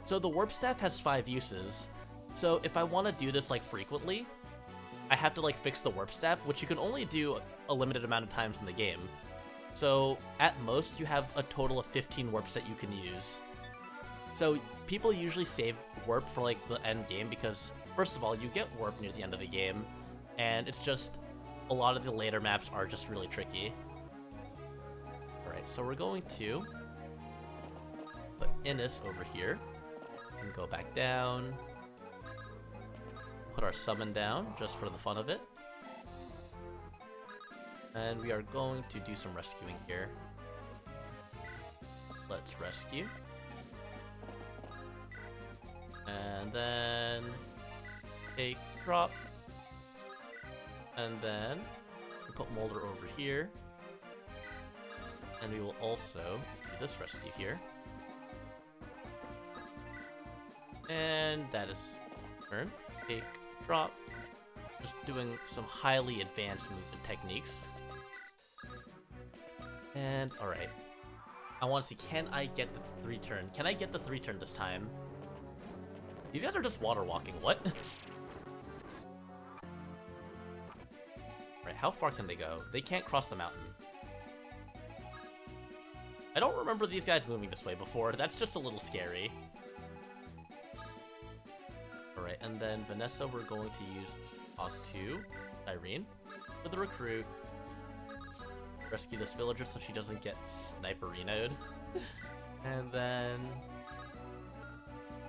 So the warp staff has 5 uses. So if I want to do this like frequently, I have to like fix the warp staff, which you can only do a limited amount of times in the game. So at most you have a total of 15 warps that you can use. So people usually save warp for like the end game because first of all, you get warp near the end of the game, and it's just a lot of the later maps are just really tricky. Alright, so we're going to put Innes over here and go back down. Put our summon down just for the fun of it. And we are going to do some rescuing here. Let's rescue. And then take drop. And then we'll put Molder over here. And we will also do this rescue here. And that is turn. Take drop. Just doing some highly advanced movement techniques. And alright. I want to see, can I get the 3 turn? Can I get the 3 turn this time? These guys are just water walking, what? Right, how far can they go? They can't cross the mountain. I don't remember these guys moving this way before, that's just a little scary. Alright, and then Vanessa we're going to use talk to Irene for the recruit. Rescue this villager so she doesn't get sniperinoed. And then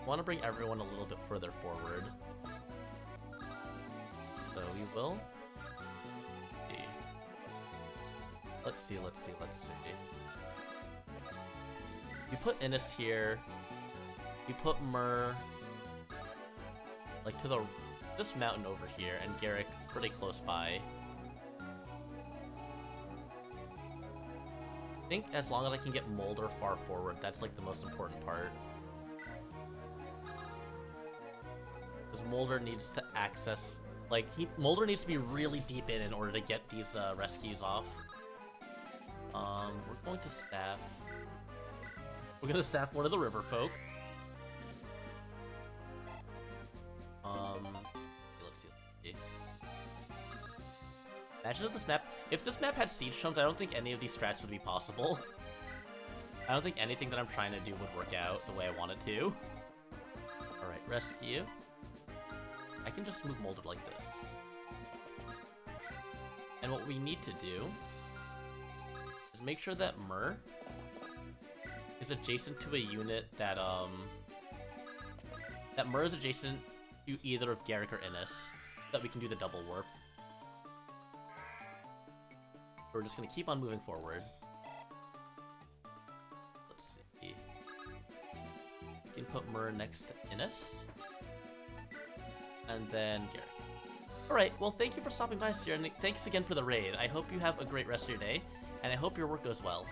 want to bring everyone a little bit further forward. So we will see. Let's see. We put Innes here. We put Myrrh like to this mountain over here, and Garrick pretty close by. I think as long as I can get Molder far forward, that's like the most important part. Because Molder needs to access, like, Molder needs to be really deep in order to get these rescues off. We're going to staff. We're gonna staff one of the river folk. Let's see. Imagine if this map had siege tomes, I don't think any of these strats would be possible. I don't think anything that I'm trying to do would work out the way I want it to. Alright, rescue. I can just move Molder like this. And what we need to do is make sure that Myrrh is adjacent to a unit that Myrrh is adjacent to either of Garrick or Innes, so that we can do the double warp. We're just gonna keep on moving forward. Let's see. We can put Myrrh next to Innes. And then Garrick. Alright, well thank you for stopping by, Sierra, and thanks again for the raid. I hope you have a great rest of your day, and I hope your work goes well.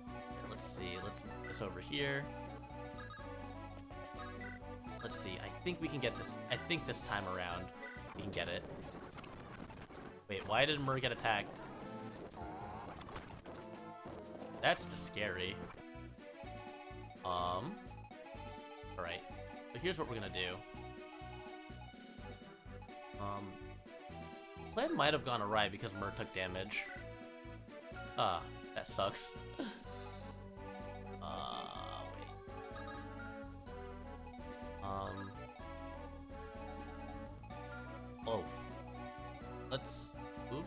Okay, let's see, let's move this over here. Let's see, I think we can get this. I think this time around, we can get it. Wait, why did Mur get attacked? That's just scary. Alright. So here's what we're gonna do. Plan might have gone awry because Mur took damage. That sucks. Wait. Oh. Let's move.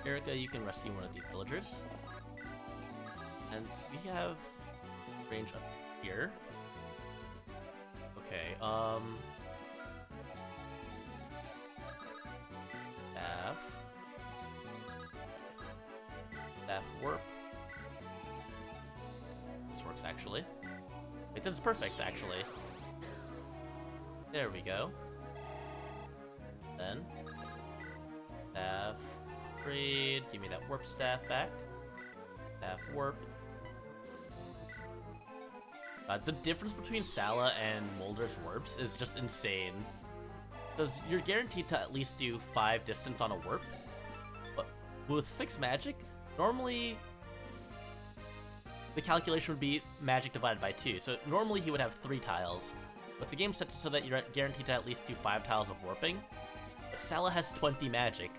Erica, you can rescue one of these villagers. And we have range up here. Okay, Staff warp. This works, actually. Wait, this is perfect, actually. There we go. Then, staff upgrade. Give me that warp staff back. Staff warp. The difference between Sala and Molder's warps is just insane. Because you're guaranteed to at least do 5 distance on a warp. But with 6 magic, normally the calculation would be magic divided by 2. So normally he would have 3 tiles. But the game's set so that you're guaranteed to at least do 5 tiles of warping. But Sala has 20 magic,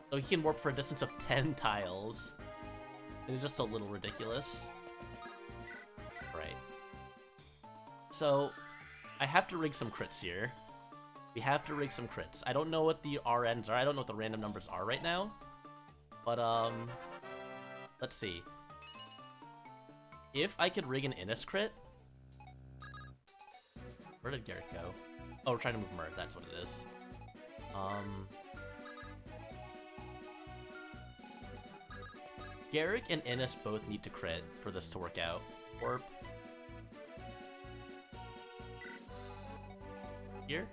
so he can warp for a distance of 10 tiles. It's just a little ridiculous. Right. So, I have to rig some crits here. We have to rig some crits. I don't know what the RNs are. I don't know what the random numbers are right now. But, let's see. If I could rig an Innis crit... Where did Garrett go? Oh, we're trying to move Murd. That's what it is. Garrick and Innis both need to crit for this to work out. Warp. Here?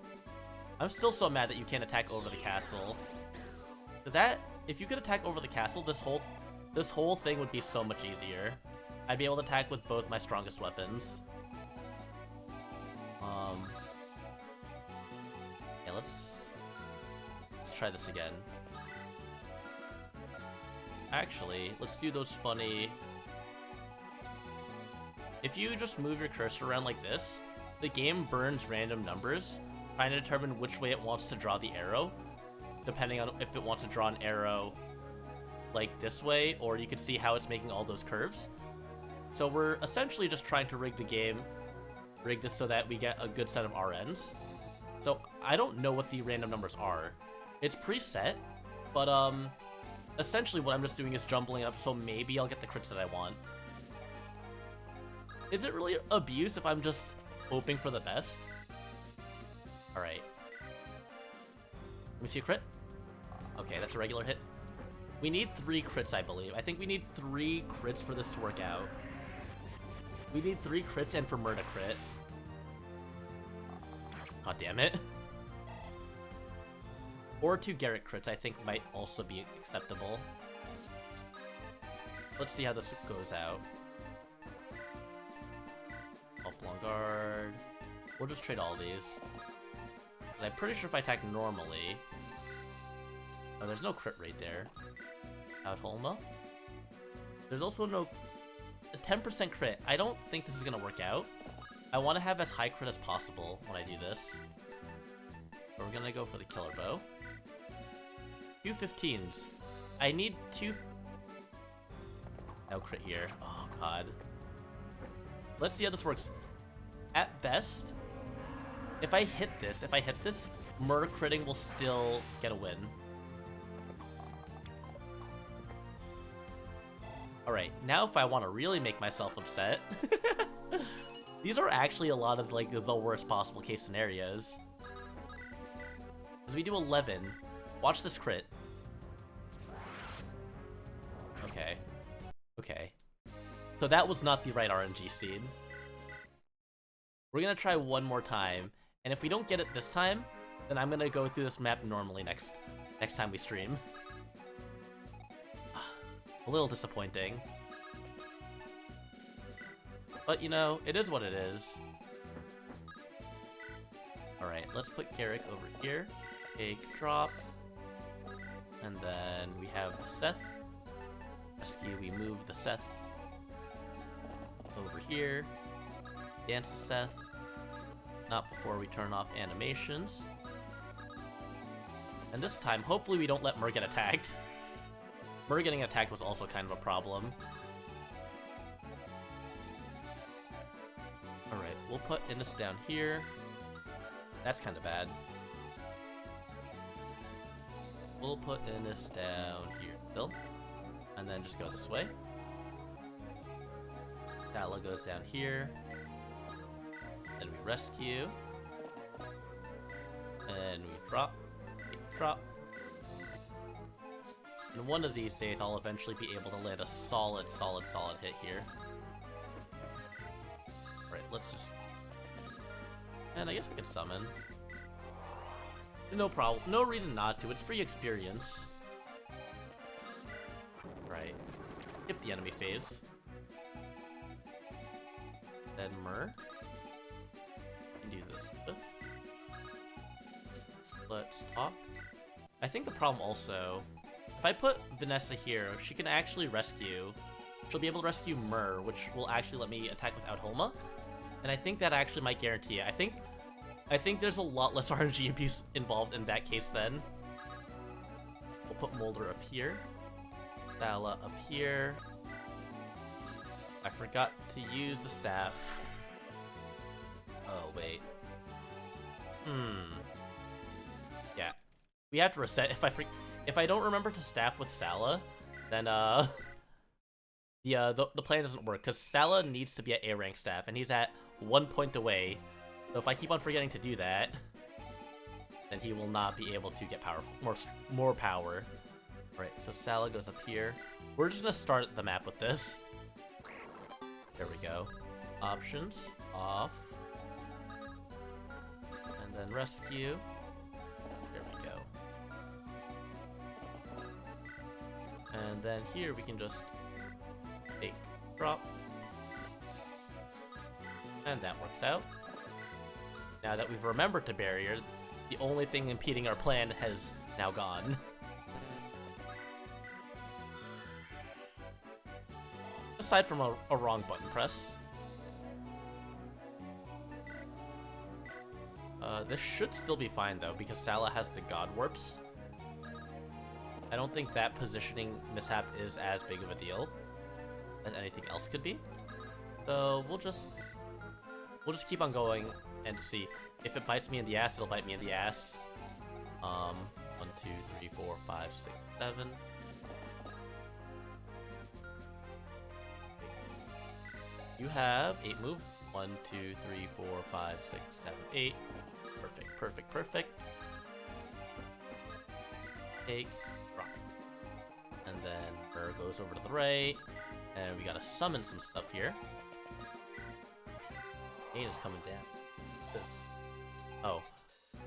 I'm still so mad that you can't attack over the castle. Cause that, if you could attack over the castle, this whole thing would be so much easier. I'd be able to attack with both my strongest weapons. Yeah, let's try this again. Actually, let's do those funny... If you just move your cursor around like this, the game burns random numbers, trying to determine which way it wants to draw the arrow, depending on if it wants to draw an arrow like this way, or you can see how it's making all those curves. So we're essentially just trying to rig the game, rig this so that we get a good set of RNs. So I don't know what the random numbers are. It's preset, but essentially what I'm just doing is jumbling up, so maybe I'll get the crits that I want. Is it really abuse if I'm just hoping for the best? Alright. Let me see a crit. Okay, that's a regular hit. We need 3 crits, I believe. I think we need 3 crits for this to work out. We need 3 crits and for Murda crit. God damn it. Or 2 Garrett crits, I think, might also be acceptable. Let's see how this goes out. Up long guard. We'll just trade all these. I'm pretty sure if I attack normally... Oh, there's no crit rate there. Out Holma. There's also no... A 10% crit. I don't think this is gonna work out. I want to have as high crit as possible when I do this. But we're gonna go for the killer bow. 2 15s. I need 2... No crit here. Oh, God. Let's see how this works. At best, if I hit this, Murder critting will still get a win. Alright, now if I want to really make myself upset... These are actually a lot of, like, the worst possible case scenarios. Because we do 11. Watch this crit. Okay. Okay. So that was not the right RNG seed. We're gonna try one more time, and if we don't get it this time, then I'm gonna go through this map normally next time we stream. A little disappointing. But, you know, it is what it is. Alright, let's put Garrick over here. Take, drop. And then we have the Seth. Rescue, we move the Seth over here. Dance the Seth. Not before we turn off animations. And this time, hopefully we don't let Mer get attacked. Mer getting attacked was also kind of a problem. Alright, we'll put Innis down here. That's kind of bad. We'll put Innis down here still. And then just go this way. Tala goes down here. Then we rescue. And we drop. Drop. And one of these days I'll eventually be able to land a solid hit here. Right, let's just... And I guess we could summon. No problem. No reason not to. It's free experience. Right. Skip the enemy phase. Then Mer. We can do this with. Let's talk. I think the problem also, if I put Vanessa here, she can actually rescue. She'll be able to rescue Mer, which will actually let me attack without Homa. And I think that actually might guarantee it. I think there's a lot less RNG abuse involved in that case then. We'll put Molder up here. Thala up here. I forgot to use the staff. Oh, wait. Yeah. We have to reset. If I don't remember to staff with Sala, then the plan doesn't work, because Sala needs to be at A rank staff, and he's at 1 point away. So if I keep on forgetting to do that, then he will not be able to get more power. Alright, so Sala goes up here. We're just gonna start the map with this. There we go. Options, off. And then rescue. There we go. And then here we can just take, drop. And that works out. Now that we've remembered to barrier, the only thing impeding our plan has now gone. Aside from a wrong button press. This should still be fine though, because Sala has the God Warps. I don't think that positioning mishap is as big of a deal as anything else could be. So we'll just keep on going and see. If it bites me in the ass, it'll bite me in the ass. 1, 2, 3, 4, 5, 6, 7. You have 8 move. 1, 2, 3, 4, 5, 6, 7, 8. Perfect, perfect, perfect. Take, drop. And then Burr goes over to the right. And we gotta summon some stuff here. Pain is coming down. Oh.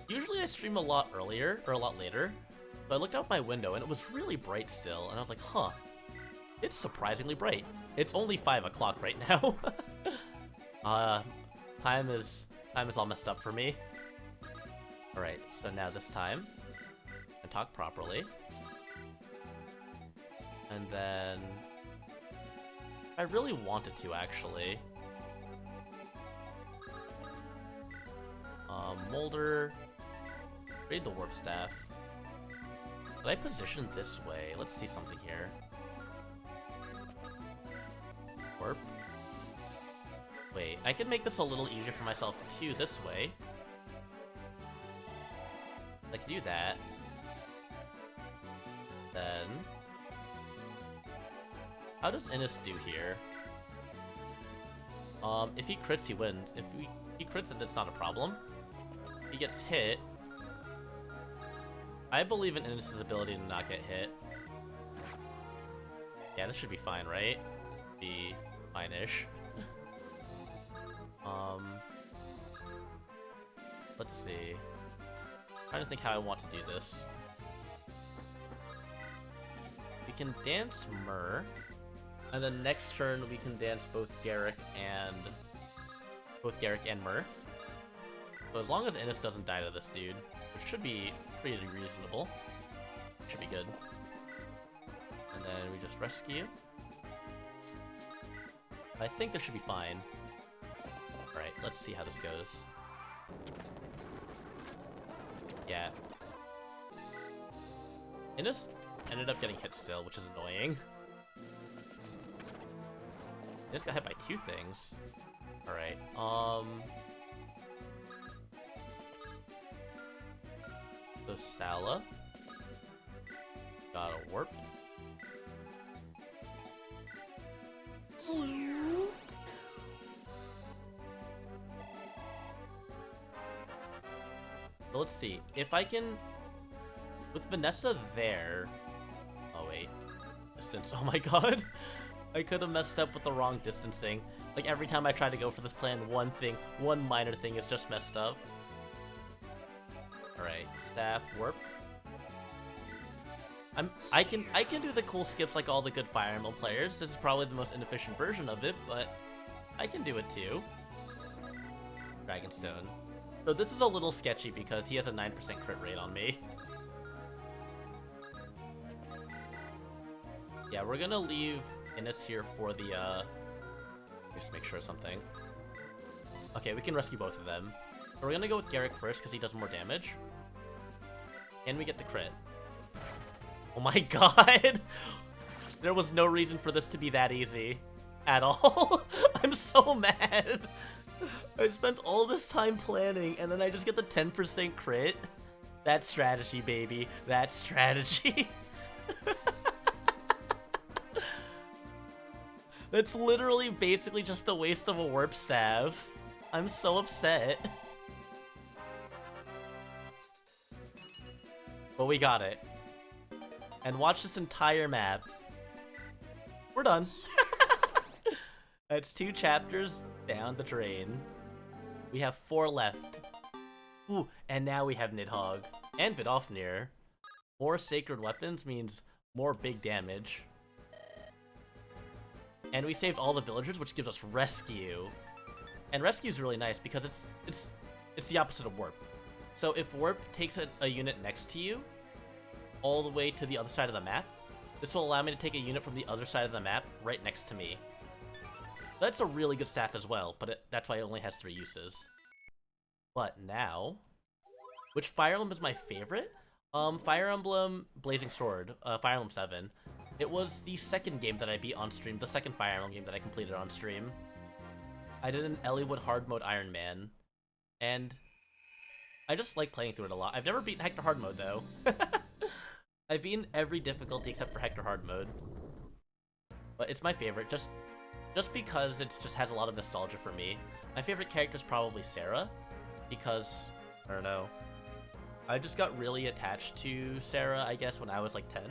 Usually I stream a lot earlier, or a lot later. But I looked out my window and it was really bright still. And I was like, huh. It's surprisingly bright. It's only 5 o'clock right now. Time is all messed up for me. Alright, so now this time, I talk properly. And then... I really wanted to, actually. Molder... Trade the Warp Staff. Did I position this way? Let's see something here. Warp. Wait, I could make this a little easier for myself too this way. I could do that. Then... How does Innis do here? If he crits, he wins. If he crits, then it's not a problem. If he gets hit... I believe in Innis' ability to not get hit. Yeah, this should be fine, right? Be fine-ish. Let's see. I'm trying to think how I want to do this. We can dance Myrrh, and then next turn we can dance both Garrick and Myrrh. So as long as Innis doesn't die to this dude, which should be pretty reasonable. Should be good. And then we just rescue. I think this should be fine. Alright, let's see how this goes. Yeah. Innis ended up getting hit still, which is annoying. Innis got hit by 2 things. Alright, so Sala got a warp. So let's see if I can with Vanessa there. Oh wait, distance. Oh my god, I could have messed up with the wrong distancing. Like every time I try to go for this plan, one minor thing is just messed up. Alright, staff warp. I can do the cool skips like all the good Fire Emblem players. This is probably the most inefficient version of it, but I can do it too. Dragonstone. So this is a little sketchy because he has a 9% crit rate on me. Yeah, we're gonna leave Innis here for the just make sure of something. Okay, we can rescue both of them. So we're gonna go with Garrick first because he does more damage. And we get the crit. Oh my god! There was no reason for this to be that easy. At all. I'm so mad! I spent all this time planning, and then I just get the 10% crit? That's strategy, baby. That's strategy. That's literally basically just a waste of a warp staff. I'm so upset. But we got it. And watch this entire map. We're done. That's 2 chapters down the drain. We have 4 left. Ooh, and now we have Nidhogg and Vidofnir. More sacred weapons means more big damage. And we saved all the villagers, which gives us rescue. And rescue is really nice because it's the opposite of warp. So if warp takes a unit next to you, all the way to the other side of the map, this will allow me to take a unit from the other side of the map right next to me. That's a really good staff as well, but that's why it only has 3 uses. But now, which Fire Emblem is my favorite? Fire Emblem Blazing Sword, Fire Emblem 7. It was the second game that I beat on stream, the second Fire Emblem game that I completed on stream. I did an Eliwood Hard Mode Iron Man, and I just like playing through it a lot. I've never beaten Hector Hard Mode, though. I've beaten every difficulty except for Hector Hard Mode. But it's my favorite, just because it just has a lot of nostalgia for me. My favorite character is probably Sarah, because, I don't know, I just got really attached to Sarah, I guess, when I was like 10.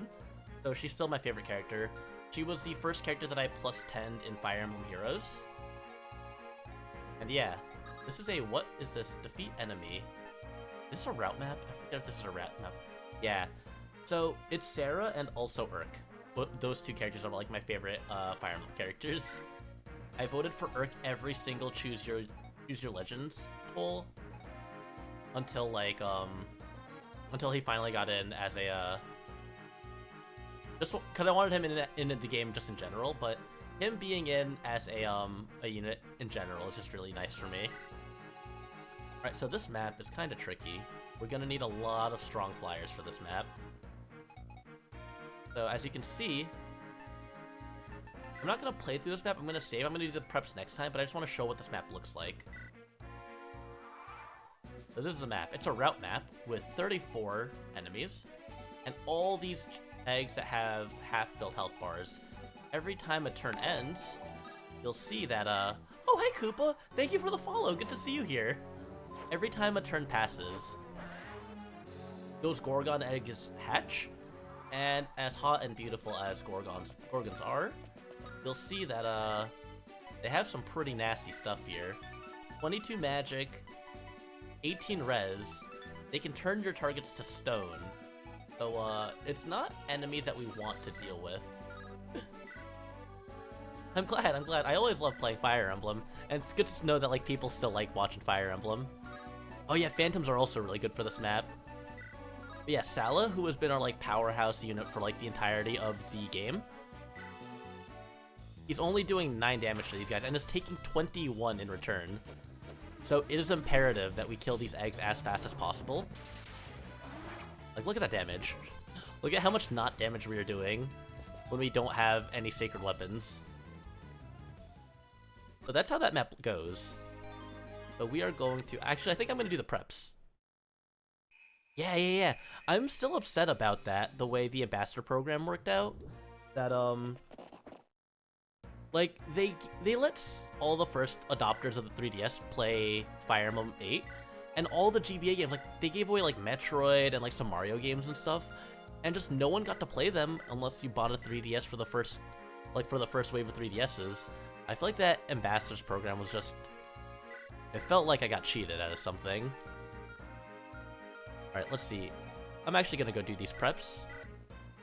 So she's still my favorite character. She was the first character that I plus 10'd in Fire Emblem Heroes. And yeah, this is a, what is this? Defeat enemy. Is this a route map? I forget if this is a route map. Yeah. So it's Sarah and also Urk. But those 2 characters are like my favorite Fire Emblem characters. I voted for Urk every single choose your legends poll until like until he finally got in as a just because I wanted him in the game just in general, but him being in as a unit in general is just really nice for me. Alright, so this map is kind of tricky. We're gonna need a lot of strong flyers for this map. So as you can see, I'm not gonna play through this map, I'm gonna save, I'm gonna do the preps next time, but I just want to show what this map looks like. So this is the map. It's a route map with 34 enemies, and all these eggs that have half-filled health bars. Every time a turn ends, you'll see that, oh, hey, Koopa! Thank you for the follow! Good to see you here! Every time a turn passes, those Gorgon eggs hatch, and as hot and beautiful as Gorgons are, you'll see that, they have some pretty nasty stuff here. 22 magic, 18 res, they can turn your targets to stone. So, it's not enemies that we want to deal with. I'm glad. I always love playing Fire Emblem, and it's good to know that, like, people still like watching Fire Emblem. Oh yeah, Phantoms are also really good for this map. But yeah, Sala, who has been our like powerhouse unit for like the entirety of the game, he's only doing 9 damage to these guys and is taking 21 in return. So it is imperative that we kill these eggs as fast as possible. Like, look at that damage. Look at how much not damage we are doing when we don't have any sacred weapons. So that's how that map goes. But we are going to... Actually, I think I'm going to do the preps. Yeah. I'm still upset about that, the way the ambassador program worked out. That, like, they let all the first adopters of the 3DS play Fire Emblem 8, and all the GBA games, like, they gave away, like, Metroid and, like, some Mario games and stuff, and just no one got to play them unless you bought a 3DS for the first, like, for the first wave of 3DSs. I feel like that ambassadors program was just... It felt like I got cheated out of something. Alright, let's see. I'm actually gonna go do these preps.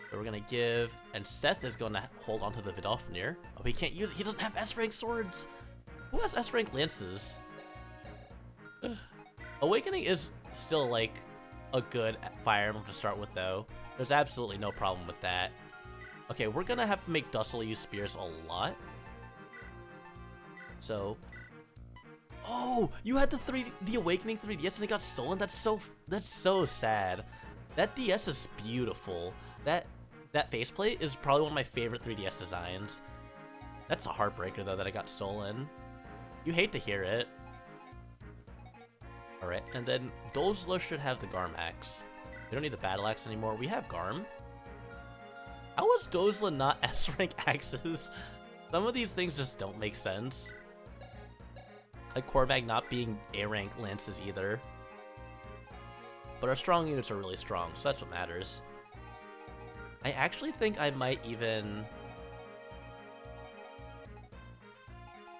So we're gonna give... And Seth is gonna hold onto the Vidofnir. Oh, he can't use it. He doesn't have S-rank swords! Who has S-rank lances? Awakening is still, like, a good Fire Emblem to start with, though. There's absolutely no problem with that. Okay, we're gonna have to make Dussel use spears a lot. So... Oh! You had the Awakening 3DS and it got stolen? That's so sad. That DS is beautiful. That faceplate is probably one of my favorite 3DS designs. That's a heartbreaker, though, that it got stolen. You hate to hear it. Alright, and then Dozla should have the Garm Axe. We don't need the Battle Axe anymore. We have Garm. How was Dozla not S-rank axes? Some of these things just don't make sense. Like Korbag not being A-rank lances either. But our strong units are really strong, so that's what matters. I actually think I might even...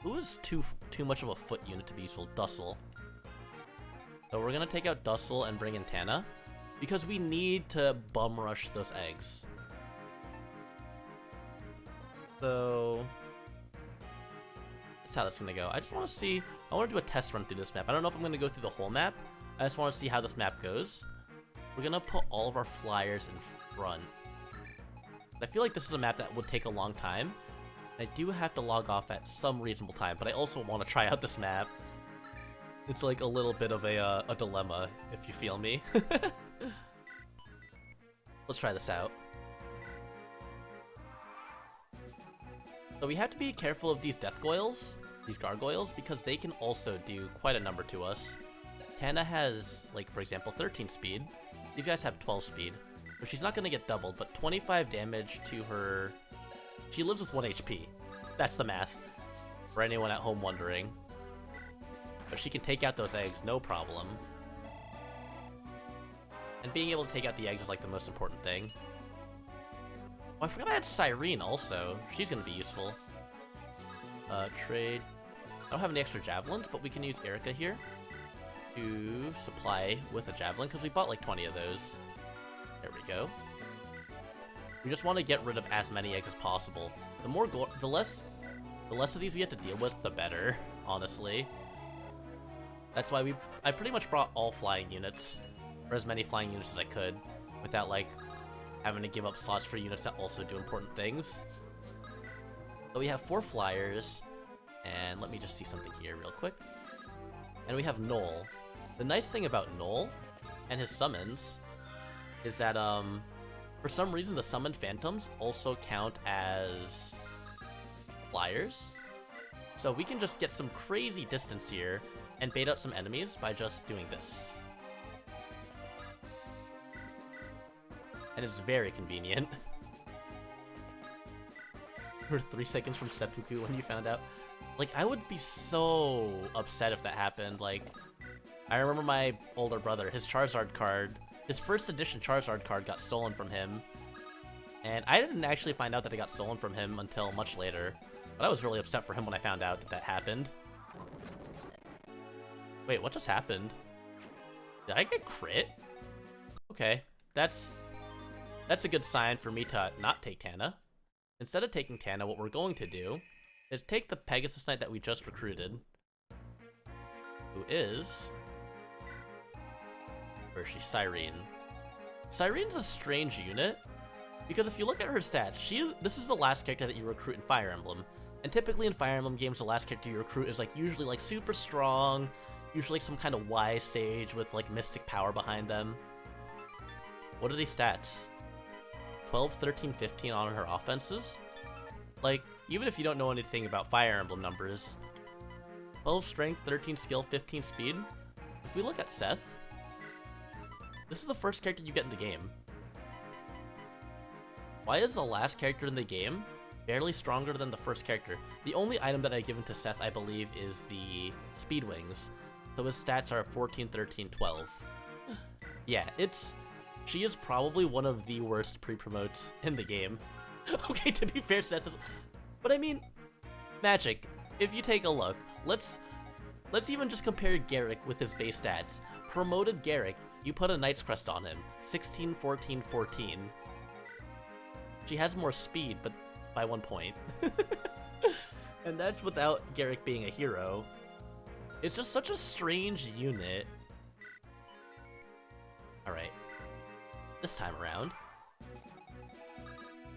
Who is too much of a foot unit to be useful? Dussel. So we're gonna take out Dussel and bring in Tana, because we need to bum rush those eggs. So... That's how that's gonna go. I just want to see... I want to do a test run through this map. I don't know if I'm gonna go through the whole map. I just want to see how this map goes. We're gonna put all of our flyers in front. I feel like this is a map that would take a long time. I do have to log off at some reasonable time, but I also want to try out this map. It's like a little bit of a dilemma, if you feel me. Let's try this out. So we have to be careful of these death goyles, these gargoyles, because they can also do quite a number to us. Tana has, like, for example, 13 speed. These guys have 12 speed. So she's not going to get doubled, but 25 damage to her... She lives with 1 HP. That's the math, for anyone at home wondering. But she can take out those eggs, no problem. And being able to take out the eggs is, like, the most important thing. Oh, I forgot I had Cyrene also. She's going to be useful. Trade. I don't have any extra javelins, but we can use Erica here to supply with a javelin, because we bought like 20 of those. There we go. We just want to get rid of as many eggs as possible. The less of these we have to deal with, the better, honestly. That's why I pretty much brought all flying units, or as many flying units as I could, without like having to give up slots for units that also do important things. So we have 4 flyers, and let me just see something here real quick. And we have Noel. The nice thing about Noel and his summons is that, for some reason the summoned phantoms also count as flyers. So we can just get some crazy distance here and bait out some enemies by just doing this. And it's very convenient. We're 3 seconds from seppuku when you found out. Like, I would be so upset if that happened. Like, I remember my older brother, his Charizard card, his first edition Charizard card got stolen from him. And I didn't actually find out that it got stolen from him until much later. But I was really upset for him when I found out that that happened. Wait, what just happened? Did I get crit? Okay, that's a good sign for me to not take Tana. Instead of taking Tana, what we're going to do is take the Pegasus Knight that we just recruited, who is Where is she? Cyrene. Cyrene's a strange unit, because if you look at her stats, this is the last character that you recruit in Fire Emblem. And typically in Fire Emblem games, the last character you recruit is like usually like super strong, usually some kind of wise sage with like mystic power behind them. What are these stats? 12, 13, 15 on her offenses? Like, even if you don't know anything about Fire Emblem numbers, 12 strength, 13 skill, 15 speed. If we look at Seth, this is the first character you get in the game. Why is the last character in the game barely stronger than the first character? The only item that I've given to Seth, I believe, is the speed wings. So his stats are 14, 13, 12. Yeah, she is probably one of the worst pre-promotes in the game. Okay, to be fair, Seth is... But I mean, Magic, if you take a look, let's even just compare Garrick with his base stats. Promoted Garrick, you put a Knight's Crest on him. 16, 14, 14. She has more speed, but by 1 point. And that's without Garrick being a hero. It's just such a strange unit. Alright. This time around,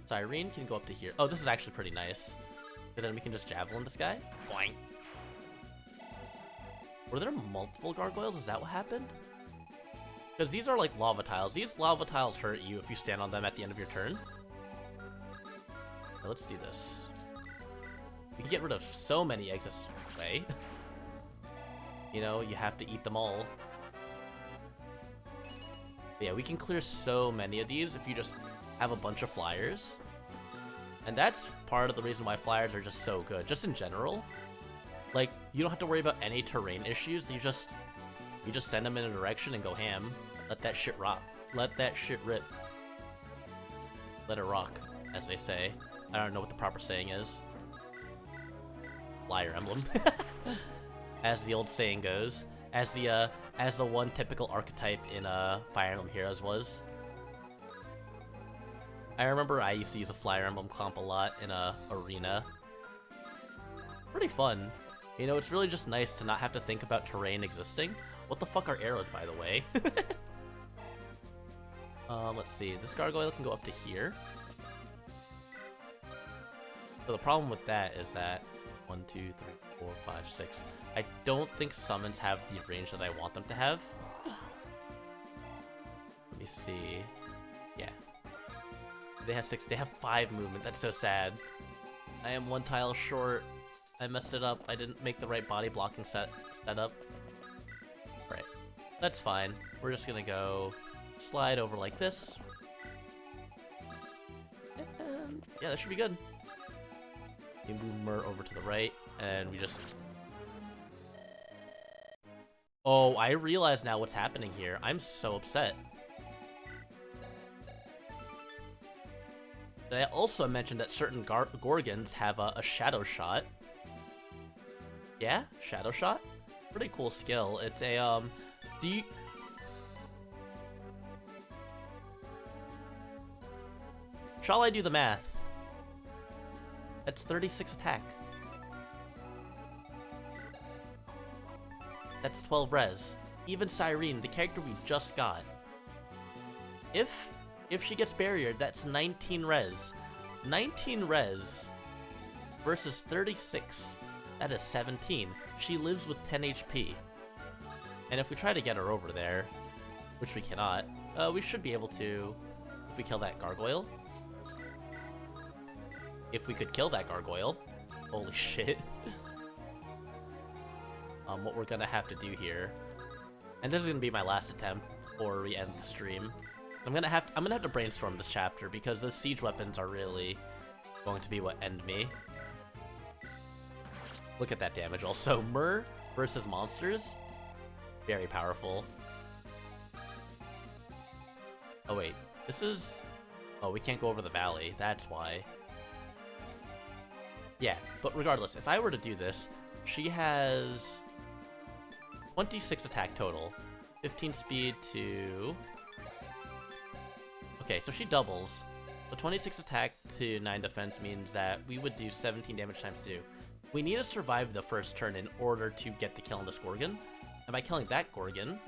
Cyrene can go up to here. Oh, this is actually pretty nice, because then we can just javelin this guy. Boing. Were there multiple gargoyles? Is that what happened? Because these are like lava tiles. These lava tiles hurt you if you stand on them at the end of your turn. Now let's do this. We can get rid of so many eggs this way. You know, you have to eat them all. But yeah, we can clear so many of these if you just have a bunch of flyers. And that's part of the reason why flyers are just so good, just in general. Like, you don't have to worry about any terrain issues. You just send them in a direction and go ham. Let that shit rock. Let that shit rip. Let it rock, as they say. I don't know what the proper saying is. Flyer Emblem. As the old saying goes. As the one typical archetype in Fire Emblem Heroes was. I remember I used to use a Fire Emblem comp a lot in Arena. Pretty fun. You know, it's really just nice to not have to think about terrain existing. What the fuck are arrows, by the way? Let's see. This gargoyle can go up to here. So the problem with that is that 1, 2, 3, 4, 5, 6. I don't think summons have the range that I want them to have. Let me see. Yeah. They have 6. They have 5 movement. That's so sad. I am 1 tile short. I messed it up. I didn't make the right body blocking setup. Right. That's fine. We're just gonna go slide over like this. And yeah, that should be good. We move Mur over to the right, and we just... Oh, I realize now what's happening here. I'm so upset. Did I also mention that certain Gorgons have a Shadow Shot? Yeah? Shadow Shot? Pretty cool skill. It's a, Shall I do the math? That's 36 attack. That's 12 res. Even Cyrene, the character we just got. If she gets barriered, that's 19 res. 19 res versus 36. That is 17. She lives with 10 HP. And if we try to get her over there, which we cannot, we should be able to if we kill that gargoyle. If we could kill that gargoyle. Holy shit. What we're gonna have to do here, and this is gonna be my last attempt before we end the stream. I'm gonna have to brainstorm this chapter because the siege weapons are really going to be what end me. Look at that damage. Also, Mur versus monsters, very powerful. Oh wait, this is... Oh, we can't go over the valley. That's why. Yeah, but regardless, if I were to do this, she has 26 attack total, 15 speed to... Okay, so she doubles. So 26 attack to 9 defense means that we would do 17 damage times 2. We need to survive the first turn in order to get the kill on this Gorgon. And by killing that Gorgon,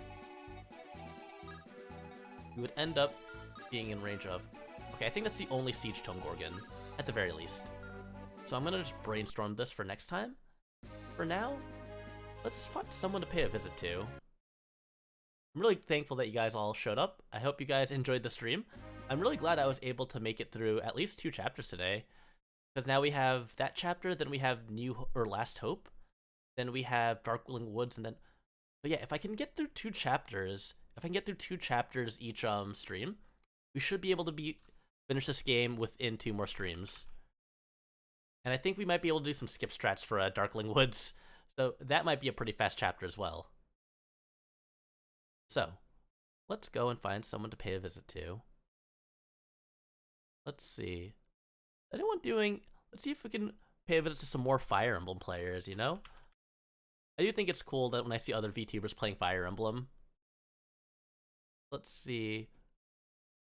we would end up being in range of... Okay, I think that's the only Siege Tome Gorgon, at the very least. So I'm gonna just brainstorm this for next time. For now, let's find someone to pay a visit to. I'm really thankful that you guys all showed up. I hope you guys enjoyed the stream. I'm really glad I was able to make it through at least 2 chapters today. Because now we have that chapter, then we have Last Hope, then we have Darkling Woods, and then... But yeah, if I can get through 2 chapters, each stream, we should be able to finish this game within 2 more streams. And I think we might be able to do some skip strats for Darkling Woods, so that might be a pretty fast chapter as well. So, let's go and find someone to pay a visit to. Let's see. Anyone doing... Let's see if we can pay a visit to some more Fire Emblem players, you know? I do think it's cool that when I see other VTubers playing Fire Emblem. Let's see.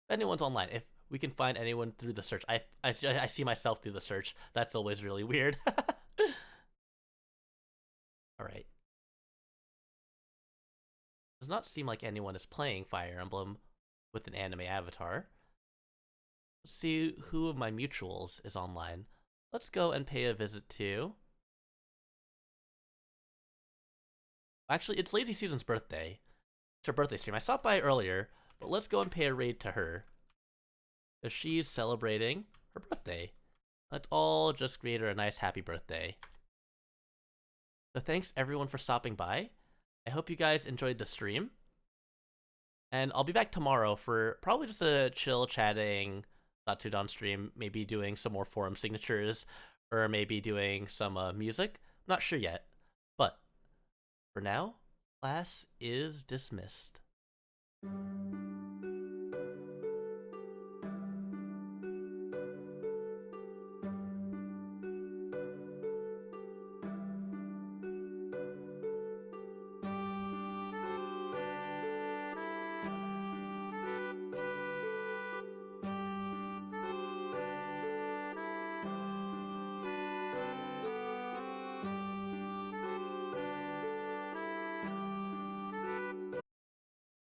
If anyone's online, if we can find anyone through the search. I see myself through the search. That's always really weird. Alright. Does not seem like anyone is playing Fire Emblem with an anime avatar. Let's see who of my mutuals is online. Let's go and pay a visit to... Actually, it's Lazy Susan's birthday. It's her birthday stream. I stopped by earlier, but let's go and pay a raid to her. Because she's celebrating her birthday. Let's all just greet her a nice happy birthday. So thanks everyone for stopping by. I hope you guys enjoyed the stream. And I'll be back tomorrow for probably just a chill chatting Satsudan stream, maybe doing some more forum signatures, or maybe doing some music. I'm not sure yet. But for now, class is dismissed.